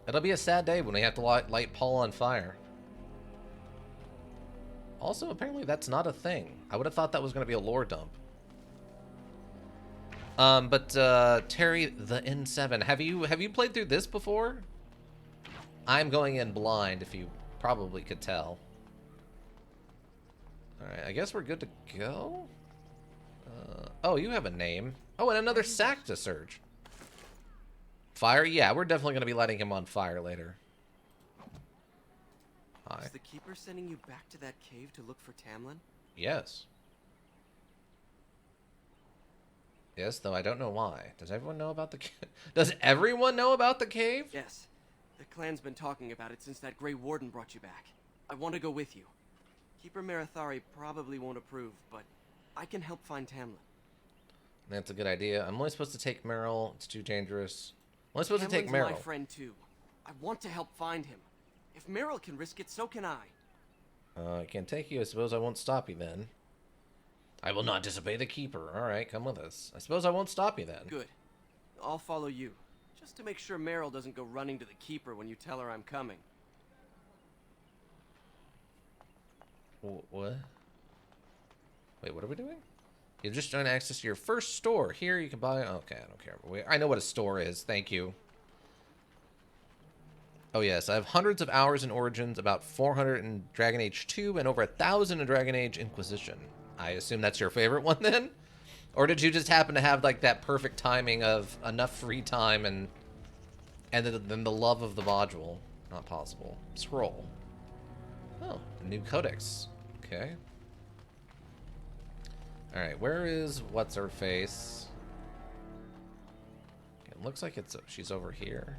Speaker 1: It'll be a sad day when we have to light Paul on fire. Also, apparently that's not a thing. I would have thought that was going to be a lore dump. Terry the N7, have you played through this before? I'm going in blind, if you probably could tell. Alright, I guess we're good to go? Oh, you have a name. Oh, and another sack to search. Fire? Yeah, we're definitely going to be lighting him on fire later. Hi.
Speaker 10: Is the Keeper sending you back to that cave to look for Tamlin?
Speaker 1: Yes. Yes, though I don't know why. Does everyone know about the cave? Does everyone know about the cave?
Speaker 10: Yes. The clan's been talking about it since that Grey Warden brought you back. I want to go with you. Keeper Marathari probably won't approve, but I can help find Tamlin.
Speaker 1: That's a good idea. I'm only supposed to take Meryl. It's too dangerous. I'm only supposed to take
Speaker 10: Tamlin's
Speaker 1: Meryl.
Speaker 10: my friend too. I want to help find him. If Meryl can risk it, so can I.
Speaker 1: I can't take you. I suppose I won't stop you then. I will not disobey the Keeper. Alright, come with us. I suppose I won't stop you then.
Speaker 10: Good. I'll follow you. Just to make sure Meryl doesn't go running to the Keeper when you tell her I'm coming.
Speaker 1: What? Wait, what are we doing? You're just trying to access your first store. Here you can buy... Okay, I don't care. I know what a store is. Thank you. Oh, yes. I have hundreds of hours in Origins, about 400 in Dragon Age 2, and over 1,000 in Dragon Age Inquisition. I assume that's your favorite one, then? Or did you just happen to have, like, that perfect timing of enough free time and then the love of the module? Not possible. Scroll. Oh, a new codex. Okay. Alright, where is what's-her-face? It looks like she's over here.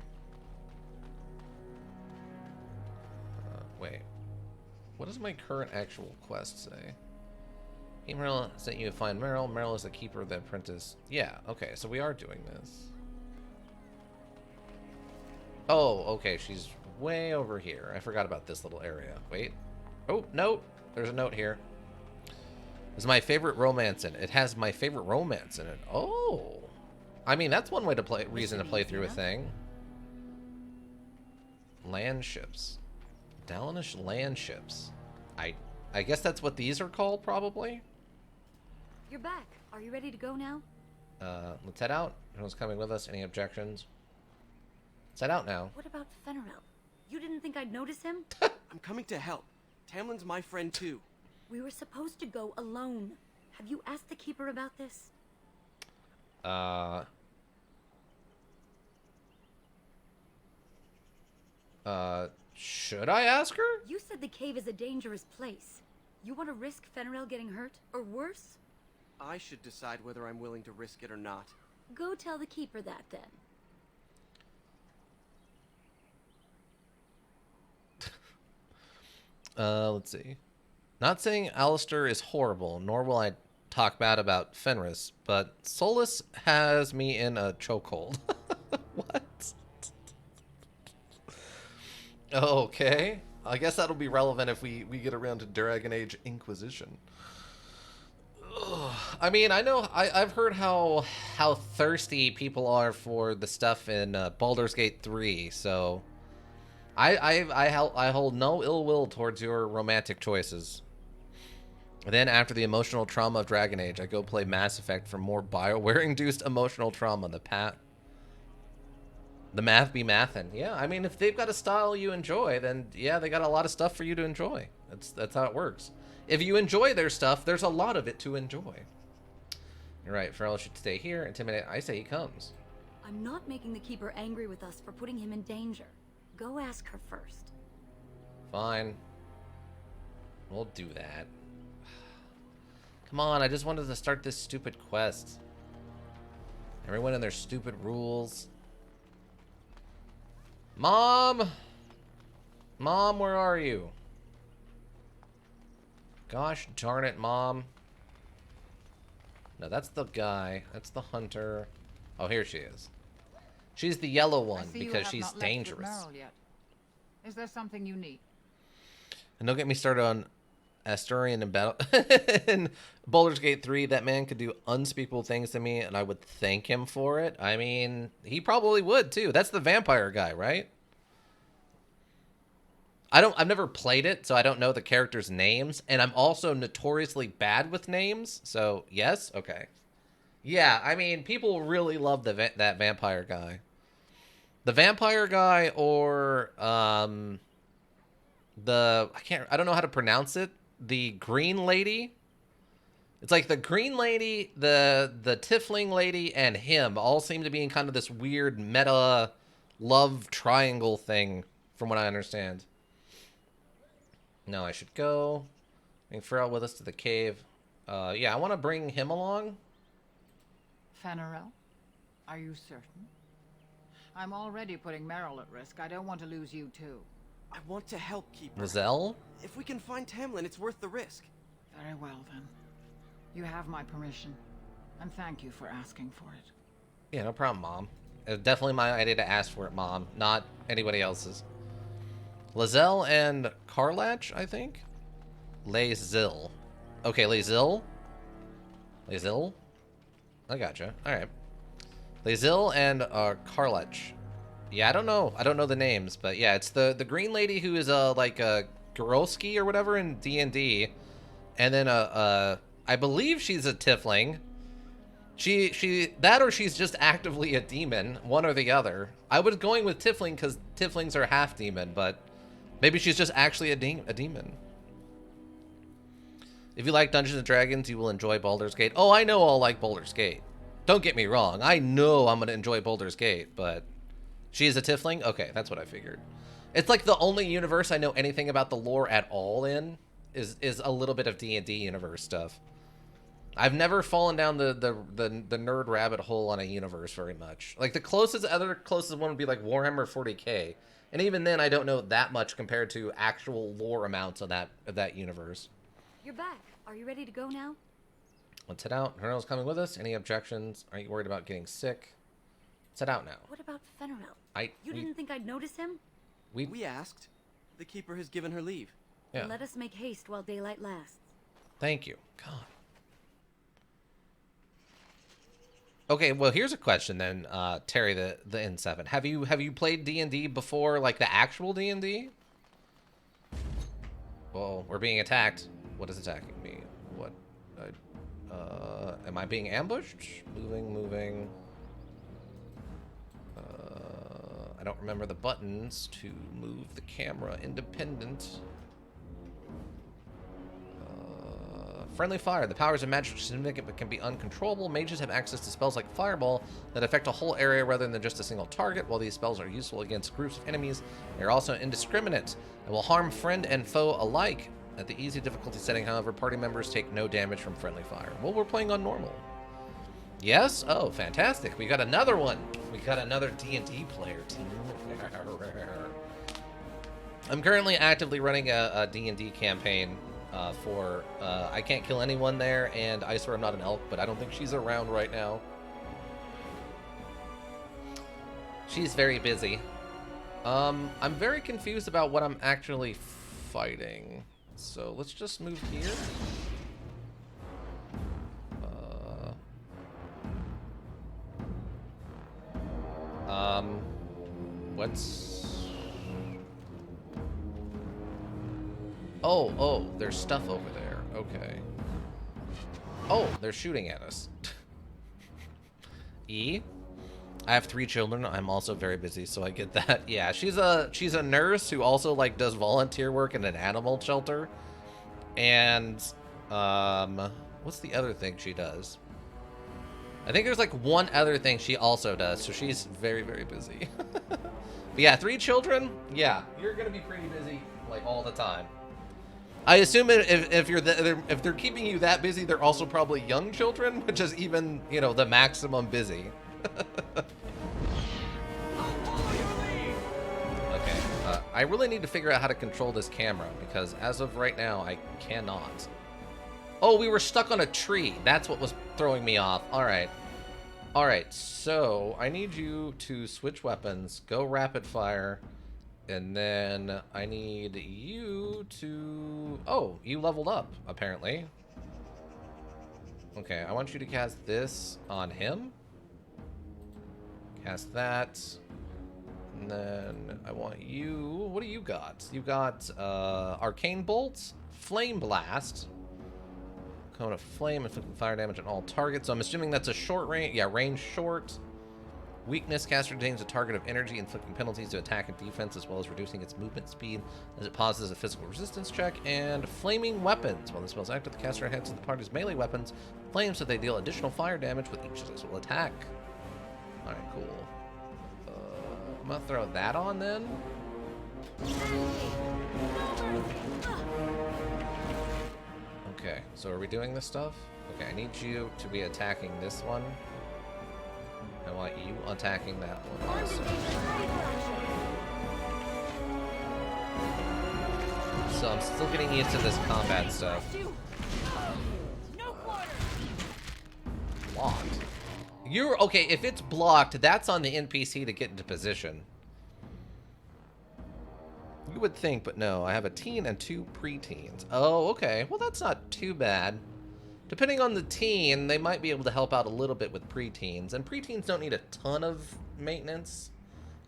Speaker 1: Wait. What does my current actual quest say? Hey, Meryl sent you to find Meryl. Meryl is the keeper of the apprentice. Yeah, okay, so we are doing this. Oh, okay, she's way over here. I forgot about this little area. Wait. Oh, note. There's a note here. It's my favorite romance in it. It has my favorite romance in it. Oh. I mean, that's one way to play, reason to play through a thing. Land ships. Dalinish land ships. I guess that's what these are called, probably?
Speaker 14: You're back. Are you ready to go now?
Speaker 1: Let's head out. Who's coming with us? Any objections? Let's head out now.
Speaker 14: What about Fenrirel? You didn't think I'd notice him?
Speaker 10: I'm coming to help. Tamlin's my friend too.
Speaker 14: We were supposed to go alone. Have you asked the Keeper about this?
Speaker 1: Should I ask her?
Speaker 14: You said the cave is a dangerous place. You want to risk Fenrirel getting hurt? Or worse?
Speaker 10: I should decide whether I'm willing to risk it or not.
Speaker 14: Go tell the Keeper that, then.
Speaker 1: Let's see. Not saying Alistair is horrible, nor will I talk bad about Fenris, but Solus has me in a chokehold. What? Okay. I guess that'll be relevant if we get around to Dragon Age Inquisition. Ugh. I mean, I know I've heard how thirsty people are for the stuff in Baldur's Gate 3, so I hold no ill will towards your romantic choices. And then after the emotional trauma of Dragon Age, I go play Mass Effect for more BioWare-induced emotional trauma. The math be mathin'. Yeah, I mean, if they've got a style you enjoy, then yeah, they got a lot of stuff for you to enjoy. That's how it works. If you enjoy their stuff, there's a lot of it to enjoy. You're right, Farrell should stay here. Intimidate. I say he comes.
Speaker 14: I'm not making the Keeper angry with us for putting him in danger. Go ask her first.
Speaker 1: Fine. We'll do that. Come on, I just wanted to start this stupid quest. Everyone and their stupid rules. Mom! Mom, where are you? Gosh darn it, Mom. No, that's the guy. That's the hunter. Oh, here she is. She's the yellow one because she's dangerous.
Speaker 11: Is there something you need?
Speaker 1: And don't get me started on Asturian and Battle in Baldur's Gate 3. That man could do unspeakable things to me, and I would thank him for it. I mean, he probably would too. That's the vampire guy, right? I've never played it, so I don't know the characters' names, and I'm also notoriously bad with names. So yes, okay, yeah. I mean, people really love that vampire guy, the vampire guy, or I don't know how to pronounce it. The green lady. It's like the green lady, the tiefling lady, and him all seem to be in kind of this weird meta love triangle thing, from what I understand. No, I should go. Bring Farrell with us to the cave. Yeah, I want to bring him along.
Speaker 11: Fenrirel, are you certain? I'm already putting Meryl at risk. I don't want to lose you too.
Speaker 10: I want to help Keeper.
Speaker 1: Lizelle?
Speaker 10: If we can find Tamlin, it's worth the risk.
Speaker 11: Very well, then. You have my permission. And thank you for asking for it.
Speaker 1: Yeah, no problem, Mom. It's definitely my idea to ask for it, Mom. Not anybody else's. Lizelle and Karlach, I think? Lazil. Okay, Lazil? Lazil? I gotcha. Alright. Lazil and Karlach. Yeah, I don't know. I don't know the names, but yeah, it's the green lady who is like a Gorosky or whatever in D&D. And then I believe she's a tiefling. That or she's just actively a demon, one or the other. I was going with tiefling because tieflings are half demon, but maybe she's just actually a demon. If you like Dungeons & Dragons, you will enjoy Baldur's Gate. Oh, I know I'll like Baldur's Gate. Don't get me wrong. I know I'm going to enjoy Baldur's Gate, but she's a tiefling? Okay, that's what I figured. It's like the only universe I know anything about the lore at all in is a little bit of D&D universe stuff. I've never fallen down the nerd rabbit hole on a universe very much. Like the closest one would be like Warhammer 40K. And even then I don't know that much compared to actual lore amounts of that universe.
Speaker 14: You're back. Are you ready to go now?
Speaker 1: Let's head out. Hernel's coming with us. Any objections? Are you worried about getting sick? Let's head out now.
Speaker 14: What about Fenrirel? You didn't think I'd notice him?
Speaker 10: We asked. The Keeper has given her leave.
Speaker 1: Yeah.
Speaker 14: Let us make haste while daylight lasts.
Speaker 1: Thank you. God. Okay, well here's a question then, Terry the N7. Have you played D&D before, like the actual D&D? Well, we're being attacked. What is attacking me? What? Am I being ambushed? Moving. I don't remember the buttons to move the camera independent. Friendly fire. The powers of magic are significant but can be uncontrollable. Mages have access to spells like Fireball that affect a whole area rather than just a single target. While these spells are useful against groups of enemies, they are also indiscriminate and will harm friend and foe alike. At the easy difficulty setting, however, party members take no damage from friendly fire. Well, we're playing on normal. Yes? Oh, fantastic. We got another one. We got another D&D player team. I'm currently actively running a D&D campaign for I can't kill anyone there, and I swear I'm not an elk, but I don't think she's around right now. She's very busy. I'm very confused about what I'm actually fighting. So let's just move here. What's... Oh, there's stuff over there. Okay. Oh, they're shooting at us. E? I have 3 children. I'm also very busy, so I get that. Yeah, she's a nurse who also like does volunteer work in an animal shelter. And what's the other thing she does? I think there's like one other thing she also does, so she's very, very busy. But yeah, 3 children? Yeah, you're gonna be pretty busy like all the time. I assume if they're keeping you that busy, they're also probably young children, which is even, you know, the maximum busy. Okay, I really need to figure out how to control this camera, because as of right now, I cannot. Oh, we were stuck on a tree. That's what was throwing me off. All right. All right, so I need you to switch weapons, go rapid fire, and then I need you to... Oh, you leveled up, apparently. Okay, I want you to cast this on him. Cast that. And then I want you... What do you got? You got Arcane Bolt, Flame Blast, Cone of Flame, inflicting fire damage on all targets. So I'm assuming that's a short range. Yeah, range short. Weakness, caster retains a target of energy, inflicting penalties to attack and defense, as well as reducing its movement speed as it pauses a physical resistance check. And Flaming Weapons. While the spell's active, the caster enhances the party's melee weapons flames so they deal additional fire damage with each successful attack. Alright, cool. I'm gonna throw that on then. Okay, so are we doing this stuff? Okay, I need you to be attacking this one. I want you attacking that one also. So I'm still getting used to this combat stuff. Blocked. You're okay, if it's blocked, that's on the NPC to get into position. You would think, but no, I have a teen and 2 preteens. Oh, okay. Well, that's not too bad. Depending on the teen, they might be able to help out a little bit with preteens. And preteens don't need a ton of maintenance.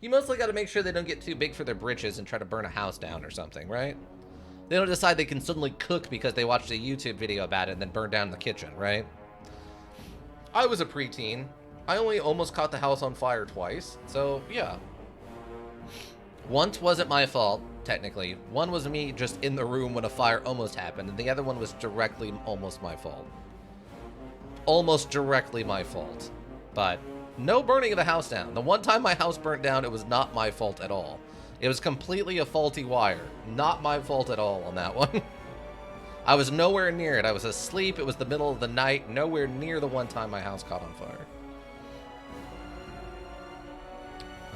Speaker 1: You mostly got to make sure they don't get too big for their britches and try to burn a house down or something, right? They don't decide they can suddenly cook because they watched a YouTube video about it and then burn down the kitchen, right? I was a preteen. I only almost caught the house on fire twice. So, yeah. Once wasn't my fault, technically. One was me just in the room when a fire almost happened, and the other one was directly almost my fault. Almost directly my fault. But no burning of the house down. The one time my house burnt down, it was not my fault at all. It was completely a faulty wire. Not my fault at all on that one. I was nowhere near it. I was asleep. It was the middle of the night. Nowhere near the one time my house caught on fire.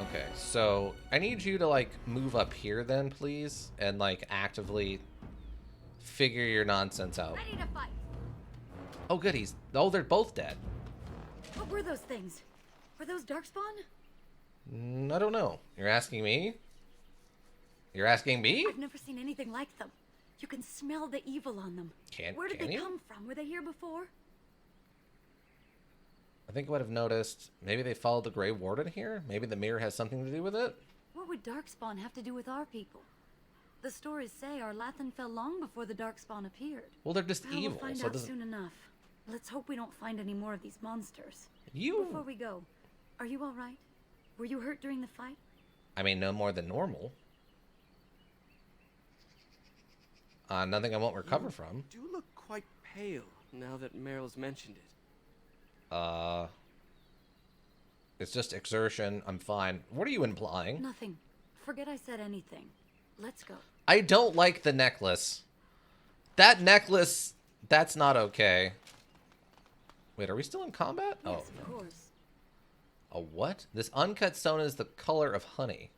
Speaker 1: Okay, so I need you to, like, move up here then, please, and, like, actively figure your nonsense out.
Speaker 14: Ready to fight.
Speaker 1: Oh, good, oh, they're both dead.
Speaker 14: What were those things? Were those Darkspawn?
Speaker 1: I don't know. You're asking me? You're asking me?
Speaker 14: I've never seen anything like them. You can smell the evil on them. Where did
Speaker 1: can
Speaker 14: they
Speaker 1: you?
Speaker 14: come from? Were they here before?
Speaker 1: I think I would have noticed. Maybe they followed the Grey Warden here? Maybe the mirror has something to do with it?
Speaker 14: What would Darkspawn have to do with our people? The stories say our Lathan fell long before the Darkspawn appeared.
Speaker 1: Well, they're just evil,
Speaker 14: We'll find
Speaker 1: so it
Speaker 14: out
Speaker 1: doesn't...
Speaker 14: soon enough. Let's hope we don't find any more of these monsters.
Speaker 1: You...
Speaker 14: Before we go, are you all right? Were you hurt during the fight?
Speaker 1: I mean, no more than normal. Nothing I won't recover from.
Speaker 10: You do look quite pale now that Meryl's mentioned it.
Speaker 1: It's just exertion. I'm fine. What are you implying?
Speaker 14: Nothing. Forget I said anything. Let's go.
Speaker 1: I don't like the necklace. That necklace, that's not okay. Wait, are we still in combat?
Speaker 14: Yes,
Speaker 1: oh,
Speaker 14: of
Speaker 1: no.
Speaker 14: course.
Speaker 1: A what? This uncut stone is the color of honey.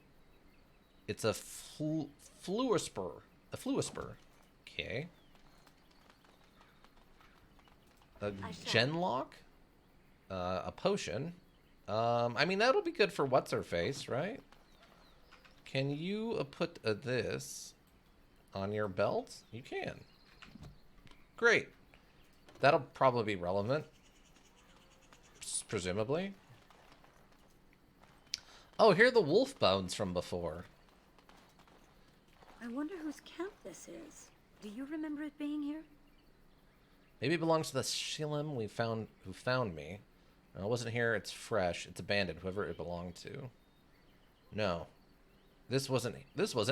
Speaker 1: It's a fluospur. A fluospur. Okay. A genlock? A potion. I mean, that'll be good for what's-her-face, right? Can you put this on your belt? You can. Great. That'll probably be relevant. Presumably. Oh, here are the wolf bones from before.
Speaker 14: I wonder whose camp this is. Do you remember it being here?
Speaker 1: Maybe it belongs to the Shillim who found me. No, it wasn't here. It's fresh. It's abandoned. Whoever it belonged to. No, this wasn't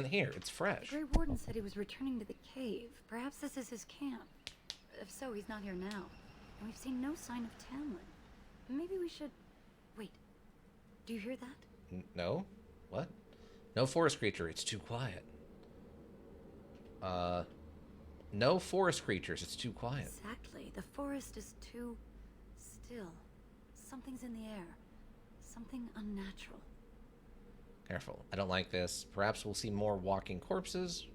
Speaker 1: here. It's fresh.
Speaker 14: The Grey Warden said he was returning to the cave. Perhaps this is his camp. If so, he's not here now, and we've seen no sign of Tamlin. Maybe we should. Wait. Do you hear that?
Speaker 1: No. What? No forest creature. It's too quiet. No forest creatures. It's too quiet.
Speaker 14: Exactly. The forest is too still. Something's in the air. Something unnatural.
Speaker 1: Careful. I don't like this. Perhaps we'll see more walking corpses.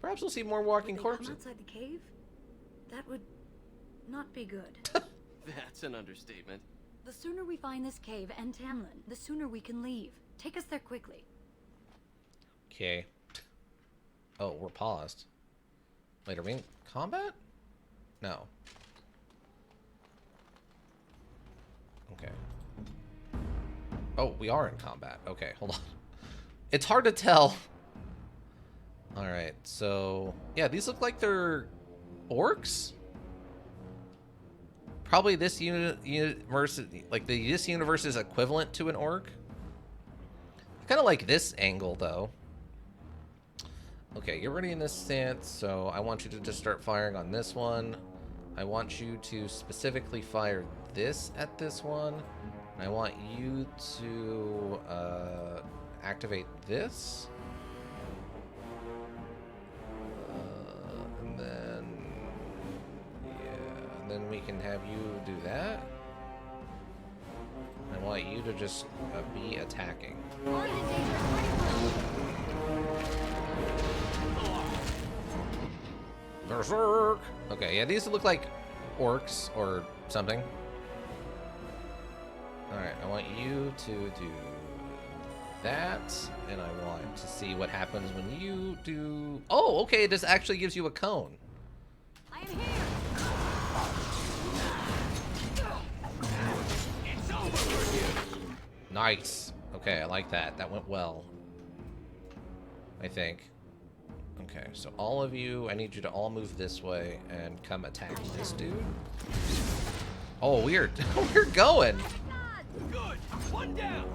Speaker 1: Perhaps we'll see more walking corpses.
Speaker 14: Come outside the cave? That would not be good.
Speaker 10: That's an understatement.
Speaker 14: The sooner we find this cave and Tamlin, the sooner we can leave. Take us there quickly.
Speaker 1: Okay. Oh, we're paused. Wait, are we in combat? No. Okay. Oh, we are in combat. Okay, hold on. It's hard to tell. Alright, so... yeah, these look like they're orcs? Probably this universe... like, this universe is equivalent to an orc. I kind of like this angle, though. Okay, you're ready in this stance, so I want you to just start firing on this one. I want you to specifically fire this at this one. And I want you to activate this. And then... yeah, and then we can have you do that. I want you to just be attacking. Berserk! Okay, yeah, these look like orcs or something. Alright, I want you to do that, and I want to see what happens when you do... oh, okay, this actually gives you a cone.
Speaker 14: I am here!
Speaker 1: It's over for you. Nice. Okay, I like that. That went well. I think. Okay, so all of you, I need you to all move this way and come attack this dude. Oh, we're going.
Speaker 6: Good. One down.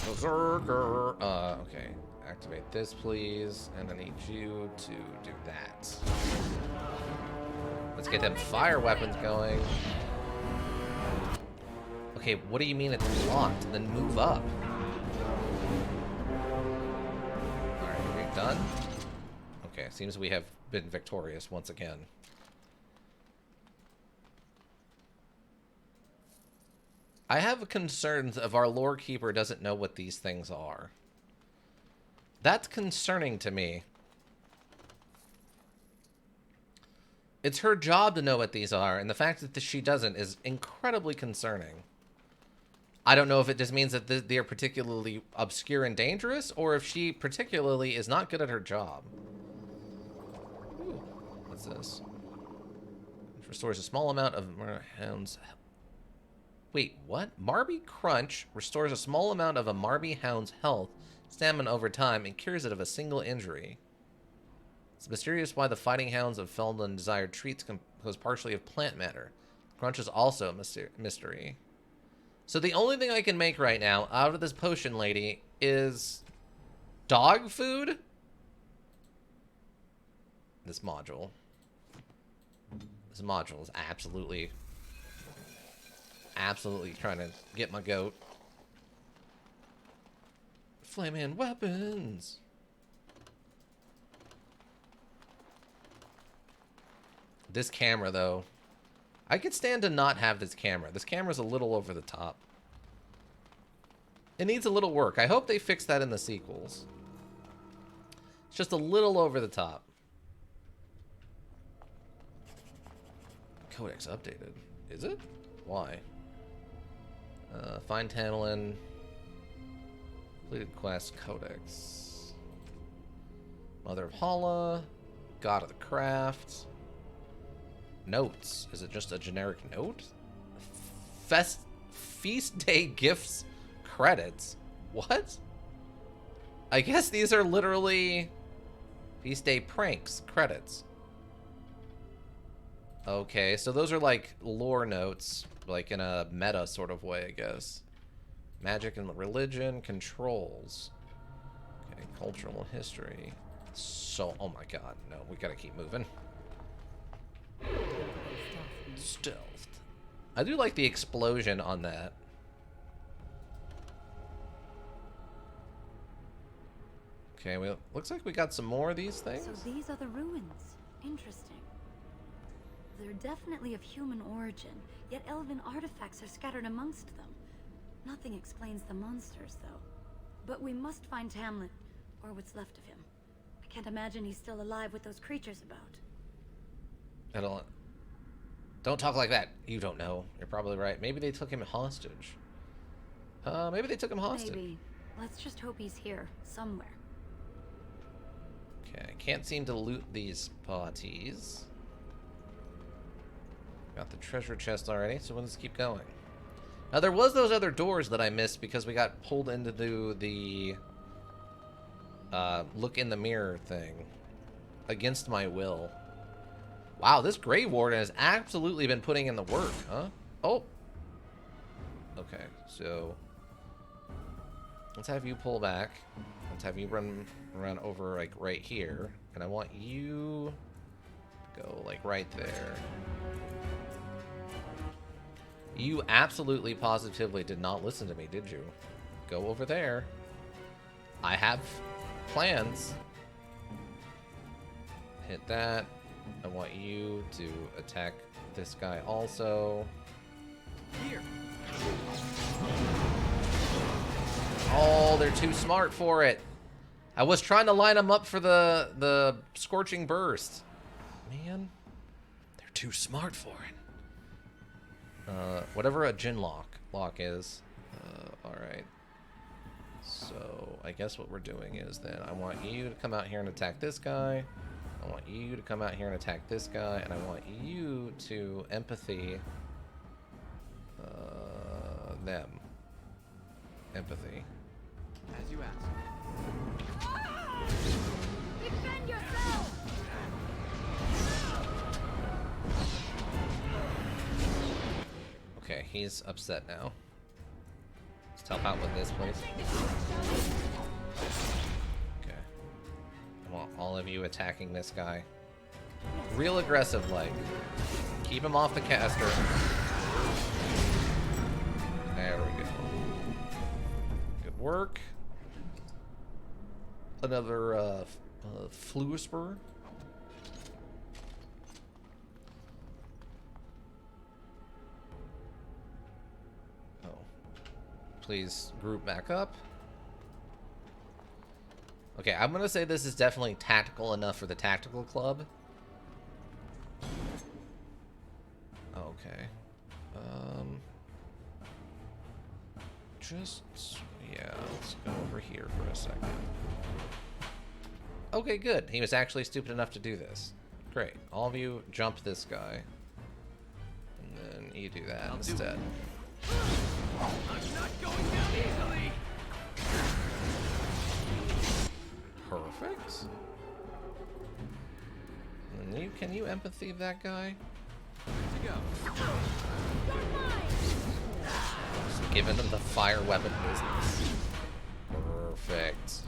Speaker 1: Berserker. Okay. Activate this, please, and I need you to do that. Let's get them fire weapons going. Okay, what do you mean it's locked? Then move up. Done? Okay, seems we have been victorious once again. I have concerns if our lore keeper doesn't know what these things are. That's concerning to me. It's her job to know what these are, and the fact that she doesn't is incredibly concerning. I don't know if it just means that they are particularly obscure and dangerous, or if she particularly is not good at her job. What's this? It restores a small amount of hound's. Wait, what? Marby Crunch restores a small amount of a Marby hound's health, stamina over time, and cures it of a single injury. It's mysterious why the fighting hounds of Feldon desired treats composed partially of plant matter. Crunch is also a mystery. So the only thing I can make right now out of this potion lady is dog food? This module. This module is absolutely trying to get my goat. Flaming weapons. This camera, though. I could stand to not have this camera. This camera's a little over the top. It needs a little work. I hope they fix that in the sequels. It's just a little over the top. Codex updated. Is it? Why? Find Tantalin. Completed quest. Codex. Mother of Hala. God of the Craft. Notes. Is it just a generic note? Feast Day Gifts credits. What? I guess these are literally Feast Day Pranks credits. Okay, so those are like lore notes, like in a meta sort of way, I guess. Magic and religion, controls. Okay, cultural history. So, oh my god, no, we gotta keep moving. Stealthed. I do like the explosion on that. Okay, well, looks like we got some more of these things.
Speaker 14: So these are the ruins. Interesting. They're definitely of human origin, yet elven artifacts are scattered amongst them. Nothing explains the monsters, though. But we must find Tamlin, or what's left of him. I can't imagine he's still alive with those creatures about.
Speaker 1: Don't talk like that. You don't know. You're probably right. Maybe they took him hostage. Maybe they took him hostage.
Speaker 14: Maybe. Let's just hope he's here, somewhere.
Speaker 1: Okay, I can't seem to loot these parties. Got the treasure chest already, so let's keep going. Now, there was those other doors that I missed because we got pulled into the look in the mirror thing. Against my will. Wow, this Grey Warden has absolutely been putting in the work, huh? Oh. Okay, so let's have you pull back. Let's have you run over, like, right here. And I want you to go, like, right there. You absolutely, positively did not listen to me, did you? Go over there. I have plans. Hit that. I want you to attack this guy also.
Speaker 10: Here.
Speaker 1: Oh, they're too smart for it. I was trying to line them up for the scorching burst. Man, they're too smart for it. Whatever a gin lock is. Alright. So, I guess what we're doing is then I want you to come out here and attack this guy. I want you to come out here and attack this guy. And I want you to empathy them. Empathy.
Speaker 10: As you asked.
Speaker 14: Defend yourself!
Speaker 1: Okay, he's upset now. Let's help out with this, please. Okay. I want all of you attacking this guy. Real aggressive, like. Keep him off the caster. There we go. Good work. Another, Fluisper. Please group back up. Okay, I'm gonna say this is definitely tactical enough for the tactical club. Okay. Yeah, let's go over here for a second. Okay, good. He was actually stupid enough to do this. Great. All of you jump this guy. And then you do that instead.
Speaker 6: I'm not going down easily.
Speaker 1: Perfect. And then can you empathy that guy?
Speaker 10: To go.
Speaker 1: Just giving him the fire weapon business. Perfect.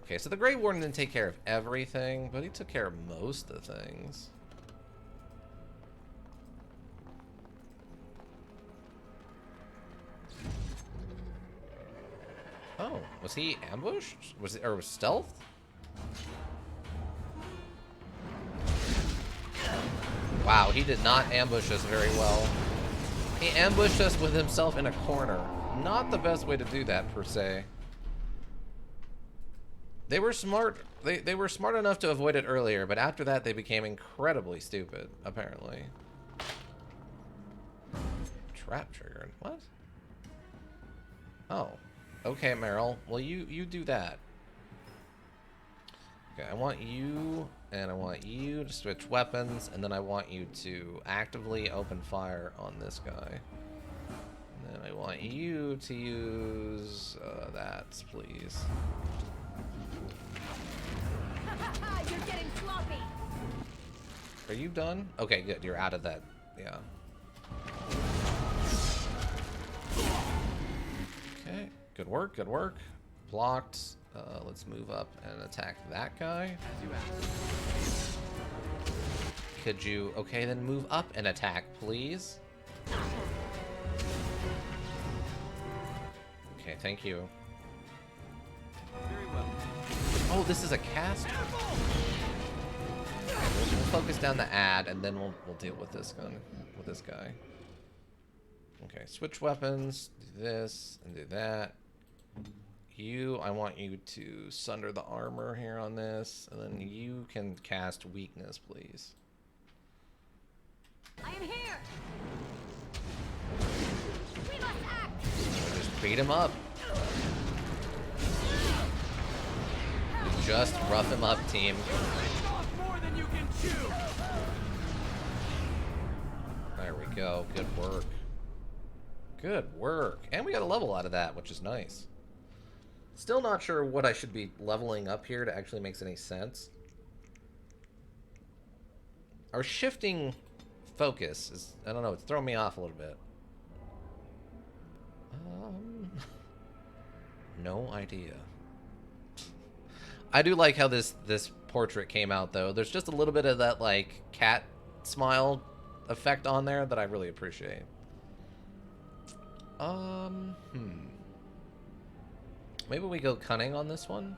Speaker 1: Okay, so the Grey Warden didn't take care of everything, but he took care of most of the things. Oh, was he ambushed? Was it, or was stealth? Wow, he did not ambush us very well. He ambushed us with himself in a corner. Not the best way to do that, per se. They were smart. They were smart enough to avoid it earlier, but after that they became incredibly stupid, apparently. Trap triggered. What? Oh. Okay, Meryl. Well, you do that. Okay, I want you and I want you to switch weapons, and then I want you to actively open fire on this guy. And then I want you to use that, please.
Speaker 18: You're getting sloppy.
Speaker 1: Are you done? Okay, good. You're out of that. Yeah. Okay. Good work. Good work. Blocked. Let's move up and attack that guy. Could you... Okay, then move up and attack, please. Okay, thank you.
Speaker 10: Very well.
Speaker 1: Oh, this is a cast. Okay, we'll focus down the ad, and then we'll deal with this gun, with this guy. Okay, switch weapons. Do this and do that. You, I want you to sunder the armor here on this, and then you can cast weakness, please.
Speaker 18: I am here. We must act.
Speaker 1: Just beat him up. Just rough him up, team.
Speaker 6: More than you can chew.
Speaker 1: There we go. Good work. Good work. And we got a level out of that, which is nice. Still not sure what I should be leveling up here to actually makes any sense. Our shifting focus is, I don't know, it's throwing me off a little bit. No idea. I do like how this portrait came out, though. There's just a little bit of that, like, cat smile effect on there that I really appreciate. Maybe we go cunning on this one?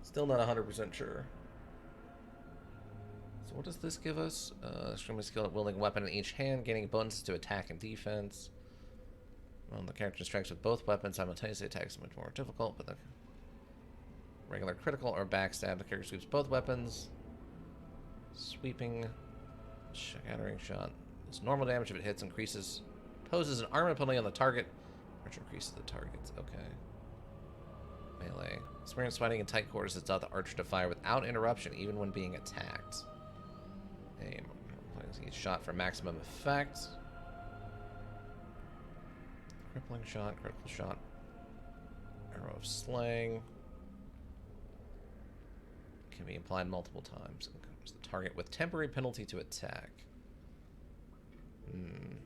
Speaker 1: Still not 100% sure. So what does this give us? Extremely skilled at wielding a weapon in each hand, gaining bonuses to attack and defense. Well, the character strikes with both weapons simultaneously. Attacks much more difficult, but the regular critical or backstab, the character sweeps both weapons. Sweeping, shattering shot. It's normal damage if it hits, poses an armor penalty on the target, which increases the target's. Okay. Melee. Experience fighting in tight quarters has taught the archer to fire without interruption, even when being attacked. Aim. Each shot for maximum effect. Crippling shot, critical shot. Arrow of slaying. Can be applied multiple times. The target with temporary penalty to attack.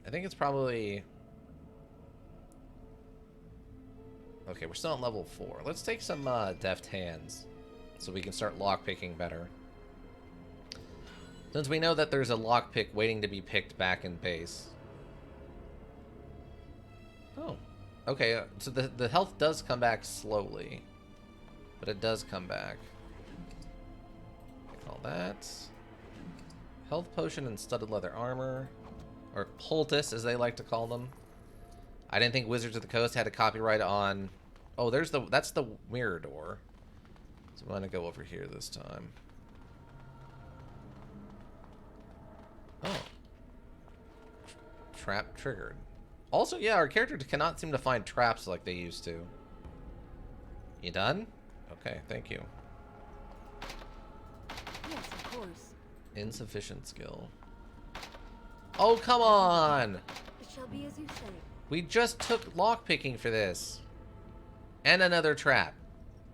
Speaker 1: I think it's probably... Okay, we're still at level 4. Let's take some deft hands so we can start lockpicking better. Since we know that there's a lockpick waiting to be picked back in base. Oh. Okay, so the health does come back slowly. But it does come back. All that. Health potion and studded leather armor. Or poultice, as they like to call them. I didn't think Wizards of the Coast had a copyright on... Oh, that's the mirror door. So I'm gonna go over here this time. Oh. Trap triggered. Also, yeah, our character cannot seem to find traps like they used to. You done? Okay, thank you.
Speaker 14: course.
Speaker 1: Insufficient skill. Oh, come on!
Speaker 14: It shall be as you say.
Speaker 1: We just took lockpicking for this. And another trap.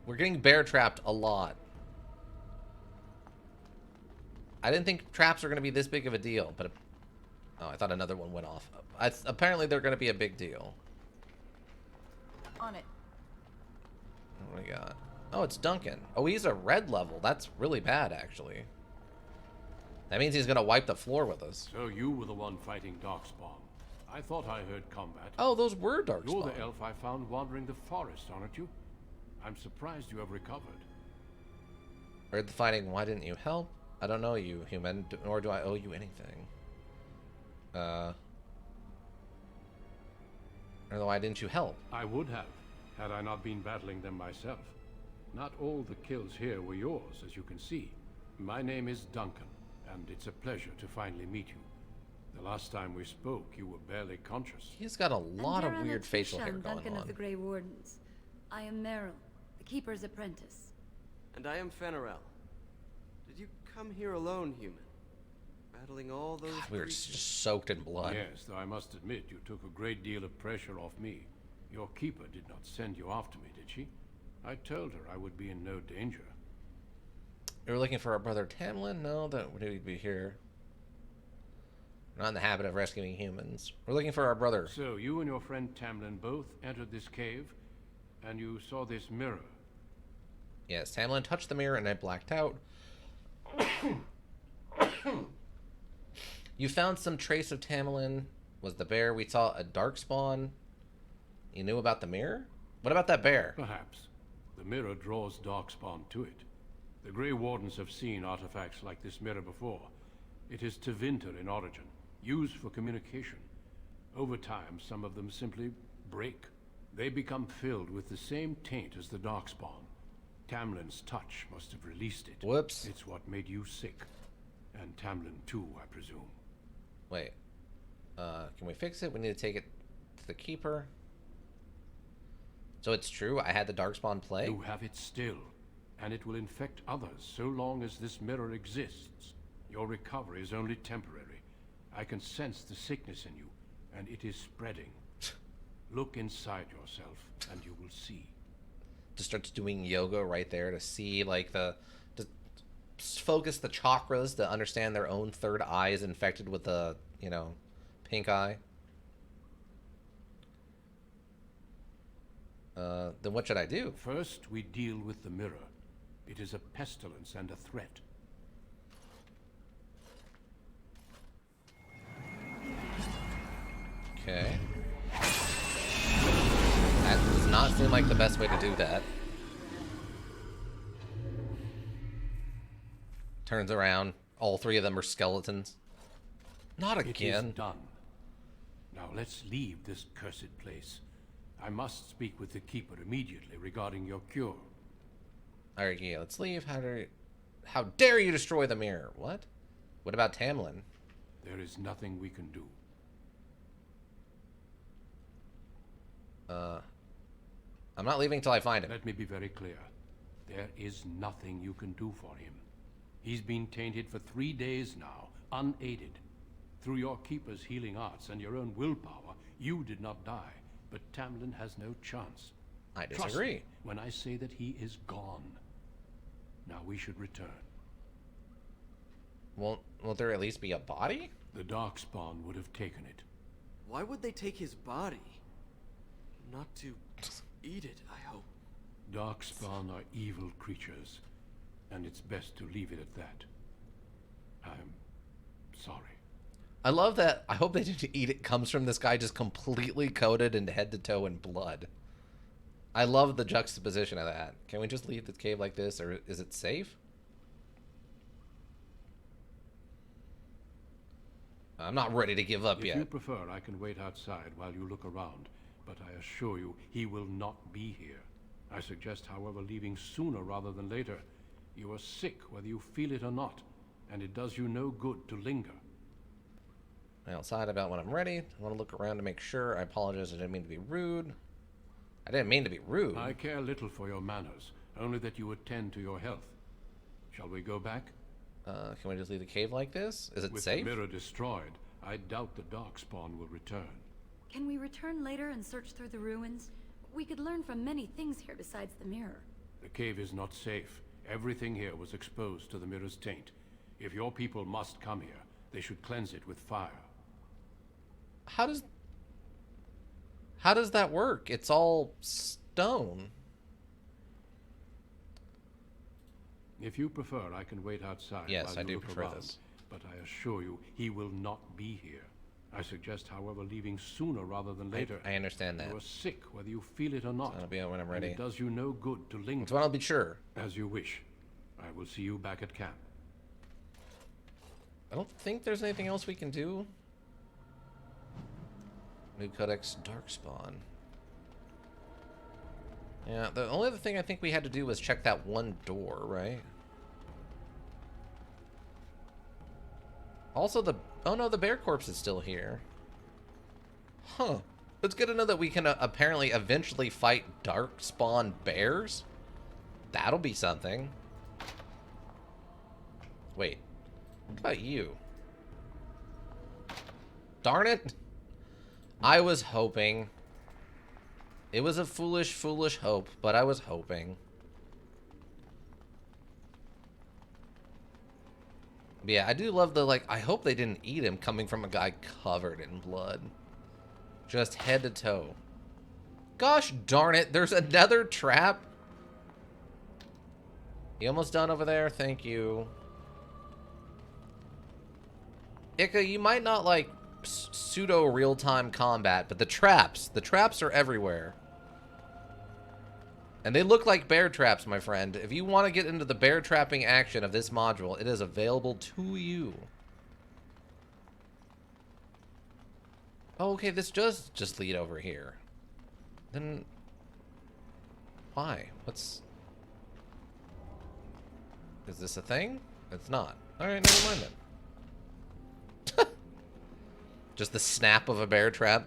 Speaker 1: We're getting bear trapped a lot. I didn't think traps were going to be this big of a deal, but... Oh, I thought another one went off. Apparently they're going to be a big deal.
Speaker 11: On it.
Speaker 1: What do we got? Oh, it's Duncan. Oh, he's a red level. That's really bad, actually. That means he's going to wipe the floor with us.
Speaker 2: So you were the one fighting Darkspawn. I thought I heard combat.
Speaker 1: Oh, those were Darkspawn.
Speaker 2: You're the elf I found wandering the forest, aren't you? I'm surprised you have recovered.
Speaker 1: Heard the fighting. Why didn't you help? I don't know you, human, nor do I owe you anything. Or why didn't you help?
Speaker 2: I would have, had I not been battling them myself. Not all the kills here were yours, as you can see. My name is Duncan, and it's a pleasure to finally meet you. The last time we spoke, you were barely conscious.
Speaker 1: He's got a lot of weird facial hair going
Speaker 14: Duncan
Speaker 1: on.
Speaker 14: of the Grey Wardens. I am Meryl, the Keeper's apprentice.
Speaker 10: And I am Fenarel. Did you come here alone, human? Battling all those
Speaker 1: We were
Speaker 10: creatures?
Speaker 1: just soaked in blood.
Speaker 2: Yes, though I must admit you took a great deal of pressure off me. Your keeper did not send you after me, did she? I told her I would be in no danger.
Speaker 1: You were looking for our brother Tamlin? No, that would be here. We're not in the habit of rescuing humans. We're looking for our brother.
Speaker 2: So you and your friend Tamlin both entered this cave, and you saw this mirror.
Speaker 1: Yes, Tamlin touched the mirror and I blacked out. You found some trace of Tamlin. Was the bear. We saw a darkspawn. You knew about the mirror? What about that bear?
Speaker 2: Perhaps. The mirror draws Darkspawn to it. The Grey Wardens have seen artifacts like this mirror before. It is Tevinter in origin, used for communication. Over time, some of them simply break. They become filled with the same taint as the Darkspawn. Tamlin's touch must have released it.
Speaker 1: Whoops.
Speaker 2: It's what made you sick. And Tamlin too, I presume.
Speaker 1: Wait. Can we fix it? We need to take it to the Keeper. So it's true, I had the Darkspawn plague?
Speaker 2: You have it still, and it will infect others so long as this mirror exists. Your recovery is only temporary. I can sense the sickness in you, and it is spreading. Look inside yourself, and you will see.
Speaker 1: Just starts doing yoga right there to see, like, to focus the chakras to understand their own third eye is infected with the, you know, pink eye. Then what should I do?
Speaker 2: First, we deal with the mirror. It is a pestilence and a threat.
Speaker 1: Okay. That does not seem like the best way to do that. Turns around. All three of them are skeletons. Not again.
Speaker 2: It is done. Now let's leave this cursed place. I must speak with the Keeper immediately regarding your cure.
Speaker 1: Alright, yeah, let's leave. How dare you destroy the mirror? What? What about Tamlin?
Speaker 2: There is nothing we can do.
Speaker 1: I'm not leaving till I find him.
Speaker 2: Let me be very clear. There is nothing you can do for him. He's been tainted for 3 days now, unaided. Through your Keeper's healing arts and your own willpower, you did not die. But Tamlin has no chance.
Speaker 1: I
Speaker 2: Trust
Speaker 1: disagree.
Speaker 2: me when I say that he is gone. Now we should return.
Speaker 1: Won't there at least be a body?
Speaker 2: The Darkspawn would have taken it.
Speaker 10: Why would they take his body? Not to eat it, I hope.
Speaker 2: Darkspawn are evil creatures, and it's best to leave it at that. I'm sorry.
Speaker 1: I love that. I hope they didn't eat it. Comes from this guy just completely coated and head to toe in blood. I love the juxtaposition of that. Can we just leave the cave like this, or is it safe? I'm not ready to give up
Speaker 2: If
Speaker 1: yet.
Speaker 2: you prefer, I can wait outside while you look around, but I assure you, he will not be here. I suggest, however, leaving sooner rather than later. You are sick, whether you feel it or not, and it does you no good to linger.
Speaker 1: Outside about when I'm ready. I want to look around to make sure. I apologize. I didn't mean to be rude. I didn't mean to be rude.
Speaker 2: I care little for your manners, only that you attend to your health. Shall we go back?
Speaker 1: Can we just leave the cave like this? Is it
Speaker 2: With
Speaker 1: safe?
Speaker 2: the mirror destroyed, I doubt the Darkspawn will return.
Speaker 14: Can we return later and search through the ruins? We could learn from many things here besides the mirror.
Speaker 2: The cave is not safe. Everything here was exposed to the mirror's taint. If your people must come here, they should cleanse it with fire.
Speaker 1: How does that work? It's all stone.
Speaker 2: If you prefer, I can wait outside.
Speaker 1: Yes,
Speaker 2: while
Speaker 1: I
Speaker 2: you
Speaker 1: do
Speaker 2: look
Speaker 1: prefer
Speaker 2: around,
Speaker 1: this.
Speaker 2: But I assure you, he will not be here. I suggest, however, leaving sooner rather than later.
Speaker 1: I understand that.
Speaker 2: You are sick, whether you feel it or not.
Speaker 1: I'll be out when I'm
Speaker 2: And
Speaker 1: ready.
Speaker 2: it does you no good to linger.
Speaker 1: That's when I'll be sure.
Speaker 2: As you wish. I will see you back at camp.
Speaker 1: I don't think there's anything else we can do. New Codex Darkspawn. Yeah, the only other thing I think we had to do was check that one door, right? Also oh no, the bear corpse is still here. Huh. It's good to know that we can apparently eventually fight Darkspawn bears. That'll be something. Wait. What about you? Darn it. I was hoping. It was a foolish, foolish hope, but I was hoping. But yeah, I do love the, like, I hope they didn't eat him coming from a guy covered in blood. Just head to toe. Gosh darn it, there's another trap. You almost done over there? Thank you. Ika, you might not like pseudo real-time combat, but the traps are everywhere. And they look like bear traps, my friend. If you want to get into the bear trapping action of this module, it is available to you. Oh, okay, this does just lead over here. Then why? Is this a thing? It's not. Alright, never mind then. Just the snap of a bear trap.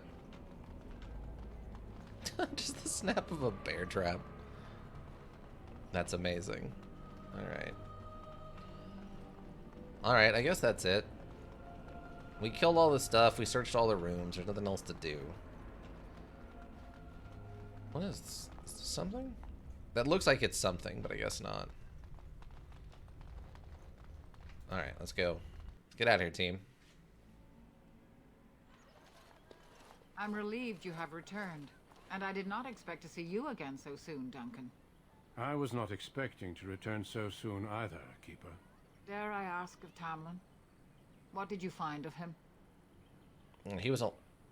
Speaker 1: Just the snap of a bear trap. That's amazing. Alright. Alright, I guess that's it. We killed all the stuff. We searched all the rooms. There's nothing else to do. What is this? Is this something? That looks like it's something, but I guess not. Alright, let's go. Let's get out of here, team.
Speaker 11: I'm relieved you have returned, and I did not expect to see you again so soon, Duncan.
Speaker 2: I was not expecting to return so soon either, Keeper.
Speaker 11: Dare I ask of Tamlin? What did you find of him?
Speaker 1: He was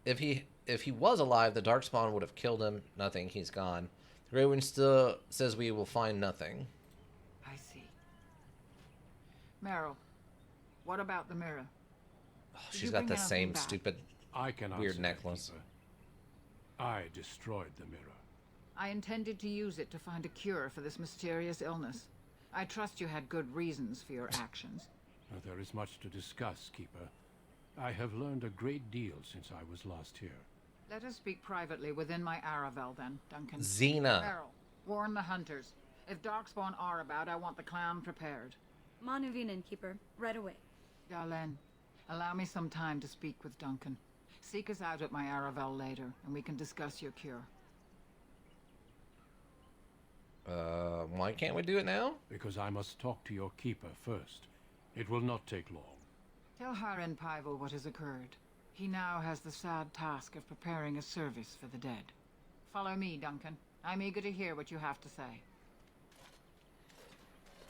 Speaker 1: if he was alive, the Darkspawn would have killed him. Nothing. He's gone. The Grey Wind still says we will find nothing.
Speaker 11: I see. Meryl, what about the mirror?
Speaker 1: Oh, she's got the same stupid weird necklace.
Speaker 2: I destroyed the mirror.
Speaker 11: I intended to use it to find a cure for this mysterious illness. I trust you had good reasons for your actions.
Speaker 2: There is much to discuss, Keeper. I have learned a great deal since I was last here.
Speaker 11: Let us speak privately within my Aravel, then, Duncan.
Speaker 1: Xena.
Speaker 11: Meryl, warn the hunters. If Darkspawn are about, I want the clan prepared.
Speaker 14: Manuvinen, Keeper. Right away.
Speaker 11: Darlene, allow me some time to speak with Duncan. Seek us out at my Aravel later, and we can discuss your cure.
Speaker 1: Why can't we do it now?
Speaker 2: Because I must talk to your Keeper first. It will not take long.
Speaker 11: Tell Haren Pyvel what has occurred. He now has the sad task of preparing a service for the dead. Follow me, Duncan. I'm eager to hear what you have to say.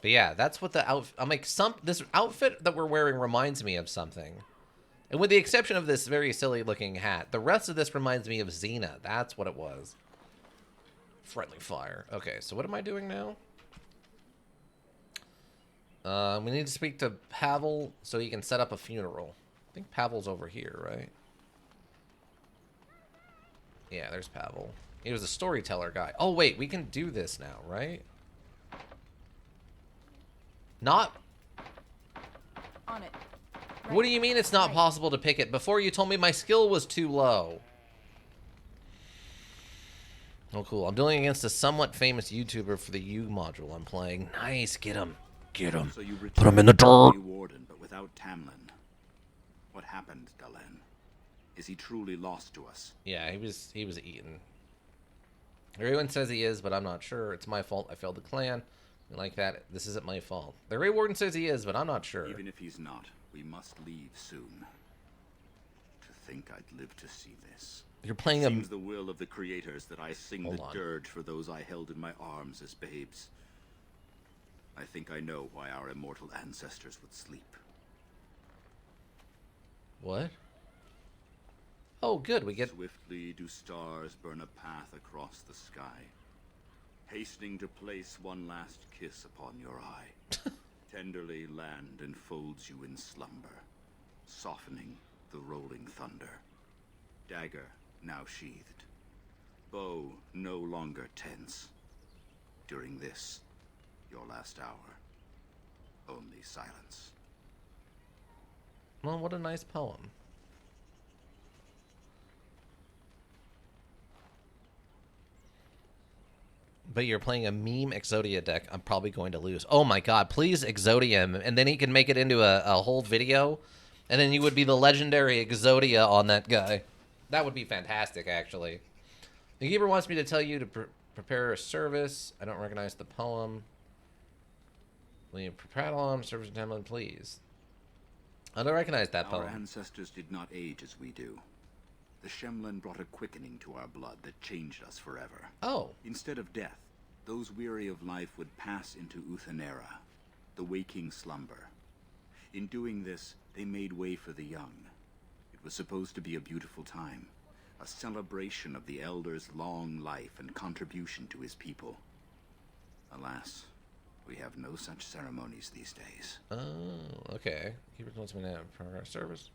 Speaker 1: But yeah, that's what the outfit... I'm like, this outfit that we're wearing reminds me of something. And with the exception of this very silly-looking hat, the rest of this reminds me of Xena. That's what it was. Friendly fire. Okay, so what am I doing now? We need to speak to Pavel so he can set up a funeral. I think Pavel's over here, right? Yeah, there's Pavel. He was a storyteller guy. Oh, wait, we can do this now, right? Not...
Speaker 13: On it.
Speaker 1: Right. What do you mean it's not possible to pick it? Before you told me my skill was too low. Oh, cool. I'm dealing against a somewhat famous YouTuber for the U module I'm playing. Nice, get him. Get him.
Speaker 12: So you
Speaker 1: Put him in the dirt.
Speaker 12: Warden, but without Tamlin. What happened, Dalen? Is he truly lost to us?
Speaker 1: Yeah, he was eaten. Everyone says he is, but I'm not sure. It's my fault. I failed the clan. Like that, this isn't my fault. The Grey Warden says he is, but I'm not sure.
Speaker 12: Even if he's not, we must leave soon. To think I'd live to see this.
Speaker 1: You're playing
Speaker 12: Seems the will of the creators that I sing
Speaker 1: Hold
Speaker 12: the
Speaker 1: on.
Speaker 12: dirge for those I held in my arms as babes. I think I know why our immortal ancestors would sleep.
Speaker 1: What? Oh, good. We get.
Speaker 12: Swiftly do stars burn a path across the sky, hastening to place one last kiss upon your eye. Tenderly land enfolds you in slumber, softening the rolling thunder. Dagger now sheathed, bow no longer tense. During this, your last hour, only silence.
Speaker 1: Well, what a nice poem. But you're playing a meme Exodia deck. I'm probably going to lose. Oh my god, please Exodia him. And then he can make it into a whole video. And then you would be the legendary Exodia on that guy. That would be fantastic, actually. The Keeper wants me to tell you to prepare a service. I don't recognize the poem. Will you prepare on service Tamlin, please? I don't recognize that poem.
Speaker 12: Our ancestors did not age as we do. The Shemlen brought a quickening to our blood that changed us forever.
Speaker 1: Oh.
Speaker 12: Instead of death, those weary of life would pass into Uthenera, the waking slumber. In doing this, they made way for the young. It was supposed to be a beautiful time, a celebration of the Elder's long life and contribution to his people. Alas, we have no such ceremonies these days.
Speaker 1: Oh, okay. Keeper wants me to prepare a service.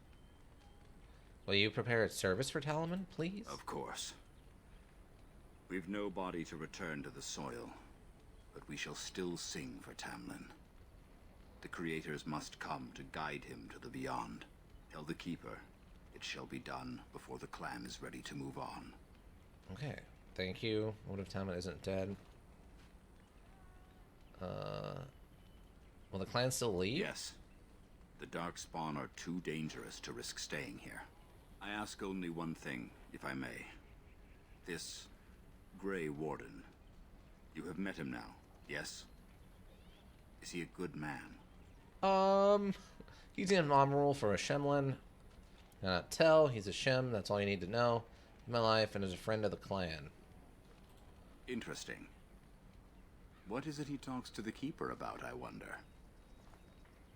Speaker 1: Will you prepare a service for Talaman, please?
Speaker 12: Of course. We've no body to return to the soil, but we shall still sing for Tamlin. The creators must come to guide him to the beyond. Tell the Keeper, it shall be done before the clan is ready to move on.
Speaker 1: Okay, thank you. What if Tamlin isn't dead? Will the clan still leave?
Speaker 12: Yes. The Darkspawn are too dangerous to risk staying here. I ask only one thing, if I may. This Grey Warden. You have met him now, yes? Is he a good man?
Speaker 1: He's an admiral for a Shemlen. Cannot tell. He's a Shem. That's all you need to know. In my life, and is a friend of the clan.
Speaker 12: Interesting. What is it he talks to the Keeper about, I wonder?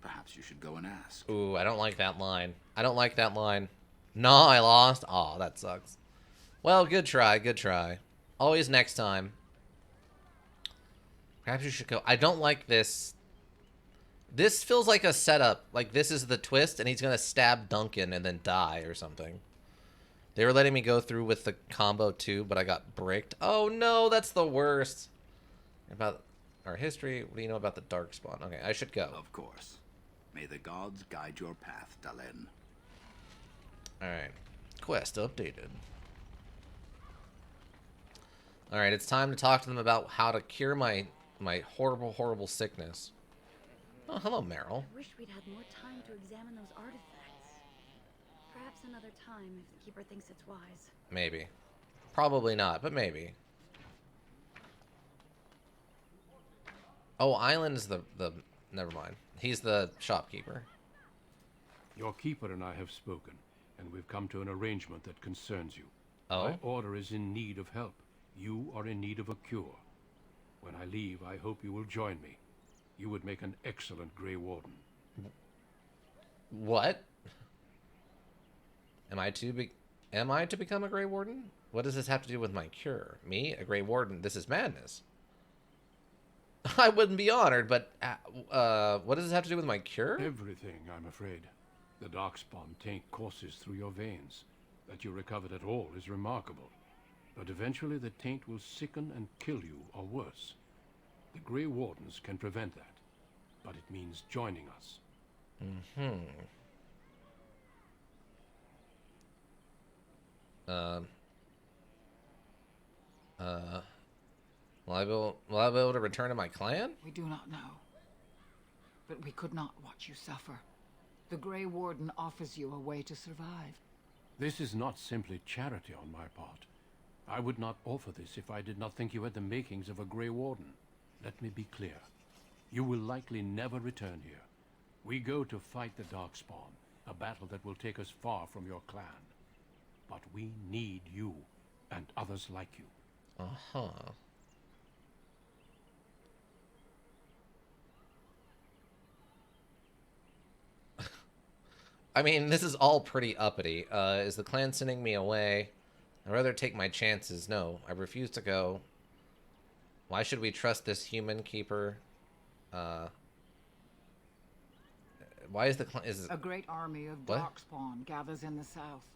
Speaker 12: Perhaps you should go and ask.
Speaker 1: Ooh, I don't like that line. I don't like that line. No, I lost. Aw, that sucks. Well, good try, good try. Always next time. Perhaps you should go. I don't like this. This feels like a setup. Like, this is the twist, and he's going to stab Duncan and then die or something. They were letting me go through with the combo, too, but I got bricked. Oh, no, that's the worst. About our history, what do you know about the Darkspawn? Okay, I should go.
Speaker 12: Of course. May the gods guide your path, Dalen.
Speaker 1: Alright. Quest updated. Alright, it's time to talk to them about how to cure my horrible, horrible sickness. Oh, hello, Meryl.
Speaker 14: I wish we'd had more time to examine those artifacts. Perhaps another time if the Keeper thinks it's wise.
Speaker 1: Maybe. Probably not, but maybe. Oh, Island's the never mind. He's the shopkeeper.
Speaker 2: Your Keeper and I have spoken, and we've come to an arrangement that concerns you.
Speaker 1: Oh?
Speaker 2: My order is in need of help. You are in need of a cure. When I leave, I hope you will join me. You would make an excellent Grey Warden.
Speaker 1: What? Am I to become a Grey Warden? What does this have to do with my cure? Me, a Grey Warden? This is madness. I wouldn't be honored, but what does this have to do with my cure?
Speaker 2: Everything, I'm afraid. The Darkspawn taint courses through your veins. That you recovered at all is remarkable. But eventually the taint will sicken and kill you, or worse. The Grey Wardens can prevent that, but it means joining us.
Speaker 1: Will I be able to return to my clan?
Speaker 11: We do not know. but we could not watch you suffer. The Grey Warden offers you a way to survive.
Speaker 2: This is not simply charity on my part. I would not offer this if I did not think you had the makings of a Grey Warden. Let me be clear. You will likely never return here. We go to fight the Darkspawn, a battle that will take us far from your clan. But we need you, and others like you.
Speaker 1: Uh-huh. I mean, this is all pretty uppity. Is the clan sending me away? I'd rather take my chances. No, I refuse to go. Why should we trust this human keeper? Why is the clan...
Speaker 11: A great army of
Speaker 1: What?
Speaker 11: Darkspawn gathers in the south.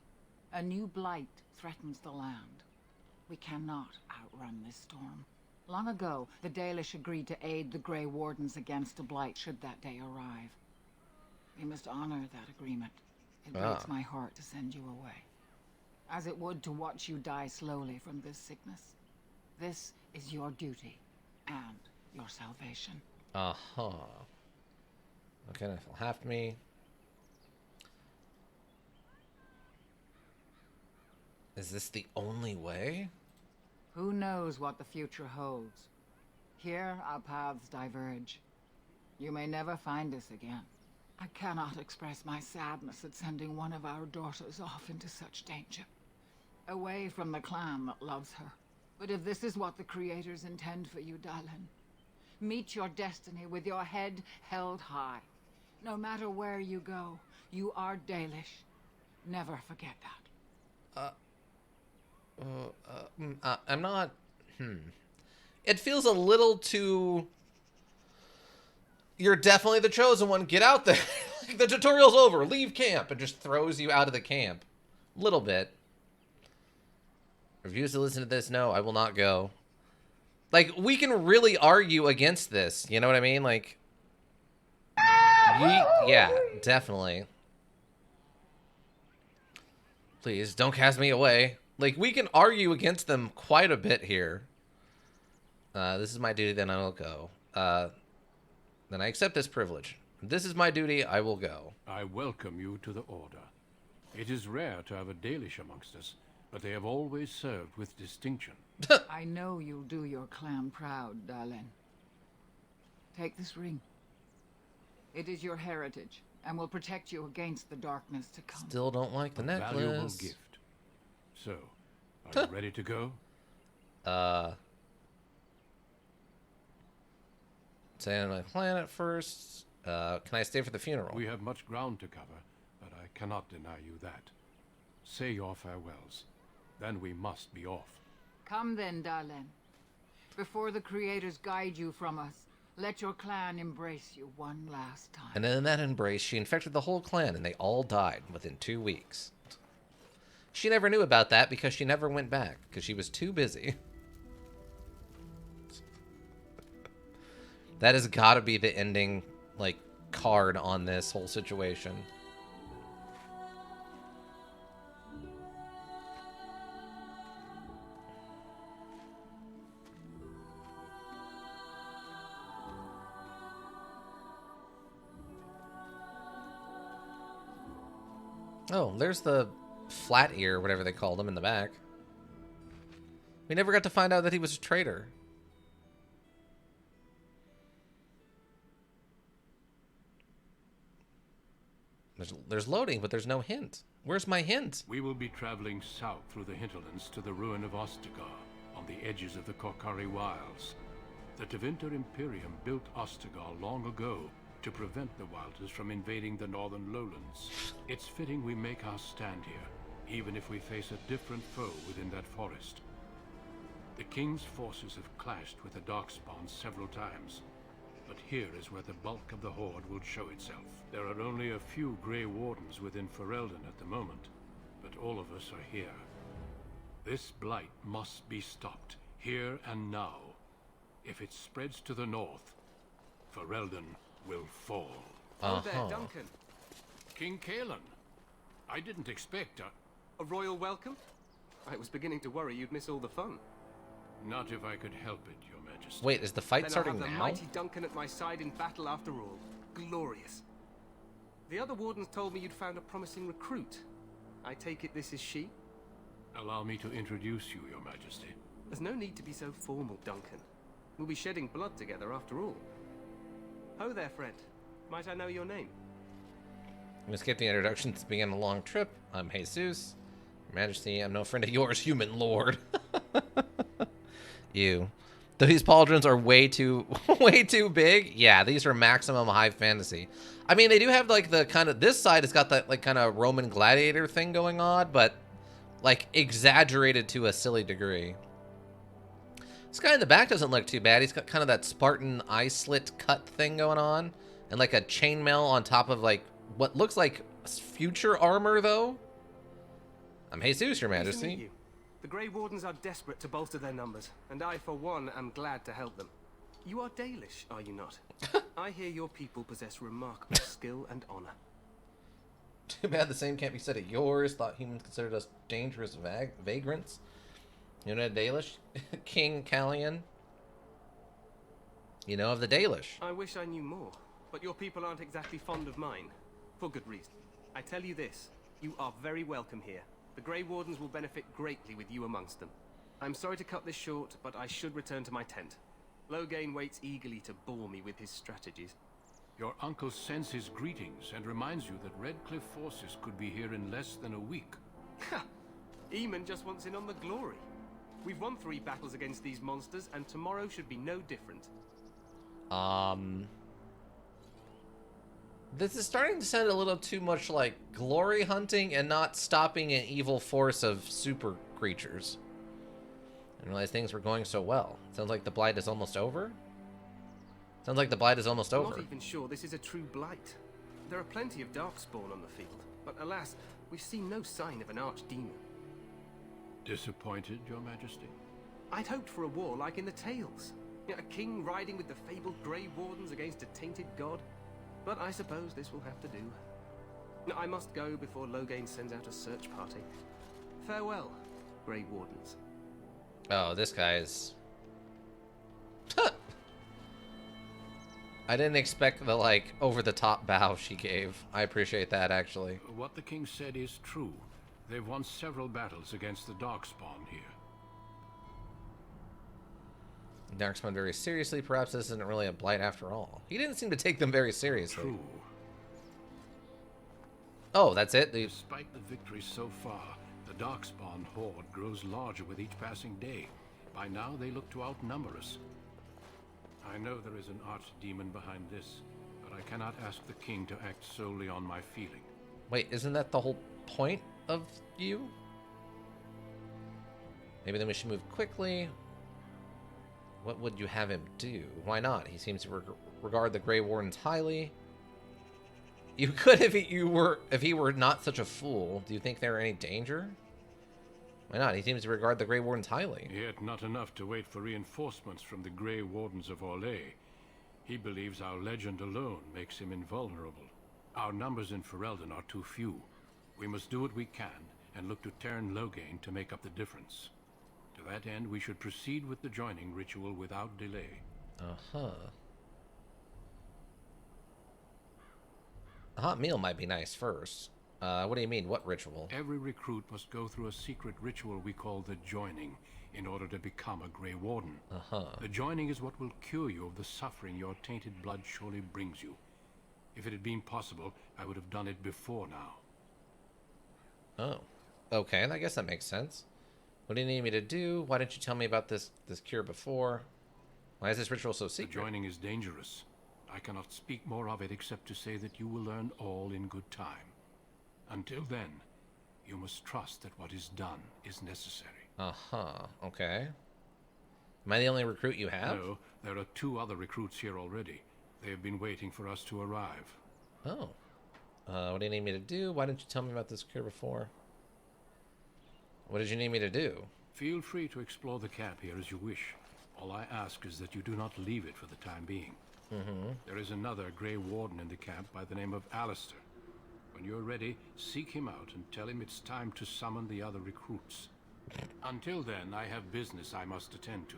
Speaker 11: A new blight threatens the land. We cannot outrun this storm. Long ago, the Dalish agreed to aid the Grey Wardens against a blight should that day arrive. We must honor that agreement. It breaks my heart to send you away, as it would to watch you die slowly from this sickness. This is your duty and your salvation.
Speaker 1: Uh-huh. Okay, if you'll have me. Is this the only way?
Speaker 11: Who knows what the future holds? Here, our paths diverge. You may never find us again. I cannot express my sadness at sending one of our daughters off into such danger. Away from the clan that loves her. But if this is what the creators intend for you, Dalen, meet your destiny with your head held high. No matter where you go, you are Dalish. Never forget that.
Speaker 1: I'm not... It feels a little too... You're definitely the chosen one. Get out there. The tutorial's over. Leave camp. And just throws you out of the camp. Little bit. Refuse to listen to this? No, I will not go. Like, we can really argue against this. You know what I mean? Like... Yeah, definitely. Please, don't cast me away. Like, we can argue against them quite a bit here. This is my duty, then I will go. Then I accept this privilege. This is my duty, I will go.
Speaker 2: I welcome you to the Order. It is rare to have a Dalish amongst us, but they have always served with distinction.
Speaker 11: I know you'll do your clan proud, Dalen. Take this ring. It is your heritage, and will protect you against the darkness to come.
Speaker 1: Still don't like the necklace.
Speaker 2: Valuable gift. So, are you ready to go?
Speaker 1: Stay on my planet first. Can I stay for the funeral?
Speaker 2: We have much ground to cover, but I cannot deny you that. Say your farewells. Then we must be off.
Speaker 11: Come then, Dalen. Before the creators guide you from us, let your clan embrace you one last time.
Speaker 1: And in that embrace, she infected the whole clan, and they all died within 2 weeks. She never knew about that because she never went back, because she was too busy. That has got to be the ending, like, card on this whole situation. Oh, there's the flat ear, whatever they called him, in the back. We never got to find out that he was a traitor. There's loading, but there's no hint. Where's my hint?
Speaker 2: We will be traveling south through the hinterlands to the ruin of Ostagar, on the edges of the Korkari Wilds. The Tevinter Imperium built Ostagar long ago to prevent the Wilders from invading the northern lowlands. It's fitting we make our stand here, even if we face a different foe within that forest. The King's forces have clashed with the Darkspawn several times, but here is where the bulk of the Horde will show itself. There are only a few Grey Wardens within Ferelden at the moment, but all of us are here. This blight must be stopped, here and now. If it spreads to the north, Ferelden will fall.
Speaker 10: Oh there, Duncan.
Speaker 2: King Kalen. I didn't expect
Speaker 10: a royal welcome? I was beginning to worry you'd miss all the fun.
Speaker 2: Not if I could help it, Your Majesty.
Speaker 1: Wait, is the fight
Speaker 10: then
Speaker 1: starting
Speaker 10: I'll have
Speaker 1: now?
Speaker 10: the mighty Duncan at my side in battle after all.
Speaker 6: glorious. The other wardens told me you'd found a promising recruit. I take it this is she?
Speaker 2: Allow me to introduce you, Your Majesty.
Speaker 6: There's no need to be so formal, Duncan. We'll be shedding blood together after all. Ho there, friend. Might I know your name?
Speaker 1: I'm gonna skip the introduction to begin a long trip. I'm Jesus. Your Majesty, I'm no friend of yours, human lord. You. These pauldrons are way too big. Yeah, these are maximum high fantasy. I mean, they do have like the kind of, this side has got that like kind of Roman gladiator thing going on, but like exaggerated to a silly degree. This guy in the back doesn't look too bad. He's got kind of that Spartan eye slit cut thing going on, and like a chainmail on top of like what looks like future armor though. I'm Jesus, Your
Speaker 6: Pleased to meet
Speaker 1: Majesty.
Speaker 6: you. The Grey Wardens are desperate to bolster their numbers, and I, for one, am glad to help them. You are Dalish, are you not? I hear your people possess remarkable skill and honor.
Speaker 1: Too bad the same can't be said of yours. Thought humans considered us dangerous vagrants. You know the Dalish? King Callian? You know of the Dalish.
Speaker 6: I wish I knew more, but your people aren't exactly fond of mine. For good reason. I tell you this, you are very welcome here. The Grey Wardens will benefit greatly with you amongst them. I'm sorry to cut this short, but I should return to my tent. Loghain waits eagerly to bore me with his strategies.
Speaker 2: Your uncle sends his greetings and reminds you that Redcliffe forces could be here in less than a week.
Speaker 6: Ha! Eamon just wants in on the glory. We've won 3 battles against these monsters, and tomorrow should be no different.
Speaker 1: This is starting to sound a little too much like glory hunting and not stopping an evil force of super creatures. I didn't realize things were going so well. Sounds like the blight is almost over. Sounds like the blight is almost
Speaker 6: I'm
Speaker 1: over.
Speaker 6: not even sure this is a true blight. There are plenty of darkspawn on the field, but alas, we've seen no sign of an archdemon.
Speaker 2: Disappointed, Your Majesty?
Speaker 6: I'd hoped for a war like in the tales. A king riding with the fabled Grey Wardens against a tainted god. But I suppose this will have to do. I must go before Loghain sends out a search party. Farewell, Grey Wardens.
Speaker 1: Oh, this guy's... I didn't expect the, like, over-the-top bow she gave. I appreciate that, actually.
Speaker 2: What the king said is true. They've won several battles against the Darkspawn here.
Speaker 1: Darkspawn very seriously. Perhaps this isn't really a blight after all. He didn't seem to take them very seriously.
Speaker 2: True.
Speaker 1: Oh, that's it?
Speaker 2: Despite the victory so far, the Darkspawn horde grows larger with each passing day. By now, they look to outnumber us. I know there is an archdemon behind this, but I cannot ask the king to act solely on my feeling.
Speaker 1: Wait, isn't that the whole point of you? Maybe then we should move quickly. What would you have him do? Why not? He seems to regard the Grey Wardens highly. You could if he were not such a fool. Do you think they're in any danger? Why not? He seems to regard the Grey Wardens highly.
Speaker 2: Yet not enough to wait for reinforcements from the Grey Wardens of Orlais. He believes our legend alone makes him invulnerable. Our numbers in Ferelden are too few. We must do what we can and look to Teyrn Loghain to make up the difference. To that end, we should proceed with the joining ritual without delay.
Speaker 1: Uh-huh. A hot meal might be nice first. What do you mean, what ritual?
Speaker 2: Every recruit must go through a secret ritual we call the joining in order to become a Grey Warden.
Speaker 1: Uh-huh.
Speaker 2: The joining is what will cure you of the suffering your tainted blood surely brings you. If it had been possible, I would have done it before now.
Speaker 1: Oh. Okay, I guess that makes sense. What do you need me to do? Why didn't you tell me about this cure before? Why is this ritual so secret?
Speaker 2: The joining is dangerous. I cannot speak more of it except to say that you will learn all in good time. Until then, you must trust that what is done is necessary.
Speaker 1: Uh-huh. Okay. Am I the only recruit you have?
Speaker 2: No, there are 2 other recruits here already. They have been waiting for us to arrive.
Speaker 1: Oh. What do you need me to do? Why didn't you tell me about this cure before? What did you need me to do?
Speaker 2: Feel free to explore the camp here as you wish. All I ask is that you do not leave it for the time being.
Speaker 1: Mm-hmm.
Speaker 2: There is another Grey Warden in the camp by the name of Alistair. When you're ready, seek him out and tell him it's time to summon the other recruits. Until then, I have business I must attend to.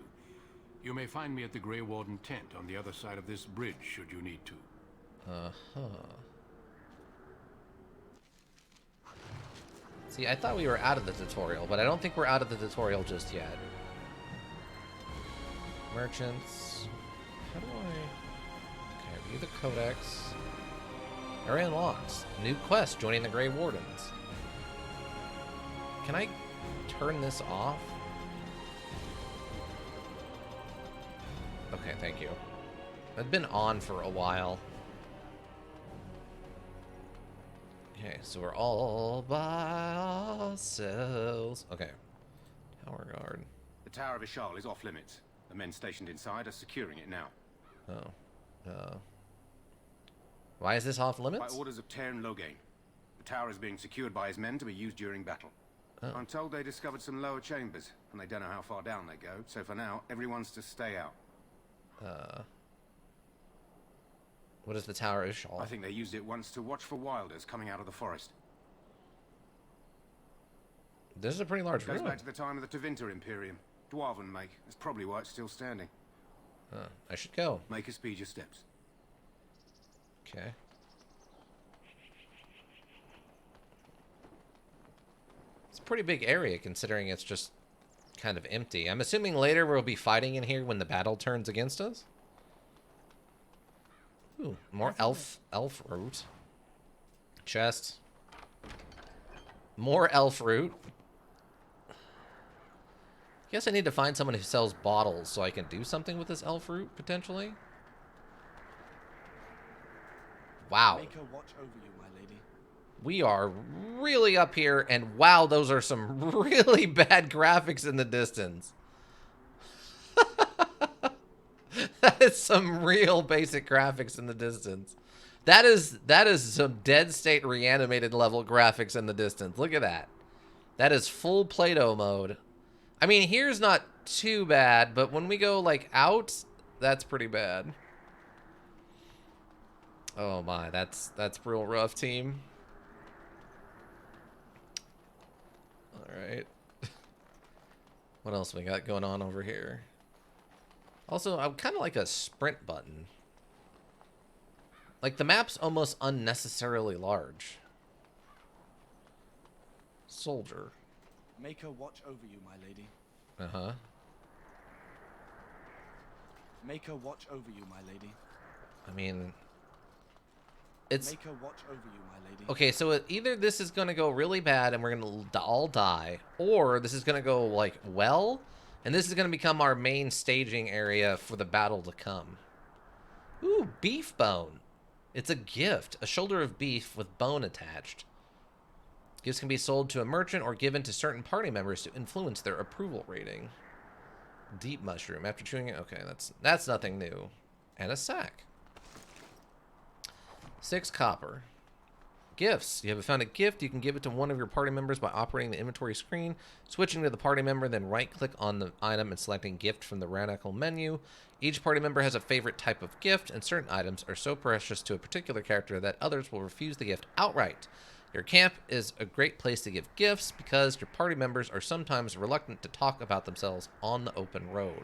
Speaker 2: You may find me at the Grey Warden tent on the other side of this bridge, should you need to.
Speaker 1: Uh-huh. See, I thought we were out of the tutorial, but I don't think we're out of the tutorial just yet. Merchants. How do I... Okay, view the codex. Area unlocked. New quest, joining the Grey Wardens. Can I turn this off? Okay, thank you. It's been on for a while. Okay, so we're all by ourselves. Okay. Tower guard.
Speaker 19: The Tower of Ishal is off limits. The men stationed inside are securing it now.
Speaker 1: Oh. Why is this off limits?
Speaker 19: By orders of Tairn Logain. The tower is being secured by his men to be used during battle.
Speaker 1: Oh.
Speaker 19: I'm told they discovered some lower chambers, and they don't know how far down they go, so for now, everyone's to stay out.
Speaker 1: What is the Tower of Ishal?
Speaker 19: I think they used it once to watch for wilders coming out of the forest.
Speaker 1: This is a pretty large
Speaker 19: It goes
Speaker 1: room.
Speaker 19: back to the time of the Tevinter Imperium. Dwarven make. That's probably why it's still standing.
Speaker 1: I should go.
Speaker 19: Make a speed your steps.
Speaker 1: Okay. It's a pretty big area considering it's just kind of empty. I'm assuming later we'll be fighting in here when the battle turns against us. Ooh, more elf root. Chest. More elf root. Guess I need to find someone who sells bottles so I can do something with this elf root, potentially. Wow.
Speaker 10: Make her watch over you, my lady.
Speaker 1: We are really up here, and wow, those are some really bad graphics in the distance. That is some real basic graphics in the distance. That is some Dead State reanimated level graphics in the distance. Look at that. That is full Play-Doh mode. I mean, here's not too bad, but when we go like out, that's pretty bad. Oh my, that's real rough, team. All right. What else we got going on over here? Also, I kind of like a sprint button. Like, the map's almost unnecessarily large. Soldier.
Speaker 10: Make her watch over you, my lady.
Speaker 1: Uh-huh.
Speaker 10: Make her watch over you, my lady.
Speaker 1: I mean... It's...
Speaker 10: Make her watch over you, my lady.
Speaker 1: Okay, so either this is going to go really bad and we're going to all die, or this is going to go, like, well, and this is going to become our main staging area for the battle to come. Ooh, beef bone. It's a gift. A shoulder of beef with bone attached. Gifts can be sold to a merchant or given to certain party members to influence their approval rating. Deep mushroom. After chewing it... Okay, that's nothing new. And a sack. 6 copper. Gifts. You have found a gift. You can give it to one of your party members by operating the inventory screen, switching to the party member, then right-click on the item and selecting gift from the radical menu. Each party member has a favorite type of gift, and certain items are so precious to a particular character that others will refuse the gift outright. Your camp is a great place to give gifts because your party members are sometimes reluctant to talk about themselves on the open road.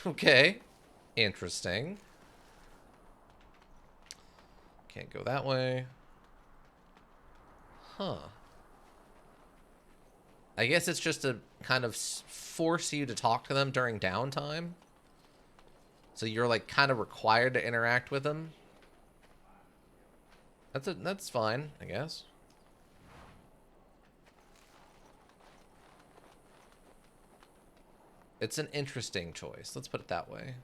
Speaker 1: Okay. Interesting. Can't go that way. Huh. I guess it's just to kind of force you to talk to them during downtime. So you're like kind of required to interact with them. That's fine, I guess. It's an interesting choice. Let's put it that way.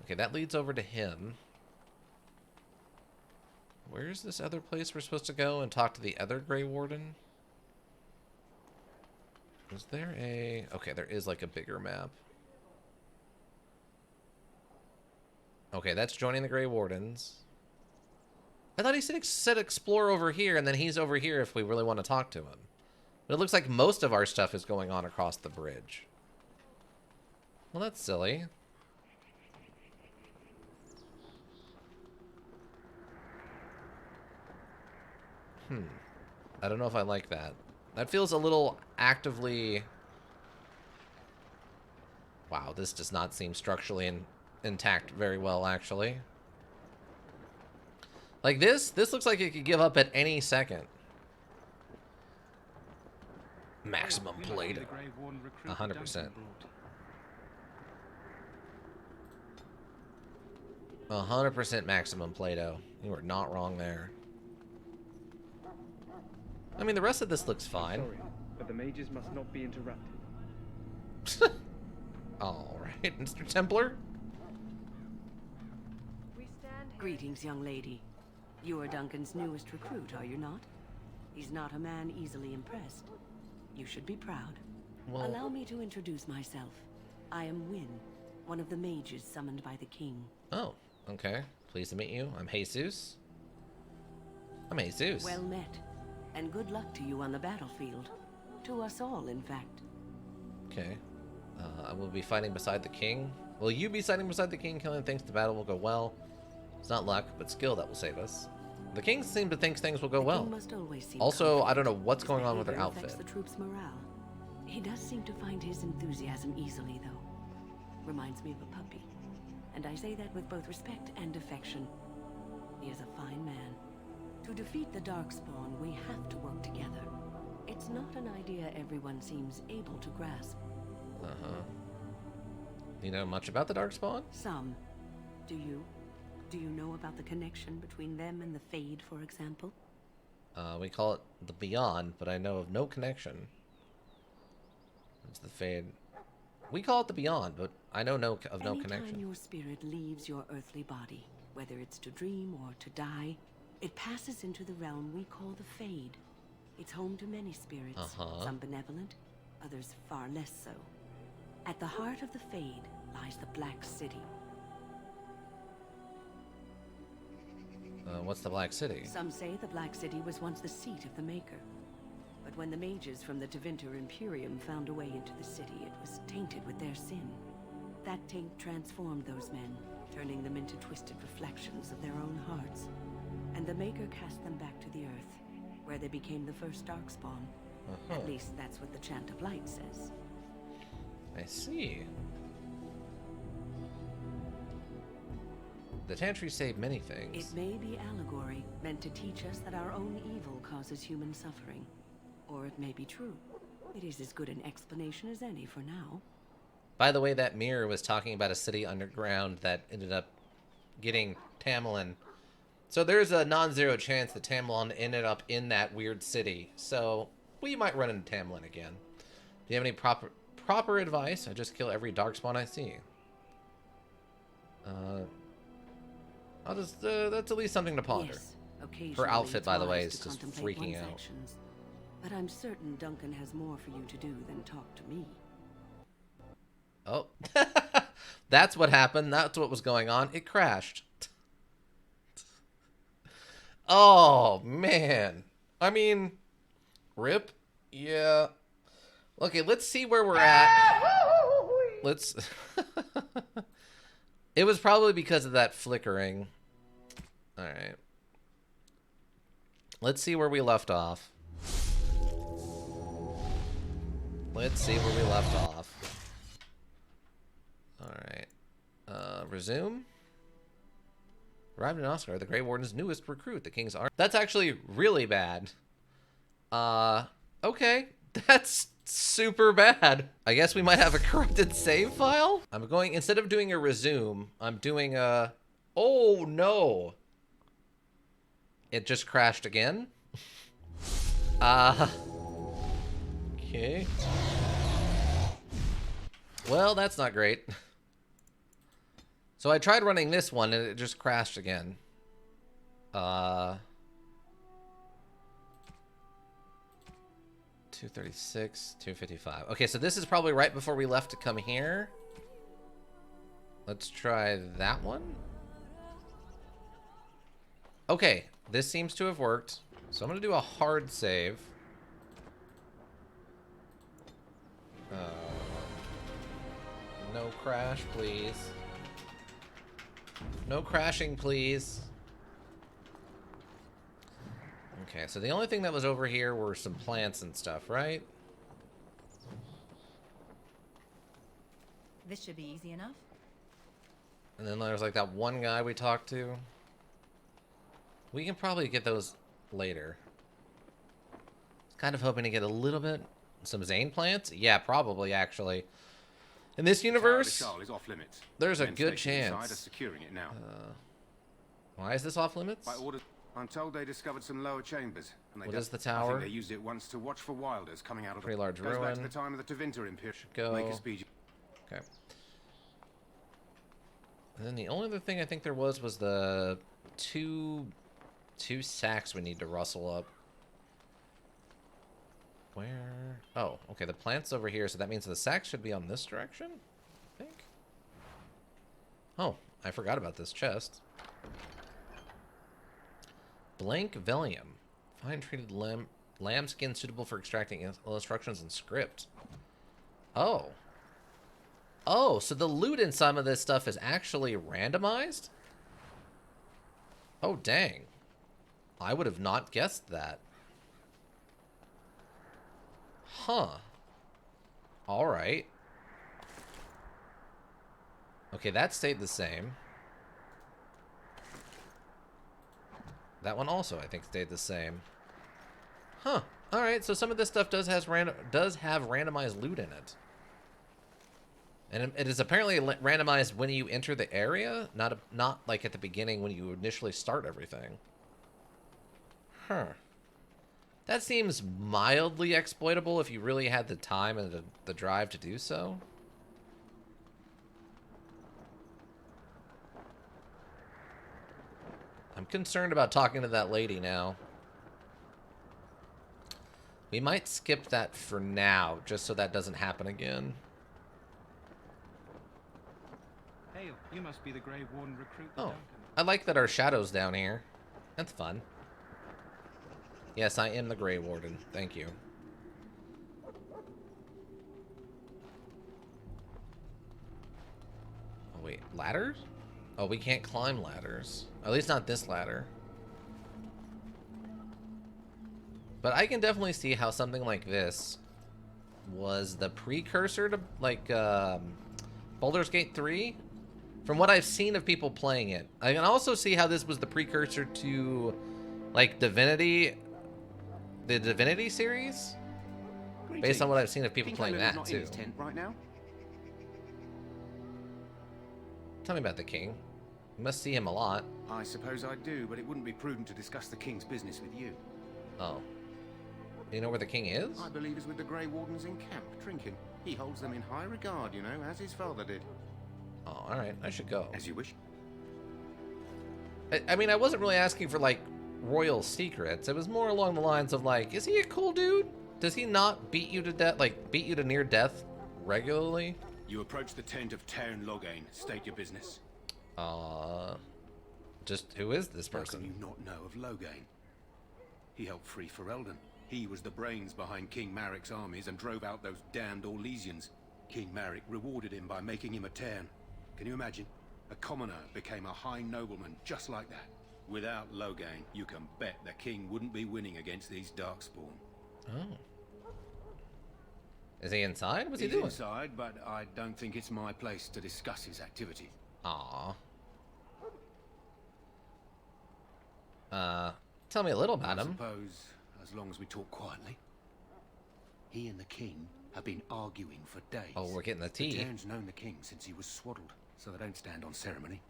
Speaker 1: Okay, that leads over to him. Where's this other place we're supposed to go and talk to the other Grey Warden? Is there a... Okay, there is like a bigger map. Okay, that's joining the Grey Wardens. I thought he said explore over here, and then he's over here if we really want to talk to him. But it looks like most of our stuff is going on across the bridge. Well, that's silly. I don't know if I like that. That feels a little actively... Wow, this does not seem structurally intact very well, actually. Like this looks like it could give up at any second. Maximum Play-Doh. 100%. 100% maximum Play-Doh. You were not wrong there. I mean, the rest of this looks fine.
Speaker 20: Sorry, but the mages must not be interrupted.
Speaker 1: All right, Mr. Templar.
Speaker 21: Greetings, young lady. You are Duncan's newest recruit, are you not? He's not a man easily impressed. You should be proud.
Speaker 1: Well,
Speaker 21: allow me to introduce myself. I am Wynn, one of the mages summoned by the king.
Speaker 1: Oh, okay. Pleased to meet you. I'm Jesus. I'm Jesus.
Speaker 21: Well met. And good luck to you on the battlefield. To us all, in fact.
Speaker 1: Okay. I will be fighting beside the king. Will you be fighting beside the king? Killing thinks the battle will go well. It's not luck, but skill that will save us. The king seems to think things will go well. Also, I don't know what's going on with her outfit.
Speaker 21: The troops' morale. He does seem to find his enthusiasm easily, though. Reminds me of a puppy. And I say that with both respect and affection. He is a fine man. To defeat the Darkspawn, we have to work together. It's not an idea everyone seems able to grasp.
Speaker 1: Uh-huh. You know much about the Darkspawn?
Speaker 21: Some. Do you? Do you know about the connection between them and the Fade, for example?
Speaker 1: We call it the Beyond, but I know of no connection. It's the Fade. We call it the Beyond, but I know no connection.
Speaker 21: Anytime your spirit leaves your earthly body, whether it's to dream or to die, it passes into the realm we call the Fade. It's home to many spirits, some benevolent, others far less so. At the heart of the Fade lies the Black City.
Speaker 1: What's the Black City?
Speaker 21: Some say the Black City was once the seat of the Maker. But when the mages from the Tevinter Imperium found a way into the city, it was tainted with their sin. That taint transformed those men, turning them into twisted reflections of their own hearts. And the Maker cast them back to the Earth, where they became the first Darkspawn. At least that's what the Chant of Light says.
Speaker 1: I see. The Tantries say many things.
Speaker 21: It may be allegory, meant to teach us that our own evil causes human suffering. Or it may be true. It is as good an explanation as any for now.
Speaker 1: By the way, that mirror was talking about a city underground that ended up getting Tamlin. So there's a non-zero chance that Tamlin ended up in that weird city. So we might run into Tamlin again. Do you have any proper advice? I just kill every Darkspawn I see. I'll just, that's at least something to ponder.
Speaker 21: Yes,
Speaker 1: her outfit, by the way,
Speaker 21: wise
Speaker 1: is
Speaker 21: to
Speaker 1: just
Speaker 21: contemplate
Speaker 1: freaking
Speaker 21: one's
Speaker 1: out.
Speaker 21: actions. But I'm certain Duncan has more for you to do than talk to me.
Speaker 1: Oh, that's what happened. That's what was going on. It crashed. Oh, man. I mean, rip? Yeah. Okay, let's see where we're at. Let's... It was probably because of that flickering. Alright. Let's see where we left off. Let's see where we left off. Alright. Resume. Arrived in Oscar, the Grey Warden's newest recruit, the King's Army. That's actually really bad. Okay. That's super bad. I guess we might have a corrupted save file? I'm going, instead of doing a resume, I'm doing a... Oh, no. It just crashed again? Okay. Well, that's not great. So I tried running this one and it just crashed again. 236, 255. Okay, so this is probably right before we left to come here. Let's try that one. Okay, this seems to have worked. So I'm going to do a hard save. No crash, please. No crashing, please. Okay, so the only thing that was over here were some plants and stuff, right?
Speaker 22: This should be easy enough.
Speaker 1: And then there's like that one guy we talked to. We can probably get those later. Kind of hoping to get a little bit... Some Zane plants? Yeah, probably, actually. In this universe,
Speaker 19: is off limits.
Speaker 1: There's a
Speaker 19: Men
Speaker 1: good
Speaker 19: stationed inside
Speaker 1: chance.
Speaker 19: are securing it now.
Speaker 1: Why is this off limits?
Speaker 19: By order, I'm told they discovered some lower chambers. And they
Speaker 1: What is the
Speaker 19: I
Speaker 1: tower?
Speaker 19: think they used it once to watch for wilders coming out of
Speaker 1: Pretty large
Speaker 19: Goes back to
Speaker 1: ruin.
Speaker 19: the time of the Tevinter Imperium.
Speaker 1: Go.
Speaker 19: Make a speed.
Speaker 1: Okay. And then the only other thing I think there was the two sacks we need to rustle up. Where? Oh, okay. The plant's over here, so that means the sack should be on this direction, I think. Oh, I forgot about this chest. Blank Velium. Fine treated lamb skin suitable for extracting instructions and script. Oh. Oh, so the loot in some of this stuff is actually randomized? Oh, dang. I would have not guessed that. Huh. Alright. Okay, that stayed the same. That one also, I think, stayed the same. Huh. Alright, so some of this stuff does have randomized loot in it. And it is apparently randomized when you enter the area, not like at the beginning when you initially start everything. Huh. That seems mildly exploitable if you really had the time and the drive to do so. I'm concerned about talking to that lady now. We might skip that for now, just so that doesn't happen again.
Speaker 5: Hey, you must be the Grey Warden recruit.
Speaker 1: Oh, I like that our shadow's down here. That's fun. Yes, I am the Grey Warden. Thank you. Oh, wait. Ladders? Oh, we can't climb ladders. At least not this ladder. But I can definitely see how something like this was the precursor to, like, Baldur's Gate 3. From what I've seen of people playing it. I can also see how this was the precursor to, like, Divinity... The Divinity series? Based on what I've seen of people playing that,
Speaker 19: not
Speaker 1: too.
Speaker 19: In his tent right now?
Speaker 1: Tell me about the king. You must see him a lot.
Speaker 19: I suppose I do, but it wouldn't be prudent to discuss the king's business with you.
Speaker 1: Oh. Do you know where the king is?
Speaker 19: I believe he's with the Grey Wardens in camp, drinking. He holds them in high regard, you know, as his father did.
Speaker 1: Oh, alright. I should go.
Speaker 19: As you wish.
Speaker 1: I mean, I wasn't really asking for, like, royal secrets. It was more along the lines of, like, is he a cool dude? Does he not beat you to death, like, beat you to near death regularly?
Speaker 19: You approach the tent of Tairn Loghain. State your business.
Speaker 1: Just who is this person?
Speaker 19: How can you not know of Loghain? He helped free Ferelden. He was the brains behind King Maric's armies and drove out those damned Orlesians. King Maric rewarded him by making him a Tairn. Can you imagine? A commoner became a high nobleman just like that. Without Loghain, you can bet the king wouldn't be winning against these Darkspawn.
Speaker 1: Oh. Is he inside? What's he
Speaker 19: He's
Speaker 1: doing?
Speaker 19: inside, but I don't think it's my place to discuss his activity.
Speaker 1: Aww. Tell me a little about him.
Speaker 19: I suppose, as long as we talk quietly. He and the king have been arguing for days.
Speaker 1: Oh, we're getting the tea.
Speaker 19: The Tairn's known the king since he was swaddled, so they don't stand on ceremony.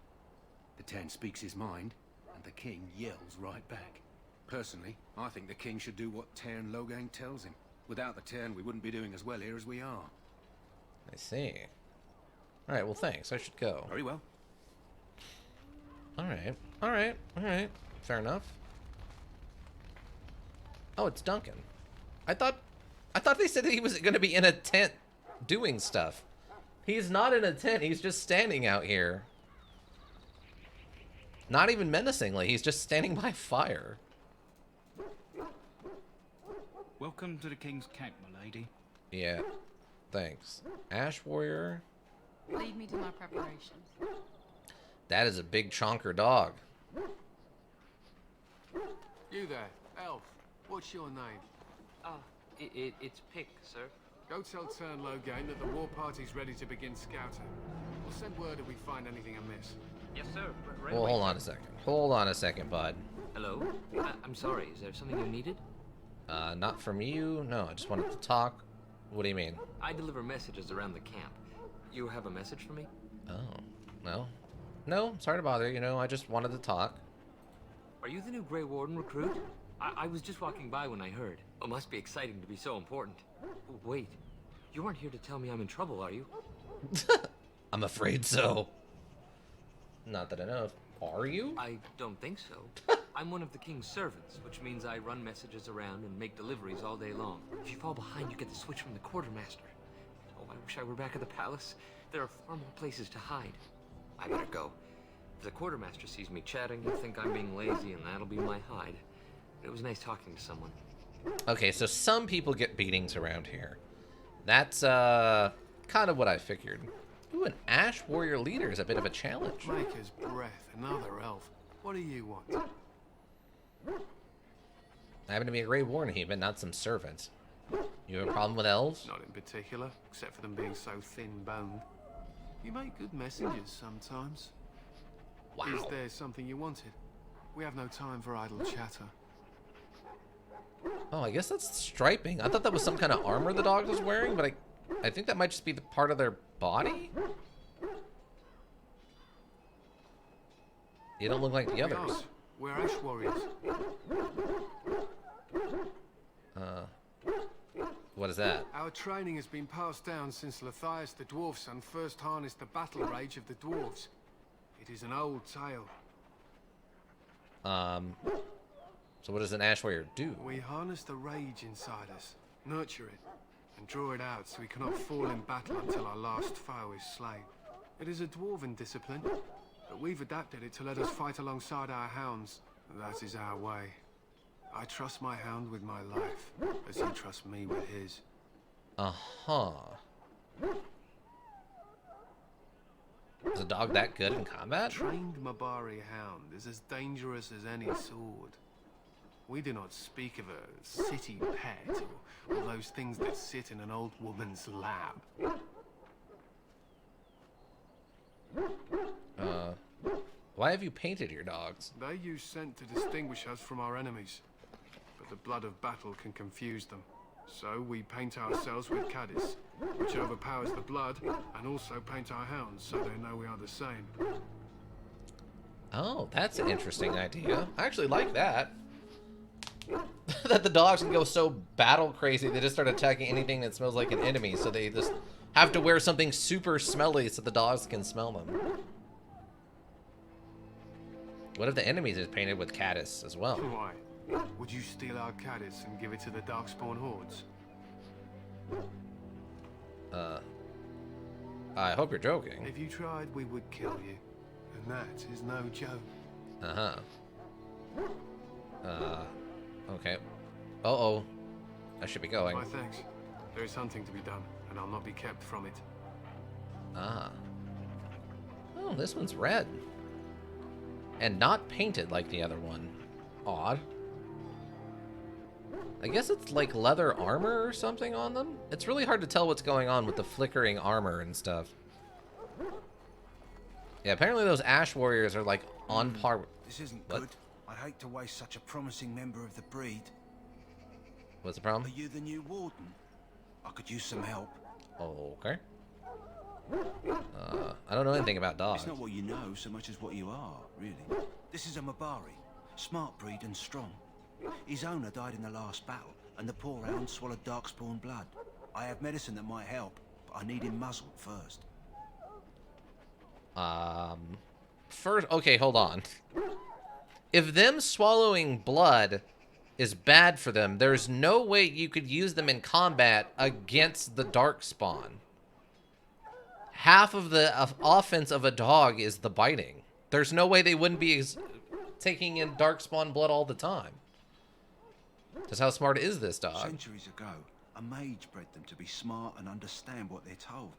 Speaker 19: The Tairn speaks his mind, and the king yells right back. Personally, I think the king should do what Tairn Loghain tells him. Without the Tairn, we wouldn't be doing as well here as we are.
Speaker 1: I see. Alright, well thanks. I should go.
Speaker 19: Very well.
Speaker 1: Alright. Alright. Alright. Fair enough. Oh, it's Duncan. I thought they said that he was gonna be in a tent doing stuff. He's not in a tent, he's just standing out here. Not even menacingly, he's just standing by fire.
Speaker 5: Welcome to the King's camp, my lady.
Speaker 1: Yeah. Thanks. Ash Warrior.
Speaker 11: Lead me to my preparations.
Speaker 1: That is a big chonker dog.
Speaker 22: You there, elf. What's your name?
Speaker 23: It's Pick, sir.
Speaker 22: Go tell Tairn Loghain that the war party's ready to begin scouting. We'll send word if we find anything amiss.
Speaker 23: Yes, sir.
Speaker 1: Well, hold on a second. Hold on a second, bud.
Speaker 16: Hello? I'm sorry, is there something you needed?
Speaker 1: Not from you. No, I just wanted to talk. What do you mean?
Speaker 16: I deliver messages around the camp. You have a message for me?
Speaker 1: Oh, no. No, sorry to bother you. I just wanted to talk.
Speaker 16: Are you the new Grey Warden recruit? I was just walking by when I heard. It must be exciting to be so important. Wait, you aren't here to tell me I'm in trouble, are you?
Speaker 1: I'm afraid so. Not that I know of. Are you?
Speaker 16: I don't think so. I'm one of the king's servants, which means I run messages around and make deliveries all day long. If you fall behind, you get the switch from the quartermaster. Oh, I wish I were back at the palace. There are far more places to hide. I better go. If the quartermaster sees me chatting, he'll think I'm being lazy, and that'll be my hide. It was nice talking to someone.
Speaker 1: Okay, so some people get beatings around here. That's, kind of what I figured. Ooh, an Ash Warrior leader is a bit of a challenge.
Speaker 22: Maker's breath, another elf. What do you want?
Speaker 1: I happen to be a Grey Warden here, but not some servants. You have a problem with elves?
Speaker 22: Not in particular, except for them being so thin-boned. You make good messengers sometimes.
Speaker 1: Wow.
Speaker 22: Is there something you wanted? We have no time for idle chatter.
Speaker 1: Oh, I guess that's striping. I thought that was some kind of armor the dog was wearing, but I think that might just be the part of their body? You don't look like the others.
Speaker 22: We're Ash Warriors.
Speaker 1: What is that?
Speaker 22: Our training has been passed down since Lathias the Dwarf Son first harnessed the battle rage of the dwarves. It is an old tale.
Speaker 1: So what does an Ash Warrior do?
Speaker 22: We harness the rage inside us, nurture it, and draw it out so we cannot fall in battle until our last foe is slain. It is a dwarven discipline, but we've adapted it to let us fight alongside our hounds. That is our way. I trust my hound with my life, as he trusts me with his.
Speaker 1: Uh-huh. Is a dog that good in combat?
Speaker 22: A trained Mabari hound is as dangerous as any sword. We do not speak of a city pet, or those things that sit in an old woman's lap.
Speaker 1: Why have you painted your dogs?
Speaker 22: They use scent to distinguish us from our enemies, but the blood of battle can confuse them. So we paint ourselves with caddis, which overpowers the blood, and also paint our hounds so they know we are the same.
Speaker 1: Oh, that's an interesting idea. I actually like that. That the dogs can go so battle crazy they just start attacking anything that smells like an enemy, so they just have to wear something super smelly so the dogs can smell them. What if the enemies is painted with caddis as well?
Speaker 22: Why? Would you steal our caddis and give it to the Darkspawn hordes?
Speaker 1: I hope you're joking.
Speaker 22: If you tried, we would kill you. And that is no joke.
Speaker 1: Okay. Uh-oh. I should be going.
Speaker 22: My thanks. There is hunting to be done, and I'll not be kept from it.
Speaker 1: Ah. Oh, this one's red. And not painted like the other one. Odd. I guess it's like leather armor or something on them? It's really hard to tell what's going on with the flickering armor and stuff. Yeah, apparently those Ash Warriors are like on par with...
Speaker 3: This isn't
Speaker 1: what?
Speaker 3: good. I'd hate to waste such a promising member of the breed.
Speaker 1: What's the problem?
Speaker 3: Are you the new warden? I could use some help.
Speaker 1: Okay. I don't know anything about dogs.
Speaker 3: It's not what you know so much as what you are, really. This is a Mabari, smart breed and strong. His owner died in the last battle, and the poor hound swallowed Darkspawn blood. I have medicine that might help, but I need him muzzled first.
Speaker 1: First, okay, hold on. If them swallowing blood is bad for them, there's no way you could use them in combat against the Darkspawn. Half of the offense of a dog is the biting. There's no way they wouldn't be taking in Darkspawn blood all the time. Just how smart is this dog?
Speaker 3: Centuries ago, a mage bred them to be smart and understand what they're told.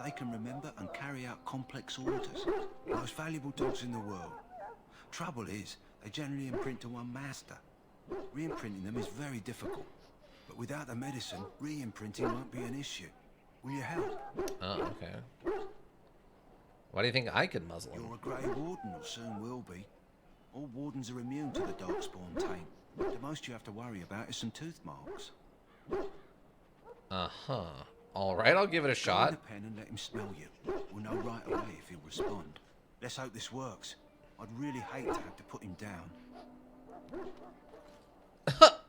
Speaker 3: They can remember and carry out complex orders. Most valuable dogs in the world. Trouble is, they generally imprint to one master. Re-imprinting them is very difficult. But without the medicine, re-imprinting won't be an issue. Will you help?
Speaker 1: Oh, okay. Why do you think I could muzzle him?
Speaker 3: You're a Grey Warden, or soon will be. All wardens are immune to the darkspawn taint. The most you have to worry about is some tooth marks.
Speaker 1: Uh-huh. Alright, I'll give it a shot.
Speaker 3: Find a pen and let him smell you. We'll know right away if he'll respond. Let's hope this works. I'd really hate to have to put him down.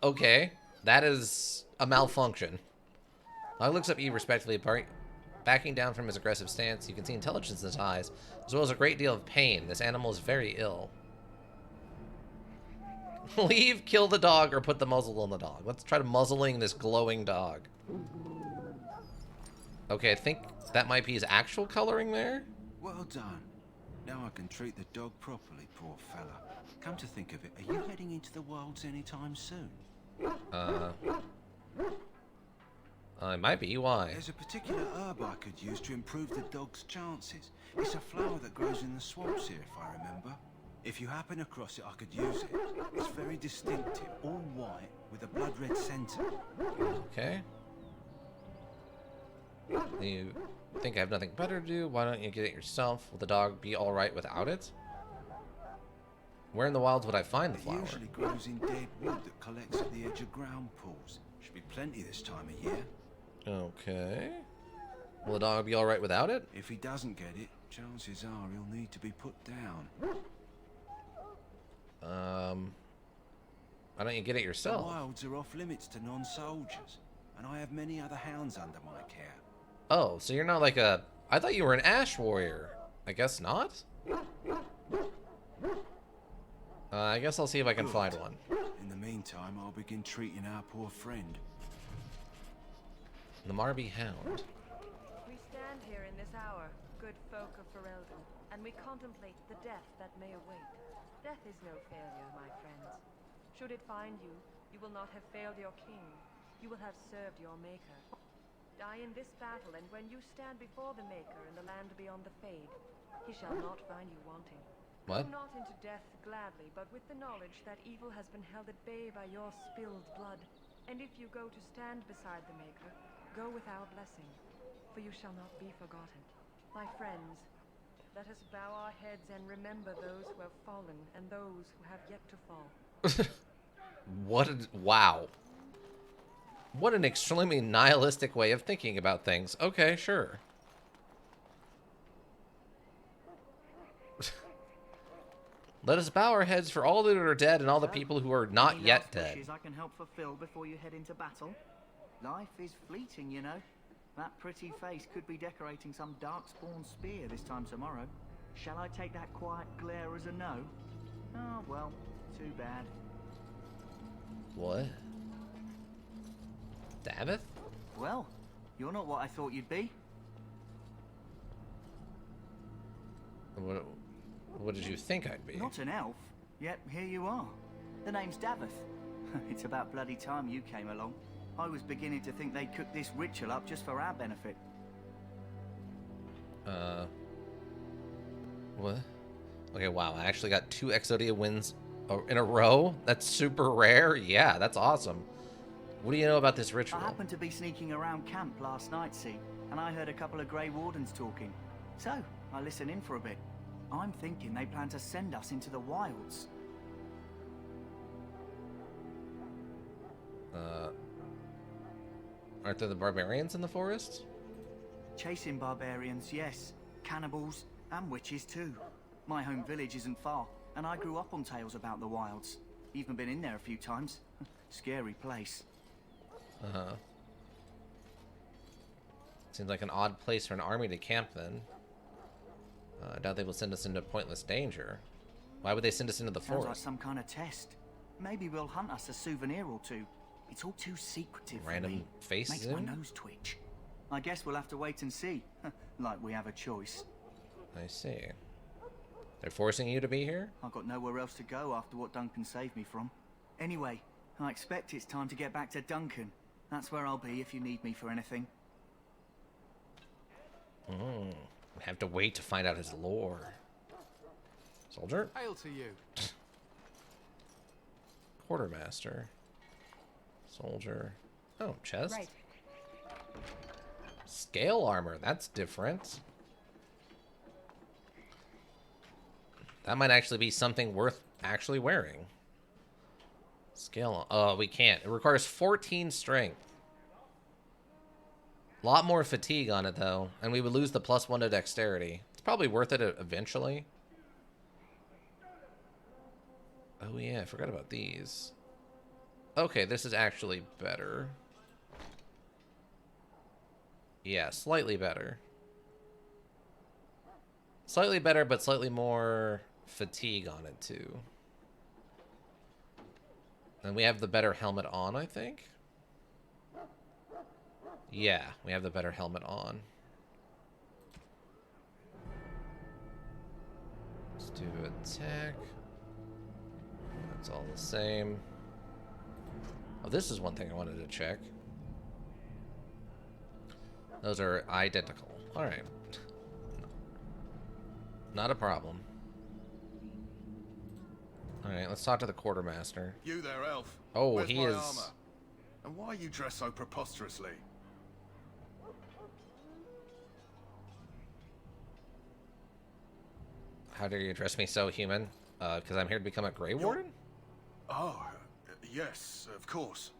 Speaker 1: Okay, that is a malfunction. He looks up at you respectfully, backing down from his aggressive stance. You can see intelligence in his eyes, as well as a great deal of pain. This animal is very ill. Leave, kill the dog, or put the muzzle on the dog. Let's try to muzzling this glowing dog. Okay, I think that might be his actual coloring there.
Speaker 3: Well done. Now I can treat the dog properly, poor fella. Come to think of it, are you heading into the wilds anytime soon?
Speaker 1: It might be. Why?
Speaker 3: There's a particular herb I could use to improve the dog's chances. It's a flower that grows in the swamps here, if I remember. If you happen across it, I could use it. It's very distinctive, all white, with a blood-red centre.
Speaker 1: Okay. You think I have nothing better to do? Why don't you get it yourself? Will the dog be alright without it? Where in the wilds would I find the flower?
Speaker 3: It usually grows in dead wood that collects at the edge of ground pools. Should be plenty this time of year.
Speaker 1: Okay. Will the dog be alright without it?
Speaker 3: If he doesn't get it, chances are he'll need to be put down.
Speaker 1: Why don't you get it yourself?
Speaker 3: The wilds are off limits to non-soldiers, and I have many other hounds under my care.
Speaker 1: Oh, so you're not like a... I thought you were an ash warrior. I guess not? I guess I'll see if I can find one.
Speaker 3: In the meantime, I'll begin treating our poor friend.
Speaker 1: The Marby Hound.
Speaker 4: We stand here in this hour, good folk of Ferelden, and we contemplate the death that may await. Death is no failure, my friends. Should it find you, you will not have failed your king. You will have served your maker. Die in this battle, and when you stand before the maker in the land beyond the Fade, he shall not find you wanting.
Speaker 1: What?
Speaker 4: Go not into death gladly, but with the knowledge that evil has been held at bay by your spilled blood. And if you go to stand beside the maker, go with our blessing, for you shall not be forgotten. My friends, let us bow our heads and remember those who have fallen and those who have yet to fall.
Speaker 1: Wow. What an extremely nihilistic way of thinking about things. Okay, sure. Let us bow our heads for all that are dead and all the people who are not
Speaker 7: Any
Speaker 1: yet
Speaker 7: last
Speaker 1: dead.
Speaker 7: wishes I can help fulfill before you head into battle? Life is fleeting, you know. That pretty face could be decorating some darkspawn spear this time tomorrow. Shall I take that quiet glare as a no? Oh, well, too bad.
Speaker 1: What? Davith?
Speaker 7: Well, you're not what I thought you'd be.
Speaker 1: What did you think I'd be?
Speaker 7: Not an elf, yet here you are. The name's Davith. It's about bloody time you came along. I was beginning to think they'd cook this ritual up just for our benefit.
Speaker 1: What? Okay, wow, I actually got 2 Exodia wins in a row? That's super rare? Yeah, that's awesome. What do you know about this ritual?
Speaker 7: I happened to be sneaking around camp last night, see, and I heard a couple of Grey Wardens talking. So, I listened in for a bit. I'm thinking they plan to send us into the wilds.
Speaker 1: Aren't there the barbarians in the forest?
Speaker 7: Chasing barbarians, yes. Cannibals, and witches too. My home village isn't far, and I grew up on tales about the wilds. Even been in there a few times. Scary place.
Speaker 1: Uh-huh. Seems like an odd place for an army to camp then. I doubt they will send us into pointless danger. Why would they send us into the
Speaker 7: Sounds like
Speaker 1: forest?
Speaker 7: some kind of test. Maybe we'll hunt us a souvenir or two. It's all too secretive for
Speaker 1: Random
Speaker 7: me.
Speaker 1: faces
Speaker 7: Makes my
Speaker 1: in?
Speaker 7: nose twitch. I guess we'll have to wait and see. Like we have a choice.
Speaker 1: I see. They're forcing you to be here?
Speaker 7: I've got nowhere else to go after what Duncan saved me from. Anyway, I expect it's time to get back to Duncan. That's where I'll be if you need me for anything.
Speaker 1: Have to wait to find out his lore. Soldier?
Speaker 22: Hail to you.
Speaker 1: Quartermaster. Soldier. Oh, chest.
Speaker 18: Right.
Speaker 1: Scale armor. That's different. That might actually be something worth actually wearing? Scale. Oh, we can't. It requires 14 strength. A lot more fatigue on it, though. And we would lose the +1 to dexterity. It's probably worth it eventually. Oh, yeah. I forgot about these. Okay, this is actually better. Yeah, slightly better. Slightly better, but slightly more fatigue on it, too. And we have the better helmet on, I think. Yeah, we have the better helmet on. Let's do attack. That's all the same. Oh, this is one thing I wanted to check. Those are identical. Alright. Not a problem. Alright, let's talk to the quartermaster.
Speaker 8: You there, elf.
Speaker 1: Oh,
Speaker 8: Where's
Speaker 1: he
Speaker 8: my
Speaker 1: is...
Speaker 8: armor? And why are you dressed so preposterously?
Speaker 1: How dare you address me so, human? Because I'm here to become a Grey Warden?
Speaker 8: Oh, yes, of course.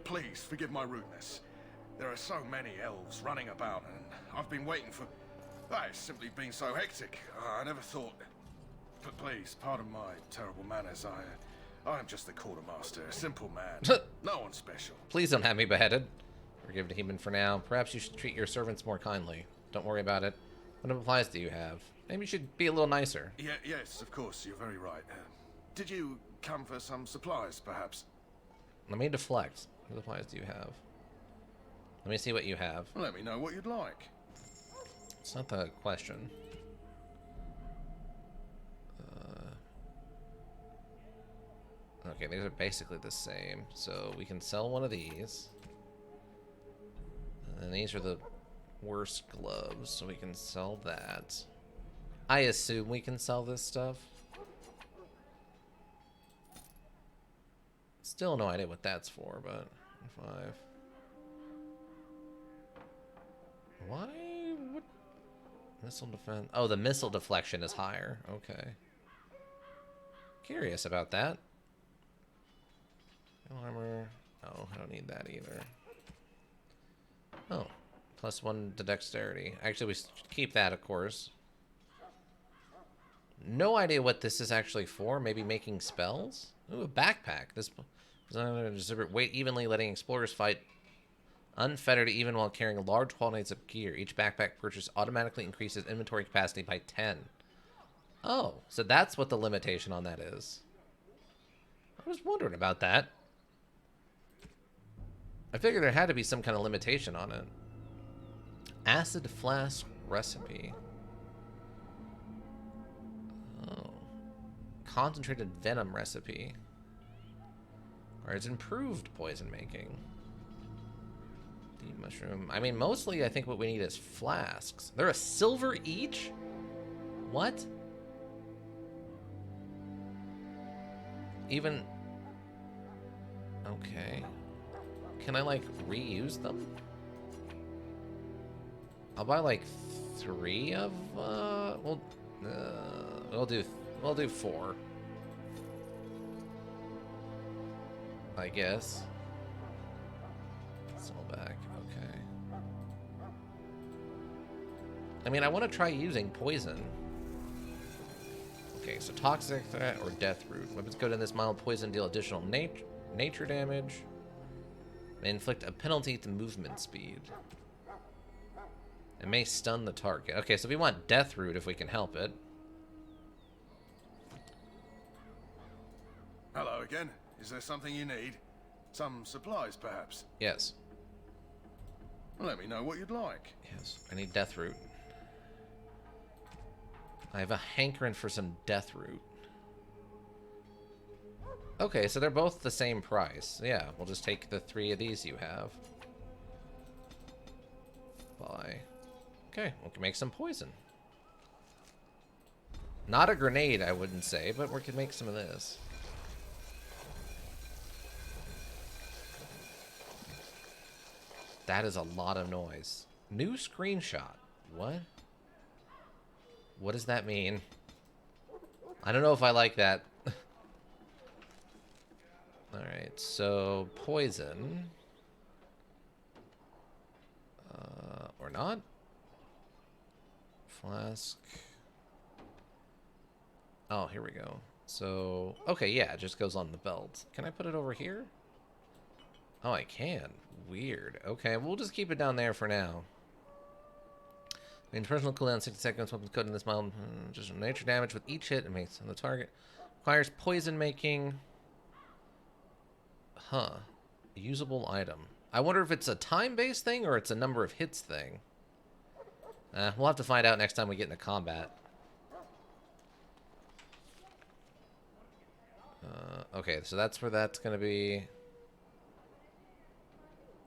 Speaker 8: Please, forgive my rudeness. There are so many elves running about, and I've been waiting for... It's simply been so hectic. I never thought... But please, pardon my terrible manners. I'm just the quartermaster, a simple man. No one special.
Speaker 1: Please don't have me beheaded. Forgive the human for now. Perhaps you should treat your servants more kindly. Don't worry about it. What applies do you have? Maybe you should be a little nicer.
Speaker 8: Yes, of course, you're very right. Did you come for some supplies, perhaps?
Speaker 1: Let me deflect. What supplies do you have? Let me see what you have.
Speaker 8: Let me know what you'd like.
Speaker 1: It's not the question. Okay, these are basically the same. So we can sell one of these. And these are the worst gloves, so we can sell that. I assume we can sell this stuff. Still no idea what that's for, but 5. Why? What? Missile defense. Oh, the missile deflection is higher. Okay. Curious about that. Armor. Oh, I don't need that either. Oh, +1 to dexterity. Actually, we keep that, of course. No idea what this is actually for. Maybe making spells? Ooh, a backpack. This distribute weight evenly, letting explorers fight unfettered even while carrying large quantities of gear. Each backpack purchase automatically increases inventory capacity by 10. Oh, so that's what the limitation on that is. I was wondering about that. I figured there had to be some kind of limitation on it. Acid flask recipe. Oh. Concentrated venom recipe. Or it's improved poison making. Deep mushroom. I mean, mostly I think what we need is flasks. They're a silver each? What? Even... Okay. Can I, like, reuse them? I'll buy, like, 3 of, we'll do 4. I guess. Sell back, okay. I mean, I want to try using poison. Okay, so toxic threat or death root. Weapons coated in this mild poison deal additional nature damage. May inflict a penalty to movement speed. It may stun the target. Okay, so we want death root if we can help it.
Speaker 8: Hello again. Is there something you need? Some supplies, perhaps?
Speaker 1: Yes.
Speaker 8: Let me know what you'd like.
Speaker 1: Yes, I need death root. I have a hankering for some death root. Okay, so they're both the same price. Yeah, we'll just take the 3 of these you have. Buy. Okay, we can make some poison. Not a grenade, I wouldn't say, but we can make some of this. That is a lot of noise. New screenshot. What? What does that mean? I don't know if I like that. Alright, so poison. Or not? Flask. Oh, here we go. So, okay, yeah, it just goes on the belt. Can I put it over here? Oh, I can. Weird. Okay, we'll just keep it down there for now. Means personal cooldown 60 seconds. Weapons code in this model. Just nature damage with each hit it makes on the target. Requires poison making. Huh. Usable item. I wonder if it's a time-based thing or it's a number of hits thing. We'll have to find out next time we get into combat. Okay, so that's where that's going to be.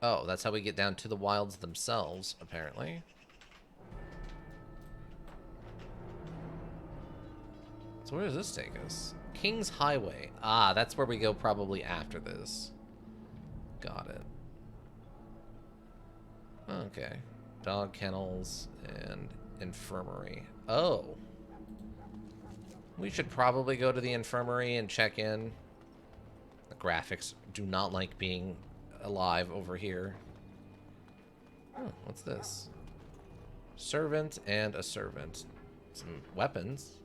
Speaker 1: Oh, that's how we get down to the wilds themselves, apparently. So where does this take us? King's Highway. Ah, that's where we go probably after this. Got it. Okay. Dog kennels and infirmary. Oh. We should probably go to the infirmary and check in. The graphics do not like being alive over here. Oh, what's this? Servant and a servant. Some weapons.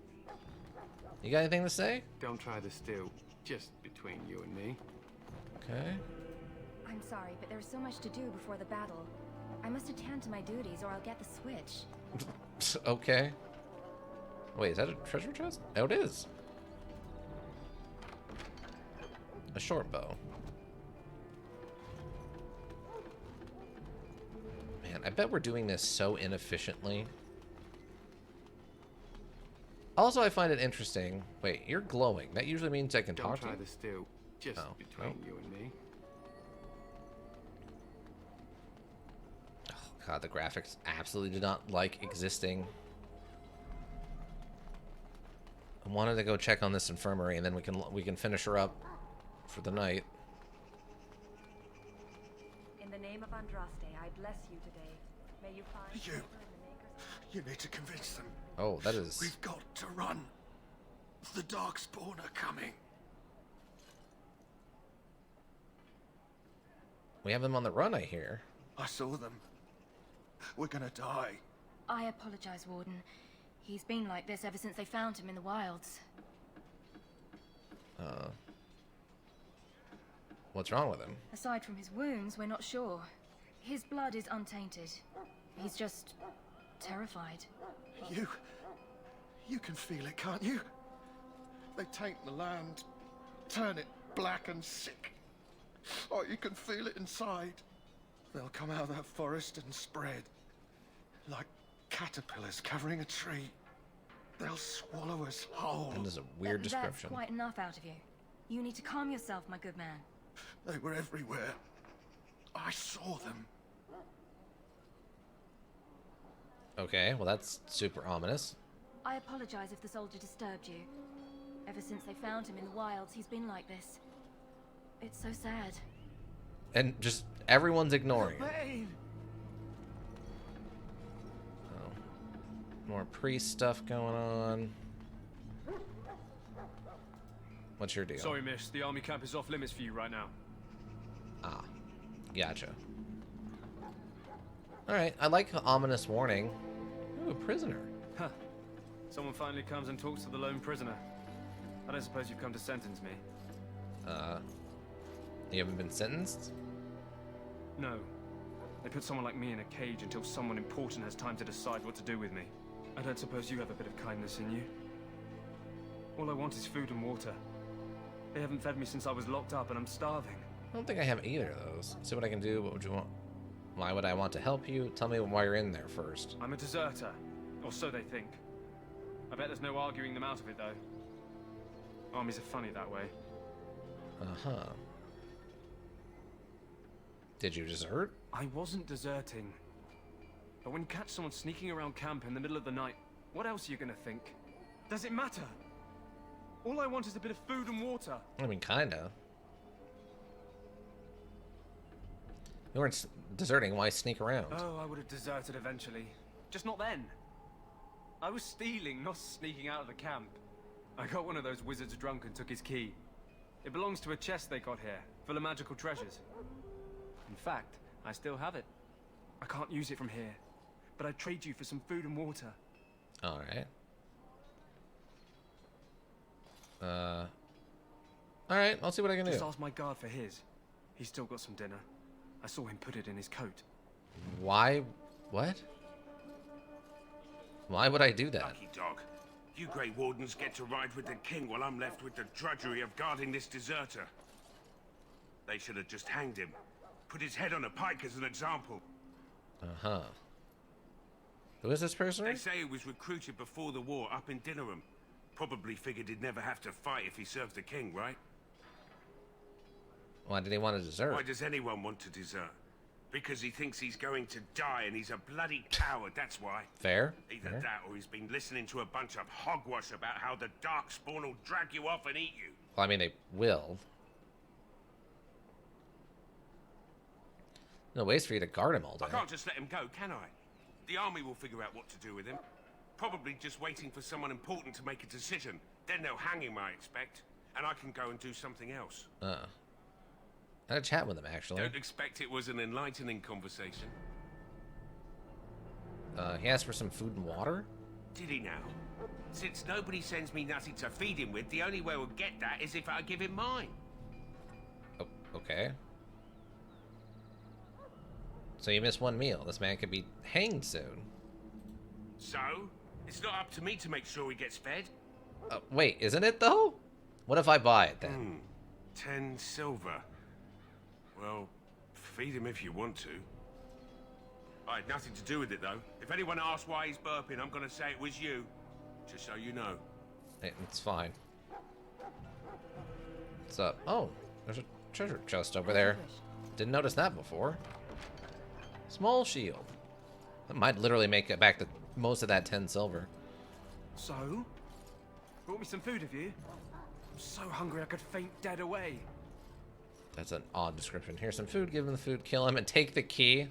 Speaker 1: You got anything to say?
Speaker 22: Don't try to steal. Just between you and me.
Speaker 1: Okay.
Speaker 18: I'm sorry, but there's so much to do before the battle. I must attend to my duties or I'll get the switch.
Speaker 1: Okay. Wait, is that a treasure chest? Oh, it is. A short bow. Man, I bet we're doing this so inefficiently. Also, I find it interesting. Wait, you're glowing. That usually means I can talk to you.
Speaker 22: Don't try to steal. Just between you and me.
Speaker 1: Oh, God, the graphics absolutely do not like existing. I wanted to go check on this infirmary, and then we can finish her up for the night.
Speaker 4: In the name of Andraste, I bless you today. May you find favor in the Maker's.
Speaker 8: You need to convince them.
Speaker 1: Oh, that is...
Speaker 8: We've got to run. The Darkspawn are coming.
Speaker 1: We have them on the run, I hear.
Speaker 8: I saw them. We're gonna die.
Speaker 18: I apologize, Warden. He's been like this ever since they found him in the wilds.
Speaker 1: What's wrong with him?
Speaker 18: Aside from his wounds, we're not sure. His blood is untainted. He's just terrified.
Speaker 8: You can feel it, can't you? They taint the land, turn it black and sick. Oh, you can feel it inside. They'll come out of that forest and spread. Like caterpillars covering a tree. They'll swallow us whole.
Speaker 1: That is a weird description.
Speaker 18: That's quite enough out of you. You need to calm yourself, my good man.
Speaker 8: They were everywhere. I saw them.
Speaker 1: Okay, well that's super ominous.
Speaker 18: I apologize if the soldier disturbed you. Ever since they found him in the wilds, he's been like this. It's so sad.
Speaker 1: And just everyone's ignoring it. Oh. More priest stuff going on. What's your deal?
Speaker 9: Sorry, miss. The army camp is off limits for you right now.
Speaker 1: Ah, gotcha. Alright, I like the ominous warning. Ooh, a prisoner.
Speaker 9: Huh. Someone finally comes and talks to the lone prisoner. I don't suppose you've come to sentence me.
Speaker 1: You haven't been sentenced?
Speaker 9: No. They put someone like me in a cage until someone important has time to decide what to do with me. I don't suppose you have a bit of kindness in you. All I want is food and water. They haven't fed me since I was locked up and I'm starving.
Speaker 1: I don't think I have either of those. See what I can do. What would you want? Why would I want to help you? Tell me why you're in there first.
Speaker 9: I'm a deserter. Or so they think. I bet there's no arguing them out of it, though. Armies are funny that way.
Speaker 1: Uh-huh. Did you desert?
Speaker 9: I wasn't deserting. But when you catch someone sneaking around camp in the middle of the night, what else are you gonna think? Does it matter? All I want is a bit of food and water.
Speaker 1: I mean, kinda. You weren't deserting, why sneak around?
Speaker 9: Oh, I would have deserted eventually. Just not then. I was stealing, not sneaking out of the camp. I got one of those wizards drunk and took his key. It belongs to a chest they got here, full of magical treasures. In fact, I still have it. I can't use it from here, but I'd trade you for some food and water.
Speaker 1: Alright. Alright, I'll see what I can do.
Speaker 9: Just ask my guard for his. He's still got some dinner. I saw him put it in his coat.
Speaker 1: Why? What? Why would I do that?
Speaker 13: Lucky dog. You Grey Wardens get to ride with the king while I'm left with the drudgery of guarding this deserter. They should have just hanged him. Put his head on a pike as an example.
Speaker 1: Uh-huh. Who is this person?
Speaker 13: They say he was recruited before the war up in Dinnerham. Probably figured he'd never have to fight if he served the king, right?
Speaker 1: Why did he want to desert?
Speaker 13: Why does anyone want to desert? Because he thinks he's going to die and he's a bloody coward, that's why.
Speaker 1: Fair.
Speaker 13: Either
Speaker 1: Fair.
Speaker 13: that or he's been listening to a bunch of hogwash about how the Darkspawn will drag you off and eat you.
Speaker 1: Well, I mean, they will. No ways for you to guard him all day.
Speaker 13: I can't just let him go, can I? The army will figure out what to do with him. Probably just waiting for someone important to make a decision. Then they'll hang him, I expect. And I can go and do something else.
Speaker 1: I had a chat with him, actually.
Speaker 13: Don't expect it was an enlightening conversation.
Speaker 1: He asked for some food and water?
Speaker 13: Did he now? Since nobody sends me nothing to feed him with, the only way we'll get that is if I give him mine.
Speaker 1: Oh, okay. So you missed one meal. This man could be hanged soon.
Speaker 13: So? It's not up to me to make sure he gets fed.
Speaker 1: Wait, isn't it, though? What if I buy it, then?
Speaker 13: 10 silver. Well, feed him if you want to. I had nothing to do with it, though. If anyone asks why he's burping, I'm gonna say it was you. Just so you know.
Speaker 1: It's fine. What's up? Oh, there's a treasure chest over there. Didn't notice that before. Small shield. That might literally make it back to most of that 10 silver.
Speaker 9: So? Brought me some food, have you? I'm so hungry I could faint dead away.
Speaker 1: That's an odd description. Here's some food, give him the food, kill him, and take the key.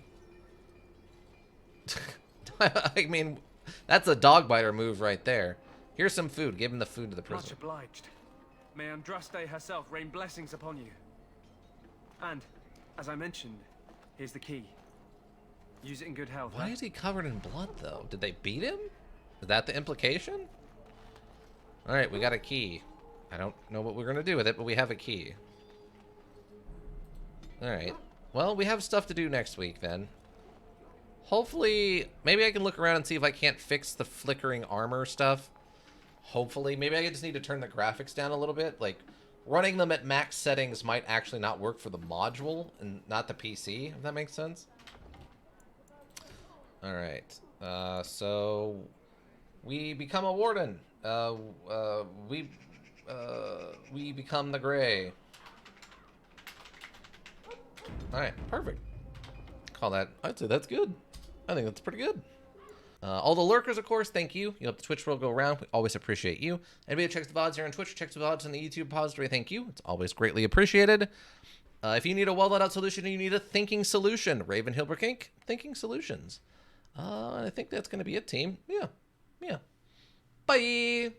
Speaker 1: I mean, that's a dog biter move right there. Here's some food, give him the food to the prisoner.
Speaker 9: Much obliged. May Andraste herself rain blessings upon you. And, as I mentioned, here's the key. Use it in good health.
Speaker 1: Why is he covered in blood, though? Did they beat him? Is that the implication? Alright, we got a key. I don't know what we're going to do with it, but we have a key. Alright. Well, we have stuff to do next week, then. Hopefully, maybe I can look around and see if I can't fix the flickering armor stuff. Hopefully. Maybe I just need to turn the graphics down a little bit. Like, running them at max settings might actually not work for the module and not the PC, if that makes sense. Alright. So, we become a warden. We become the Grey. Alright, perfect. Call that, I'd say that's good. I think that's pretty good. All the lurkers, of course, thank you. You help the Twitch world go around. We always appreciate you. Anybody who checks the VODs here on Twitch, checks the VODs on the YouTube repository, thank you. It's always greatly appreciated. If you need a well-thought-out solution and you need a thinking solution, Raven Hilbrook Inc., Thinking Solutions. I think that's going to be it, team. Yeah. Bye!